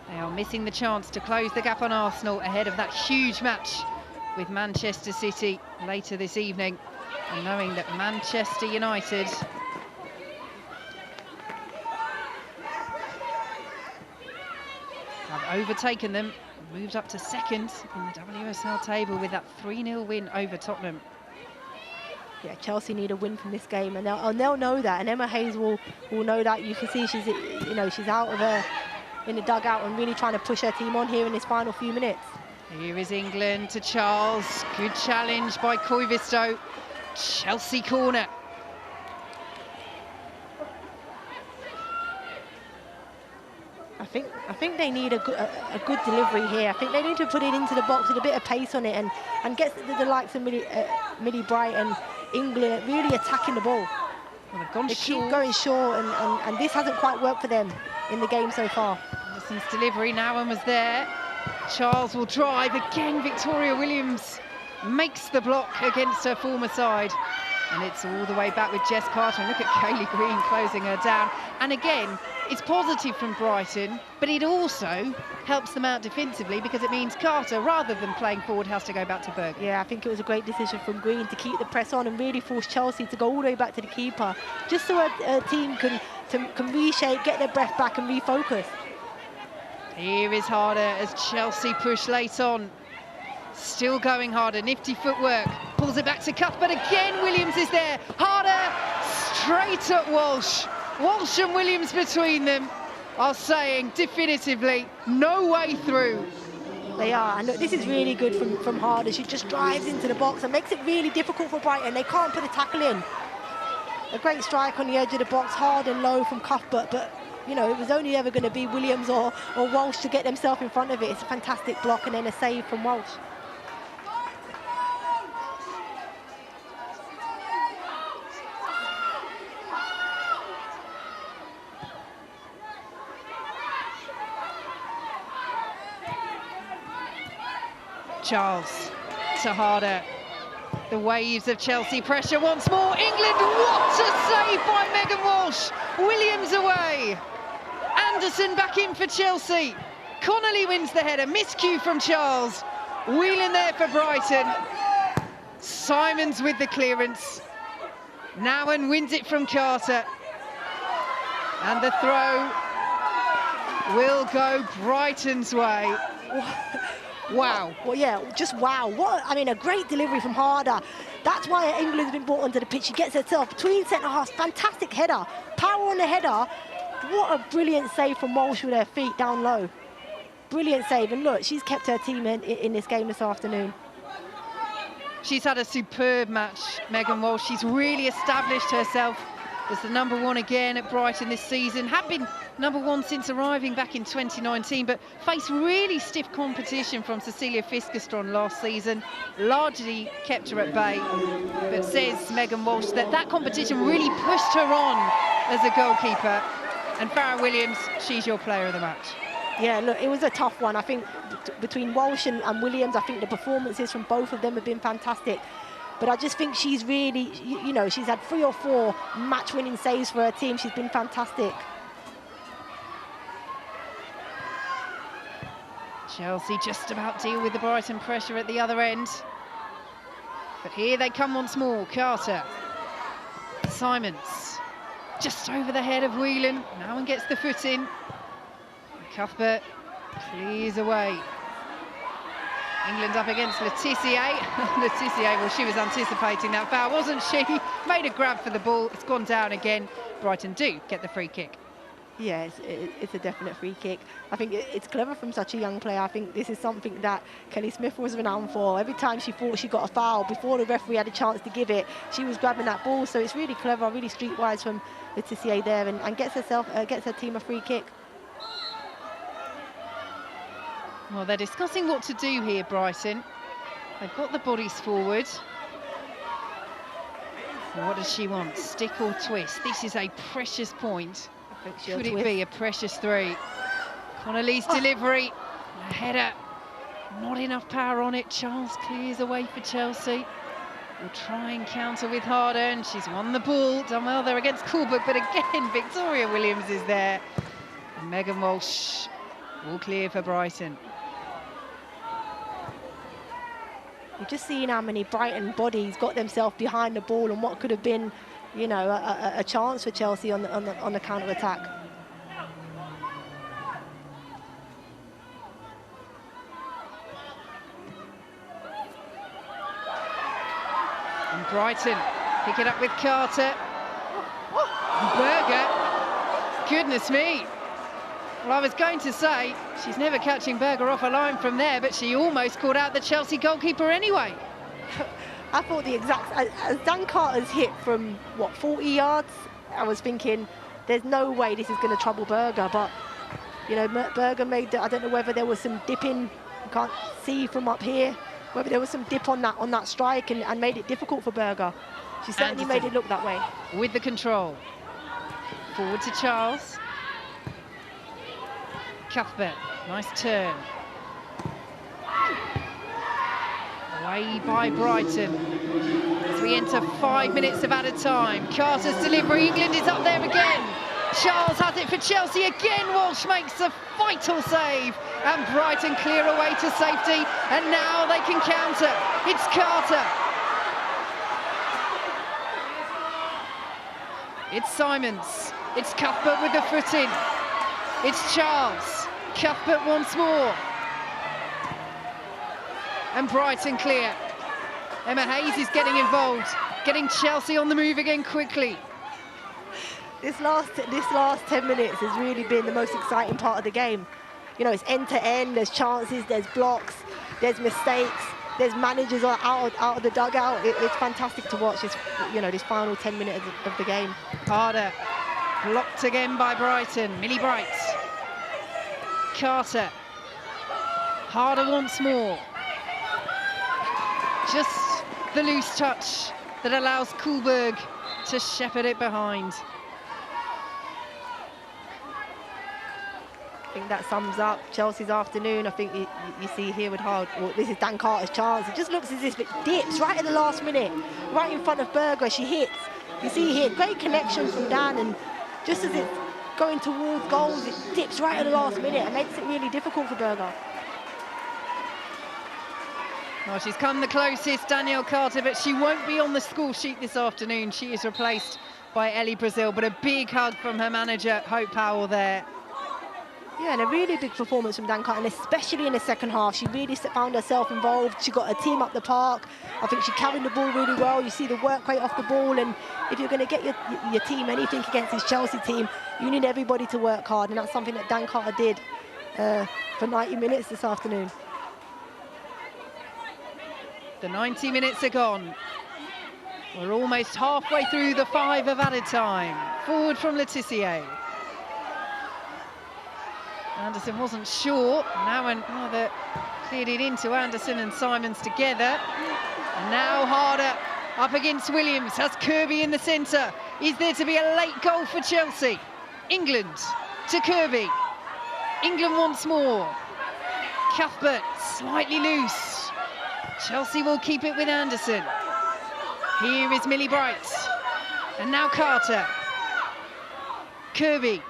They are missing the chance to close the gap on Arsenal ahead of that huge match with Manchester City later this evening. And knowing that Manchester United have overtaken them, moved up to second in the WSL table with that 3-0 win over Tottenham. Yeah, Chelsea need a win from this game, and they'll know that, and Emma Hayes will know that. You can see she's, you know, she's out of her in the dugout and really trying to push her team on here in this final few minutes. Here is England to Charles. Good challenge by Koivisto. Chelsea corner. I think they need a good delivery here. I think they need to put it into the box with a bit of pace on it and get the likes of Millie Bright and England really attacking the ball. Well, they keep going short, and this hasn't quite worked for them in the game so far. Anderson's delivery, Nowen was there. Charles will drive again. Victoria Williams makes the block against her former side. And it's all the way back with Jess Carter. And look at Kaylee Green closing her down. And again, it's positive from Brighton, but it also helps them out defensively because it means Carter, rather than playing forward, has to go back to Berger. Yeah, I think it was a great decision from Green to keep the press on and really force Chelsea to go all the way back to the keeper, just so a team can reshape, get their breath back and refocus. Here is Harder as Chelsea push late on. Still going Harder, nifty footwork. Pulls it back to Cuthbert again, Williams is there. Harder, straight at Walsh. Walsh and Williams between them are saying definitively, no way through. They are, and look, this is really good from Harder. She just drives into the box and makes it really difficult for Brighton. They can't put a tackle in. A great strike on the edge of the box, hard and low from Cuthbert, but you know, it was only ever going to be Williams or Walsh to get themselves in front of it. It's a fantastic block and then a save from Walsh. Charles to Harder. The waves of Chelsea pressure once more. England, what a save by Megan Walsh. Williams away. Anderson back in for Chelsea. Connolly wins the header. Miscue from Charles. Wheeling there for Brighton. Simons with the clearance. Nowen wins it from Carter. And the throw will go Brighton's way. Wow. Well, yeah, just wow. What, I mean, a great delivery from Harder. That's why England's been brought onto the pitch. She gets herself between centre-halves. Fantastic header. Power on the header. What a brilliant save from Walsh with her feet down low. Brilliant save. And look, she's kept her team in this game this afternoon. She's had a superb match, Megan Walsh. She's really established herself as the #1 again at Brighton this season. Had been #1 since arriving back in 2019, but faced really stiff competition from Cecilia Fiskestron last season. Largely kept her at bay, but says Megan Walsh that competition really pushed her on as a goalkeeper. And Farrah Williams, she's your player of the match. Yeah, look, it was a tough one. I think between Walsh and Williams, I think the performances from both of them have been fantastic. But I just think she's really, you know, she's had 3 or 4 match-winning saves for her team. She's been fantastic. Chelsea just about deal with the Brighton pressure at the other end. But here they come once more. Carter. Simons. Just over the head of Whelan. No one gets the foot in. Cuthbert clears away. England up against Letitia. Letitia, well, she was anticipating that foul, wasn't she? Made a grab for the ball. It's gone down again. Brighton do get the free kick. Yeah, it's a definite free kick. I think it's clever from such a young player. I think this is something that Kelly Smith was renowned for. Every time she thought she got a foul, before the referee had a chance to give it, she was grabbing that ball. So it's really clever, really streetwise from Letitia there, and gets her team a free kick. Well, they're discussing what to do here, Brighton. They've got the bodies forward. What does she want? Stick or twist? This is a precious point. Could it be a precious 3? Connolly's delivery. A header. Not enough power on it. Charles clears away for Chelsea. Will try and counter with Harder, and she's won the ball. Done well there against Coolbrook, but again, Victoria Williams is there. And Megan Walsh all clear for Brighton. You've just seen how many Brighton bodies got themselves behind the ball and what could have been, you know, a chance for Chelsea on the counter-attack. And Brighton pick it up with Carter. Berger. Goodness me. Well, I was going to say, she's never catching Berger off a line from there, but she almost caught out the Chelsea goalkeeper anyway. I thought the exact, as Dan Carter's hit from, what, 40 yards, I was thinking, there's no way this is going to trouble Berger, but, you know, Berger made, I don't know whether there was some dipping, you can't see from up here, whether there was some dip on that strike and made it difficult for Berger. She certainly made it look that way. With the control. Forward to Charles. Cuthbert, nice turn. Away by Brighton. As we enter 5 minutes of added time. Carter's delivery, England is up there again. Charles has it for Chelsea again. Walsh makes a vital save. And Brighton clear away to safety. And now they can counter. It's Carter. It's Simons. It's Cuthbert with the foot in. It's Charles. Cuthbert once more. And Brighton clear. Emma Hayes is getting involved, getting Chelsea on the move again quickly. This last 10 minutes has really been the most exciting part of the game. You know, it's end to end, there's chances, there's blocks, there's mistakes, there's managers out of the dugout. It's fantastic to watch this, you know, this final 10 minutes of the game. Harder. Blocked again by Brighton. Millie Bright. Carter. Harder once more. Just the loose touch that allows Coolberg to shepherd it behind. I think that sums up Chelsea's afternoon. I think you see here with Hard. Well, this is Dan Carter's chance. It just looks as if it dips right at the last minute, right in front of Berger. She hits. You see here, great connection from Dan, and just as it's going towards goals, it dips right at the last minute and makes it really difficult for Berger. Well, she's come the closest, Danielle Carter, but she won't be on the score sheet this afternoon. She is replaced by Ellie Brazil, but a big hug from her manager, Hope Powell, there. Yeah, and a really big performance from Dan Carter, and especially in the second half. She really found herself involved. She got her team up the park. I think she carried the ball really well. You see the work rate off the ball, and if you're going to get your team anything against this Chelsea team, you need everybody to work hard, and that's something that Dan Carter did for 90 minutes this afternoon. The 90 minutes are gone. We're almost halfway through the 5 of added time. Forward from Letitia. Anderson wasn't sure. Now and rather cleared it into Anderson and Simons together. And now Harder up against Williams. Has Kirby in the centre. Is there to be a late goal for Chelsea? England to Kirby. England once more. Cuthbert slightly loose. Chelsea will keep it with Anderson. Here is Millie Bright. And now Carter. Kirby.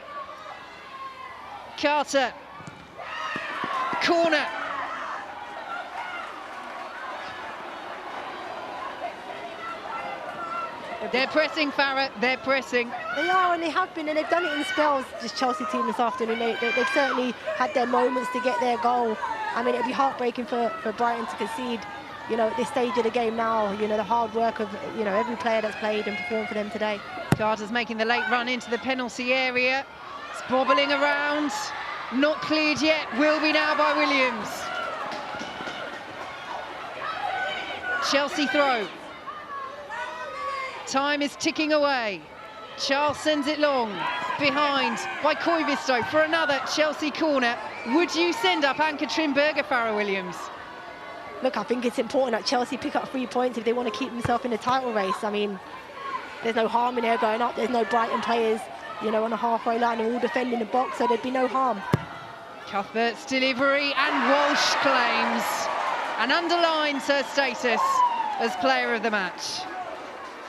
Carter. Corner. They're pressing, Farah. They're pressing. They are, and they have been, and they've done it in spells, this Chelsea team this afternoon. They've certainly had their moments to get their goal. I mean, it'd be heartbreaking for Brighton to concede, you know, at this stage of the game now. You know, the hard work of, you know, every player that's played and performed for them today. Carter's making the late run into the penalty area. It's bobbling around. Not cleared yet. Will be now by Williams. Chelsea throw. Time is ticking away. Charles sends it long. Behind by Koivisto for another Chelsea corner. Would you send up Ann-Katrin Berger, Farah Williams? Look, I think it's important that Chelsea pick up 3 points if they want to keep themselves in the title race. I mean, there's no harm in there going up. There's no Brighton players, you know, on the halfway line. They're all defending the box, so there'd be no harm. Cuthbert's delivery, and Walsh claims and underlines her status as player of the match.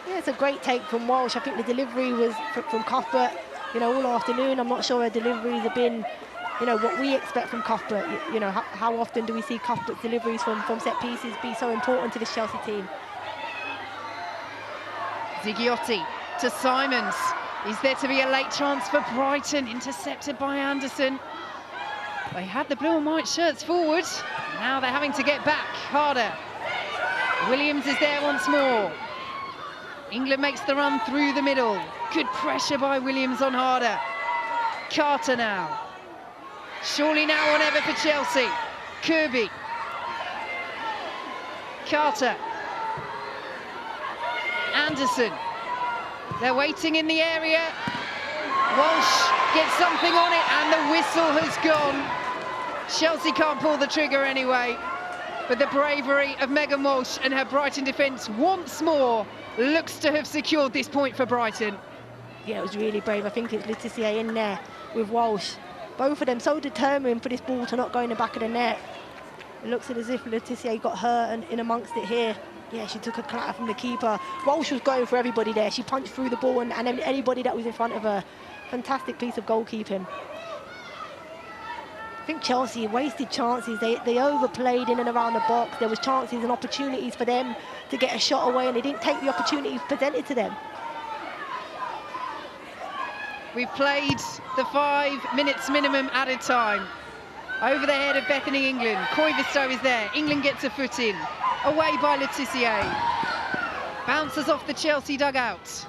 Yeah, it's a great take from Walsh. I think the delivery was from Cuthbert, you know, all afternoon. I'm not sure her deliveries have been, you know, what we expect from Cuthbert. You know, how often do we see Cuthbert's deliveries from set pieces be so important to this Chelsea team? Zighiotti to Simons. Is there to be a late chance for Brighton? Intercepted by Anderson. They had the blue and white shirts forward. Now they're having to get back harder. Williams is there once more. England makes the run through the middle. Good pressure by Williams on Harder. Carter now. Surely now or never for Chelsea. Kirby. Carter. Anderson. They're waiting in the area. Walsh gets something on it, and the whistle has gone. Chelsea can't pull the trigger anyway. But the bravery of Megan Walsh and her Brighton defence once more looks to have secured this point for Brighton. Yeah, it was really brave. I think it's Laetitia in there with Walsh. Both of them so determined for this ball to not go in the back of the net. It looks as if Laetitia got hurt and in amongst it here. Yeah, she took a clatter from the keeper. Walsh was going for everybody there. She punched through the ball and anybody that was in front of her. Fantastic piece of goalkeeping. I think Chelsea wasted chances. They overplayed in and around the box. There was chances and opportunities for them to get a shot away, and they didn't take the opportunities presented to them. We've played the 5 minutes minimum added time. Over the head of Bethany England. Koivisto is there. England gets a foot in. Away by Laetitia. Bounces off the Chelsea dugout.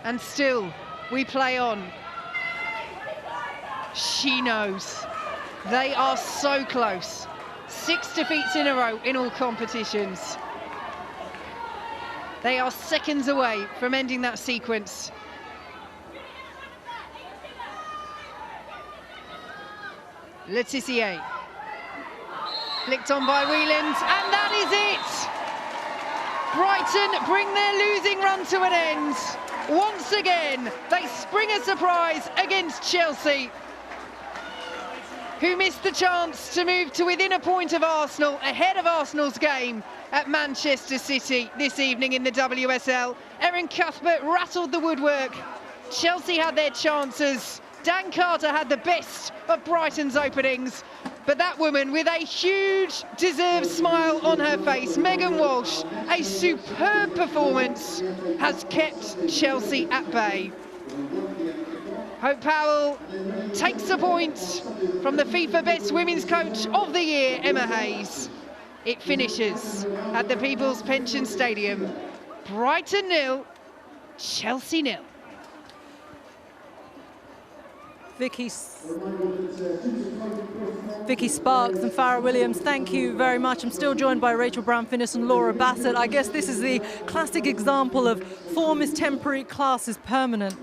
And still, we play on. She knows. They are so close. 6 defeats in a row in all competitions. They are seconds away from ending that sequence. Laetitia. Flicked on by Whelan, and that is it! Brighton bring their losing run to an end. Once again, they spring a surprise against Chelsea, who missed the chance to move to within a point of Arsenal, ahead of Arsenal's game at Manchester City this evening in the WSL. Erin Cuthbert rattled the woodwork. Chelsea had their chances. Dan Carter had the best of Brighton's openings, but that woman with a huge deserved smile on her face, Megan Walsh, a superb performance, has kept Chelsea at bay. Hope Powell takes a point from the FIFA Best Women's Coach of the Year, Emma Hayes. It finishes at the People's Pension Stadium. Brighton 0, Chelsea 0. Vicky Sparks and Farah Williams, thank you very much. I'm still joined by Rachel Brown-Finnis and Laura Bassett. I guess this is the classic example of form is temporary, class is permanent.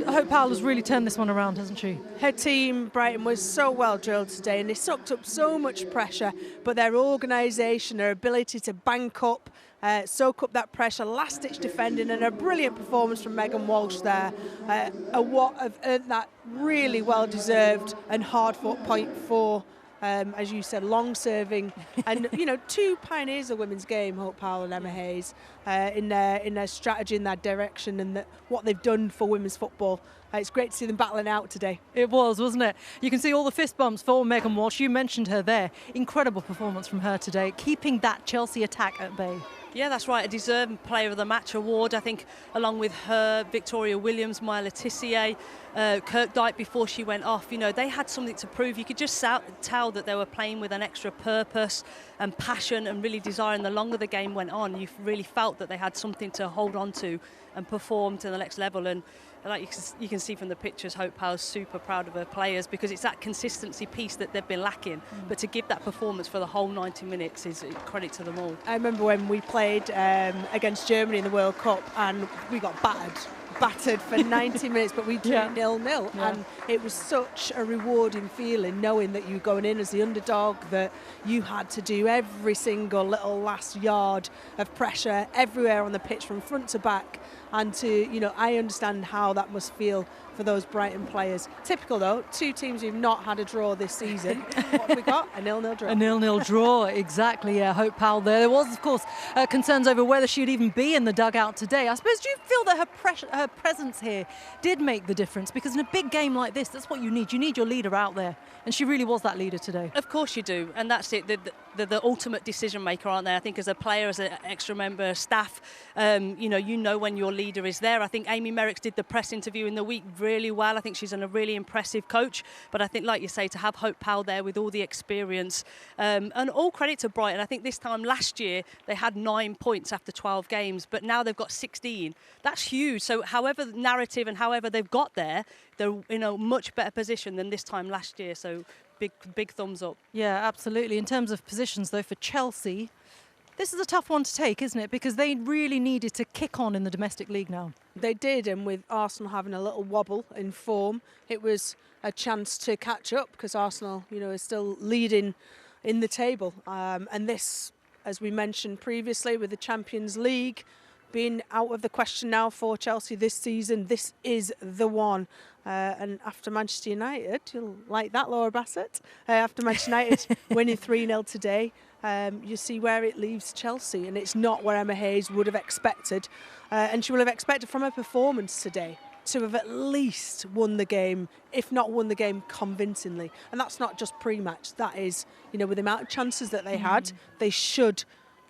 Hope Powell has really turned this one around, hasn't she? Her team, Brighton, was so well drilled today, and they sucked up so much pressure, but their organisation, their ability to bank up, soak up that pressure, last-ditch defending, and a brilliant performance from Megan Walsh there are what have earned that really well-deserved and hard-fought point for, as you said, long-serving, and two pioneers of women's game, Hope Powell and Emma Hayes, in their strategy, in their direction, and what they've done for women's football. It's great to see them battling out today. It was, wasn't it? You can see all the fist bumps for Megan Walsh. You mentioned her there. Incredible performance from her today, keeping that Chelsea attack at bay. Yeah, that's right. A deserved Player of the Match award, I think, along with her, Victoria Williams, Maya Letitia, Kirkdyke before she went off. They had something to prove. You could just tell that they were playing with an extra purpose and passion and really desire. And the longer the game went on, you really felt that they had something to hold on to and perform to the next level. And like you can see from the pictures, Hope Powell's super proud of her players because it's that consistency piece that they've been lacking. But to give that performance for the whole 90 minutes is credit to them all. I remember when we played against Germany in the World Cup and we got battered for 90 minutes, but we drew 0-0. Yeah. And it was such a rewarding feeling knowing that you were going in as the underdog, that you had to do every single little last yard of pressure everywhere on the pitch from front to back. And I understand how that must feel for those Brighton players. Typical though, two teams who've not had a draw this season. What have we got? A 0-0 draw. A 0-0 draw, exactly. Yeah, Hope Powell there. There was, of course, concerns over whether she'd even be in the dugout today. I suppose, do you feel that her presence here did make the difference? Because in a big game like this, that's what you need. You need your leader out there. And she really was that leader today. Of course you do. And that's it. The ultimate decision maker, aren't they? I think as a player, as an extra member of staff, you know when your leader is there. I think Amy Merricks did the press interview in the week really well. I think she's a really impressive coach. But I think, like you say, to have Hope Powell there with all the experience, and all credit to Brighton. I think this time last year they had 9 points after 12 games, but now they've got 16. That's huge. So however the narrative and however they've got there, they're in a much better position than this time last year. So big thumbs up. Yeah, absolutely. In terms of positions, though, for Chelsea, this is a tough one to take, isn't it? Because they really needed to kick on in the domestic league now. They did, and with Arsenal having a little wobble in form, it was a chance to catch up because Arsenal, is still leading in the table. And this, as we mentioned previously, with the Champions League being out of the question now for Chelsea this season, this is the one. And after Manchester United, you'll like that, Laura Bassett, after Manchester United winning 3-0 today, you see where it leaves Chelsea, and it's not where Emma Hayes would have expected. And she will have expected from her performance today to have at least won the game, if not won the game convincingly. And that's not just pre-match, that is, with the amount of chances that they had, they should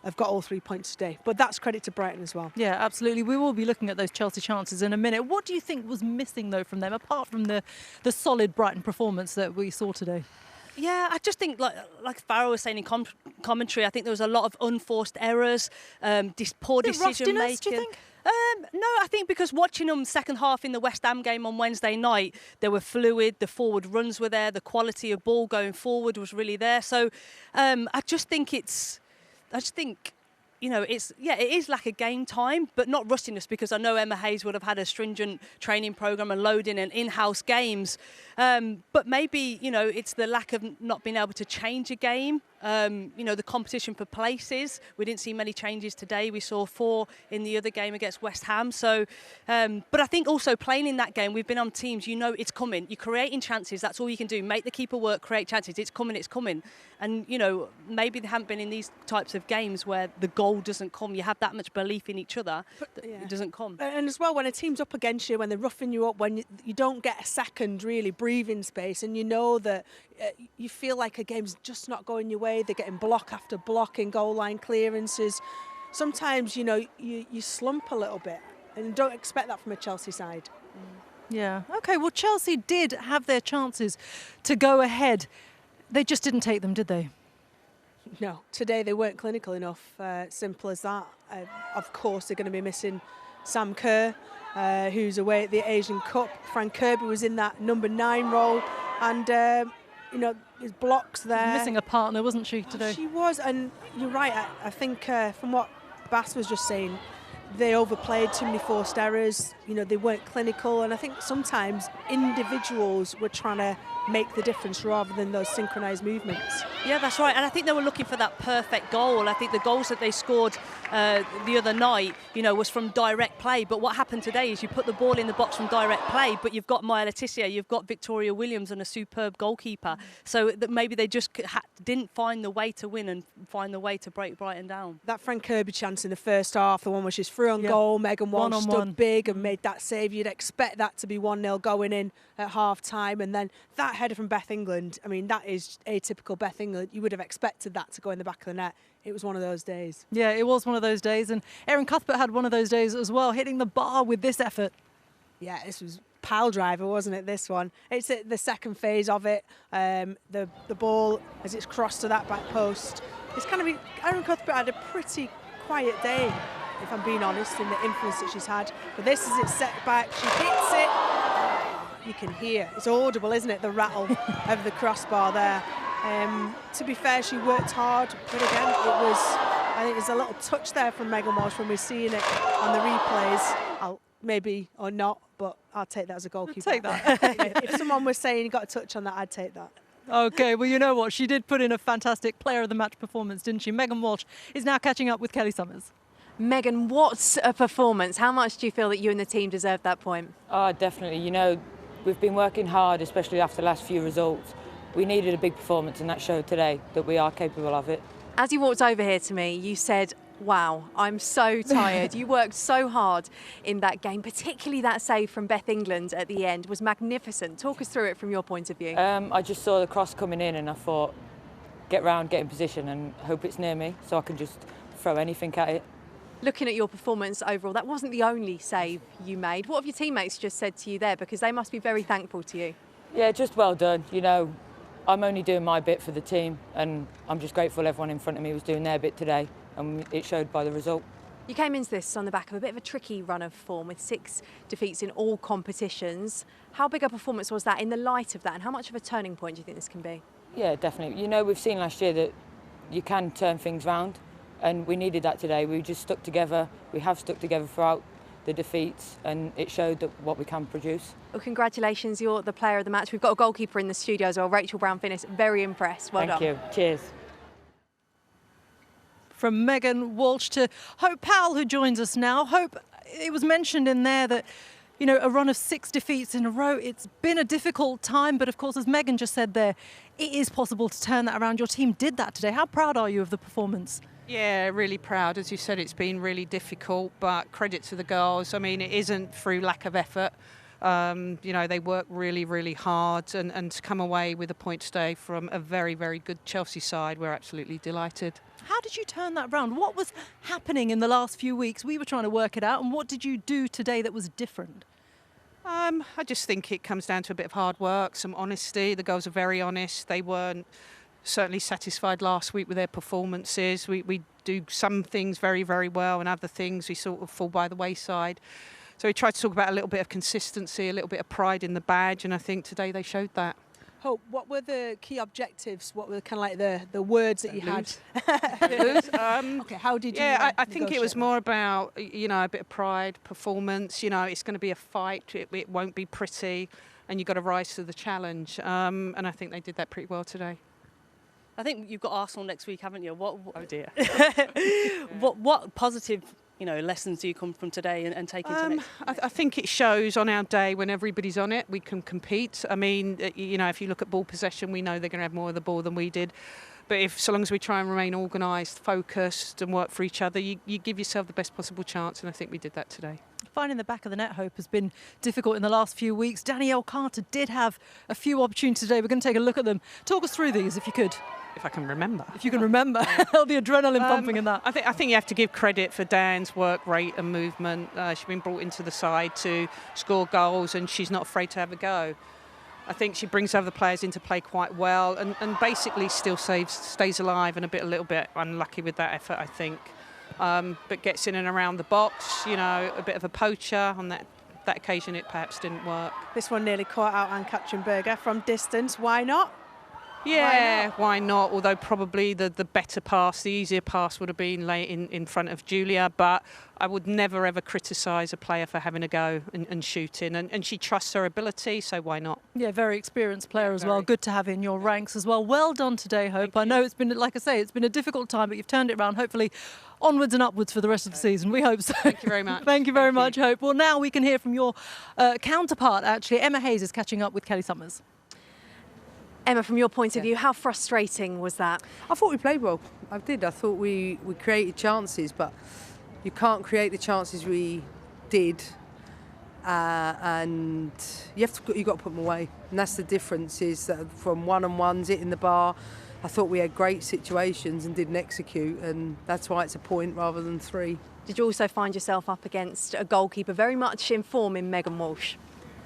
have got all 3 points today. But that's credit to Brighton as well. Yeah, absolutely. We will be looking at those Chelsea chances in a minute. What do you think was missing, though, from them, apart from the solid Brighton performance that we saw today? Yeah, I just think, like Farrell was saying in commentary, I think there was a lot of unforced errors, poor decision making. Do you think? No, I think because watching them second half in the West Ham game on Wednesday night, they were fluid, the forward runs were there, the quality of ball going forward was really there. So I just think it is like a game time, but not rustiness, because I know Emma Hayes would have had a stringent training program and loading and in-house games. But maybe, it's the lack of not being able to change a game. The competition for places. We didn't see many changes today. We saw 4 in the other game against West Ham. So, but I think also playing in that game, we've been on teams, it's coming. You're creating chances. That's all you can do. Make the keeper work, create chances. It's coming, it's coming. And, maybe they haven't been in these types of games where the goal doesn't come. You have that much belief in each other that it doesn't come. And as well, when a team's up against you, when they're roughing you up, when you don't get a second really breathing space, and you know that you feel like a game's just not going your way, they're getting block after block in goal line clearances. Sometimes, you slump a little bit, and don't expect that from a Chelsea side. Yeah. Okay, well, Chelsea did have their chances to go ahead. They just didn't take them, did they? No, today they weren't clinical enough. Simple as that. Of course, they're going to be missing Sam Kerr, who's away at the Asian Cup. Fran Kirby was in that number 9 role, and his blocks there. Missing a partner, wasn't she, today? She was, and you're right. I think from what Bass was just saying, they overplayed, too many forced errors, you know, they weren't clinical, and I think sometimes individuals were trying to make the difference rather than those synchronised movements. Yeah, that's right, and I think they were looking for that perfect goal. I think the goals that they scored the other night, you know, was from direct play, but what happened today is you put the ball in the box from direct play, but you've got Maya Letizia, you've got Victoria Williams and a superb goalkeeper, so that maybe they just didn't find the way to win and find the way to break Brighton down. That Frank Kirby chance in the first half, the one where she's through on goal, Megan Walsh stood big and made that save. You'd expect that to be 1-0 going in at half-time, and then that header from Beth England, I mean, that is atypical Beth England. You would have expected that to go in the back of the net. It was one of those days. Yeah, it was one of those days, and Erin Cuthbert had one of those days as well, hitting the bar with this effort. Yeah, this was pile driver, wasn't it, this one? It's at the second phase of it. The ball, as it's crossed to that back post, it's kind of, Erin Cuthbert had a pretty quiet day, if I'm being honest, in the influence that she's had. But this is its setback. She hits it. You can hear, it's audible, isn't it, the rattle of the crossbar there. To be fair, she worked hard, but again, I think there's a little touch there from Megan Walsh when we're seeing it on the replays. Maybe or not, but I'll take that as a goalkeeper. Take that. If someone was saying you got a touch on that, I'd take that. Okay, well, you know what? She did put in a fantastic player of the match performance, didn't she? Megan Walsh is now catching up with Kelly Summers. Megan, what's a performance? How much do you feel that you and the team deserved that point? Oh, definitely. You know, we've been working hard, especially after the last few results. We needed a big performance, and that showed today that we are capable of it. As you walked over here to me, you said, wow, I'm so tired. You worked so hard in that game, particularly that save from Beth England at the end was magnificent. Talk us through it from your point of view. I just saw the cross coming in and I thought, get round, get in position and hope it's near me so I can just throw anything at it. Looking at your performance overall, that wasn't the only save you made. What have your teammates just said to you there? Because they must be very thankful to you. Yeah, just well done. You know, I'm only doing my bit for the team and I'm just grateful everyone in front of me was doing their bit today. And it showed by the result. You came into this on the back of a bit of a tricky run of form with 6 defeats in all competitions. How big a performance was that in the light of that, and how much of a turning point do you think this can be? Yeah, definitely. You know, we've seen last year that you can turn things round, and we needed that today. We just stuck together. We have stuck together throughout the defeats, and it showed that what we can produce. Well, congratulations, you're the player of the match. We've got a goalkeeper in the studio as well, Rachel Brown-Finnis. Very impressed. Well done. Thank you. Cheers. From Megan Walsh to Hope Powell, who joins us now. Hope, it was mentioned in there that, you know, a run of 6 defeats in a row, it's been a difficult time, but of course, as Megan just said there, it is possible to turn that around. Your team did that today. How proud are you of the performance? Yeah, really proud. As you said, it's been really difficult, but credit to the girls. I mean, it isn't through lack of effort. You know, they work really, really hard, and to come away with a point today from a very, very good Chelsea side, we're absolutely delighted. How did you turn that round? What was happening in the last few weeks? We were trying to work it out, and what did you do today that was different? I just think it comes down to a bit of hard work, some honesty. The girls are very honest. They weren't certainly satisfied last week with their performances. We do some things very, very well, and other things we sort of fall by the wayside. So we tried to talk about a little bit of consistency, a little bit of pride in the badge, and I think today they showed that. Hope, what were the key objectives? What were kind of like the words that you had? Okay, how did you? Yeah, I think it was more about, you know, a bit of pride, performance. You know, it's going to be a fight. It won't be pretty, and you've got to rise to the challenge. And I think they did that pretty well today. I think you've got Arsenal next week, haven't you? Oh dear. What positive, you know, lessons do you come from today and take into next? I think it shows on our day when everybody's on it, we can compete. I mean, you know, if you look at ball possession, we know they're going to have more of the ball than we did. But so long as we try and remain organised, focused and work for each other, you give yourself the best possible chance, and I think we did that today. Finding the back of the net, Hope, has been difficult in the last few weeks. Danielle Carter did have a few opportunities today. We're going to take a look at them. Talk us through these, if you could. If I can remember. If you can remember. The adrenaline pumping in that. I think you have to give credit for Dan's work rate and movement. She's been brought into the side to score goals, and she's not afraid to have a go. I think she brings other players into play quite well, and basically still stays alive, and a little bit unlucky with that effort, I think. But gets in and around the box, you know, a bit of a poacher. On that occasion, it perhaps didn't work. This one nearly caught out Ann Katrin Berger from distance. Why not? Yeah, why not? Although probably the better pass, the easier pass would have been late in front of Julia, but I would never ever criticise a player for having a go and shooting, and she trusts her ability, so why not? Yeah, very experienced player as well. Good to have in your ranks as well. Well done today, Hope. I know it's been, like I say, it's been a difficult time, but you've turned it around. Hopefully onwards and upwards for the rest of the season. We hope so. Thank you very much. Thank you very much, Hope. Well, now we can hear from your counterpart, actually. Emma Hayes is catching up with Kelly Summers. Emma, from your point of view, how frustrating was that? I thought we played well. I did. I thought we created chances, but you can't create the chances we did, and you've got to put them away. And that's the difference, is that from one-on-ones, hitting the bar, I thought we had great situations and didn't execute, and that's why it's a point rather than 3. Did you also find yourself up against a goalkeeper very much in form in Megan Walsh?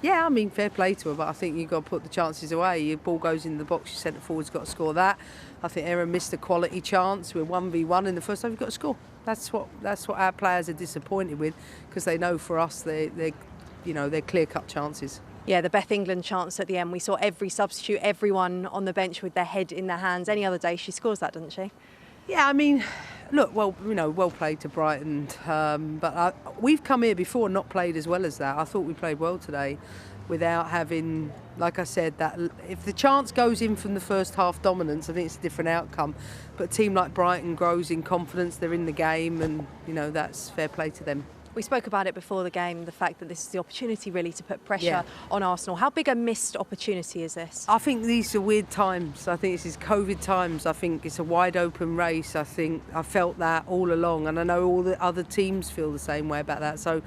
Yeah, I mean, fair play to her, but I think you've got to put the chances away. Your ball goes in the box, your centre forward's got to score that. I think Erin missed a quality chance. We're 1v1 in the first half, you've got to score. That's what our players are disappointed with, because they know for us they're clear-cut chances. Yeah, the Beth England chance at the end. We saw every substitute, everyone on the bench with their head in their hands. Any other day she scores that, doesn't she? Yeah, I mean, look, well played to Brighton. But we've come here before and not played as well as that. I thought we played well today without having, like I said, that if the chance goes in from the first half dominance, I think it's a different outcome. But a team like Brighton grows in confidence, they're in the game, and, that's fair play to them. We spoke about it before the game, the fact that this is the opportunity really to put pressure on Arsenal. How big a missed opportunity is this? I think these are weird times. I think this is COVID times. I think it's a wide open race. I think I felt that all along, and I know all the other teams feel the same way about that. So,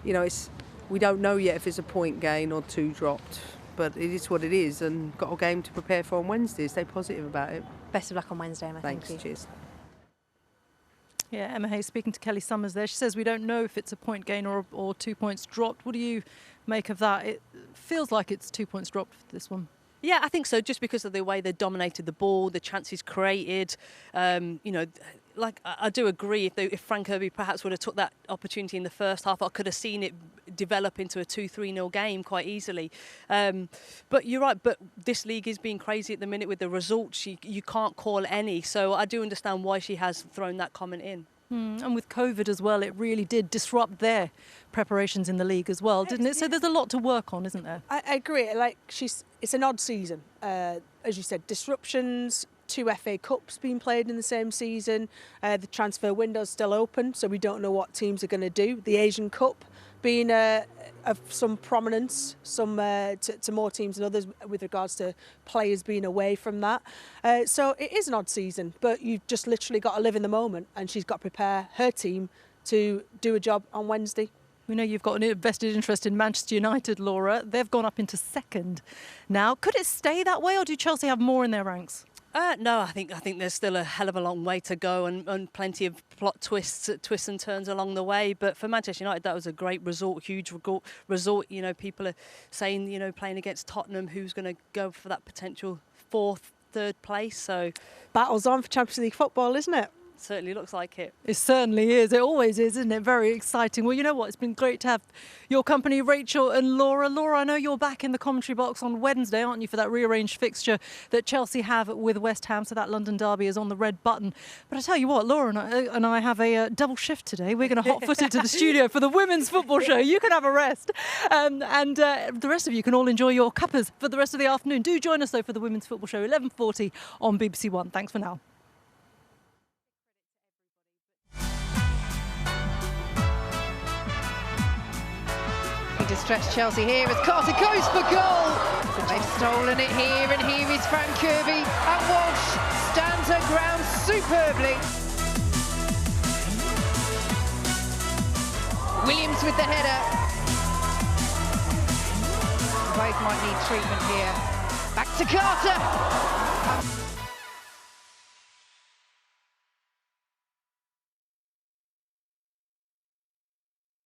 we don't know yet if it's a point gain or 2 dropped, but it is what it is, and got a game to prepare for on Wednesday. Stay positive about it. Best of luck on Wednesday, Emma. Thanks. Thank you. Cheers. Yeah, Emma Hayes speaking to Kelly Summers there. She says we don't know if it's a point gain or 2 points dropped. What do you make of that? It feels like it's 2 points dropped for this one. Yeah, I think so, just because of the way they dominated the ball, the chances created. Like I do agree, if Frank Kirby perhaps would have took that opportunity in the first half, I could have seen it develop into a 2-3-0 game quite easily. But you're right, but this league is being crazy at the minute with the results. You can't call any, so I do understand why she has thrown that comment in. And with COVID as well, it really did disrupt their preparations in the league as well, didn't it? So there's a lot to work on, isn't there? I agree. It's an odd season. As you said, disruptions, 2 FA Cups being played in the same season. The transfer window's still open, so we don't know what teams are going to do. The Asian Cup being of some prominence, to more teams than others with regards to players being away from that. So it is an odd season, but you've just literally got to live in the moment, and she's got to prepare her team to do a job on Wednesday. We know you've got an vested interest in Manchester United, Laura. They've gone up into 2nd now. Could it stay that way, or do Chelsea have more in their ranks? No, I think there's still a hell of a long way to go, and plenty of plot twists and turns along the way. But for Manchester United, that was a great result, huge result. People are saying, playing against Tottenham, who's going to go for that potential 4th, 3rd place. So battle's on for Champions League football, isn't it? Certainly looks like it. It certainly is. It always is, isn't it? Very exciting. Well, you know what? It's been great to have your company, Rachel and Laura. Laura, I know you're back in the commentary box on Wednesday, aren't you, for that rearranged fixture that Chelsea have with West Ham. So that London derby is on the red button. But I tell you what, Laura and I have a double shift today. We're going to hot-foot it to the studio for the women's football show. You can have a rest. And the rest of you can all enjoy your cuppas for the rest of the afternoon. Do join us, though, for the women's football show, 11:40 on BBC One. Thanks for now. To stretch Chelsea here as Carter goes for goal. They've stolen it here, and here is Frank Kirby, and Walsh stands her ground superbly. Williams with the header. Both might need treatment here. Back to Carter.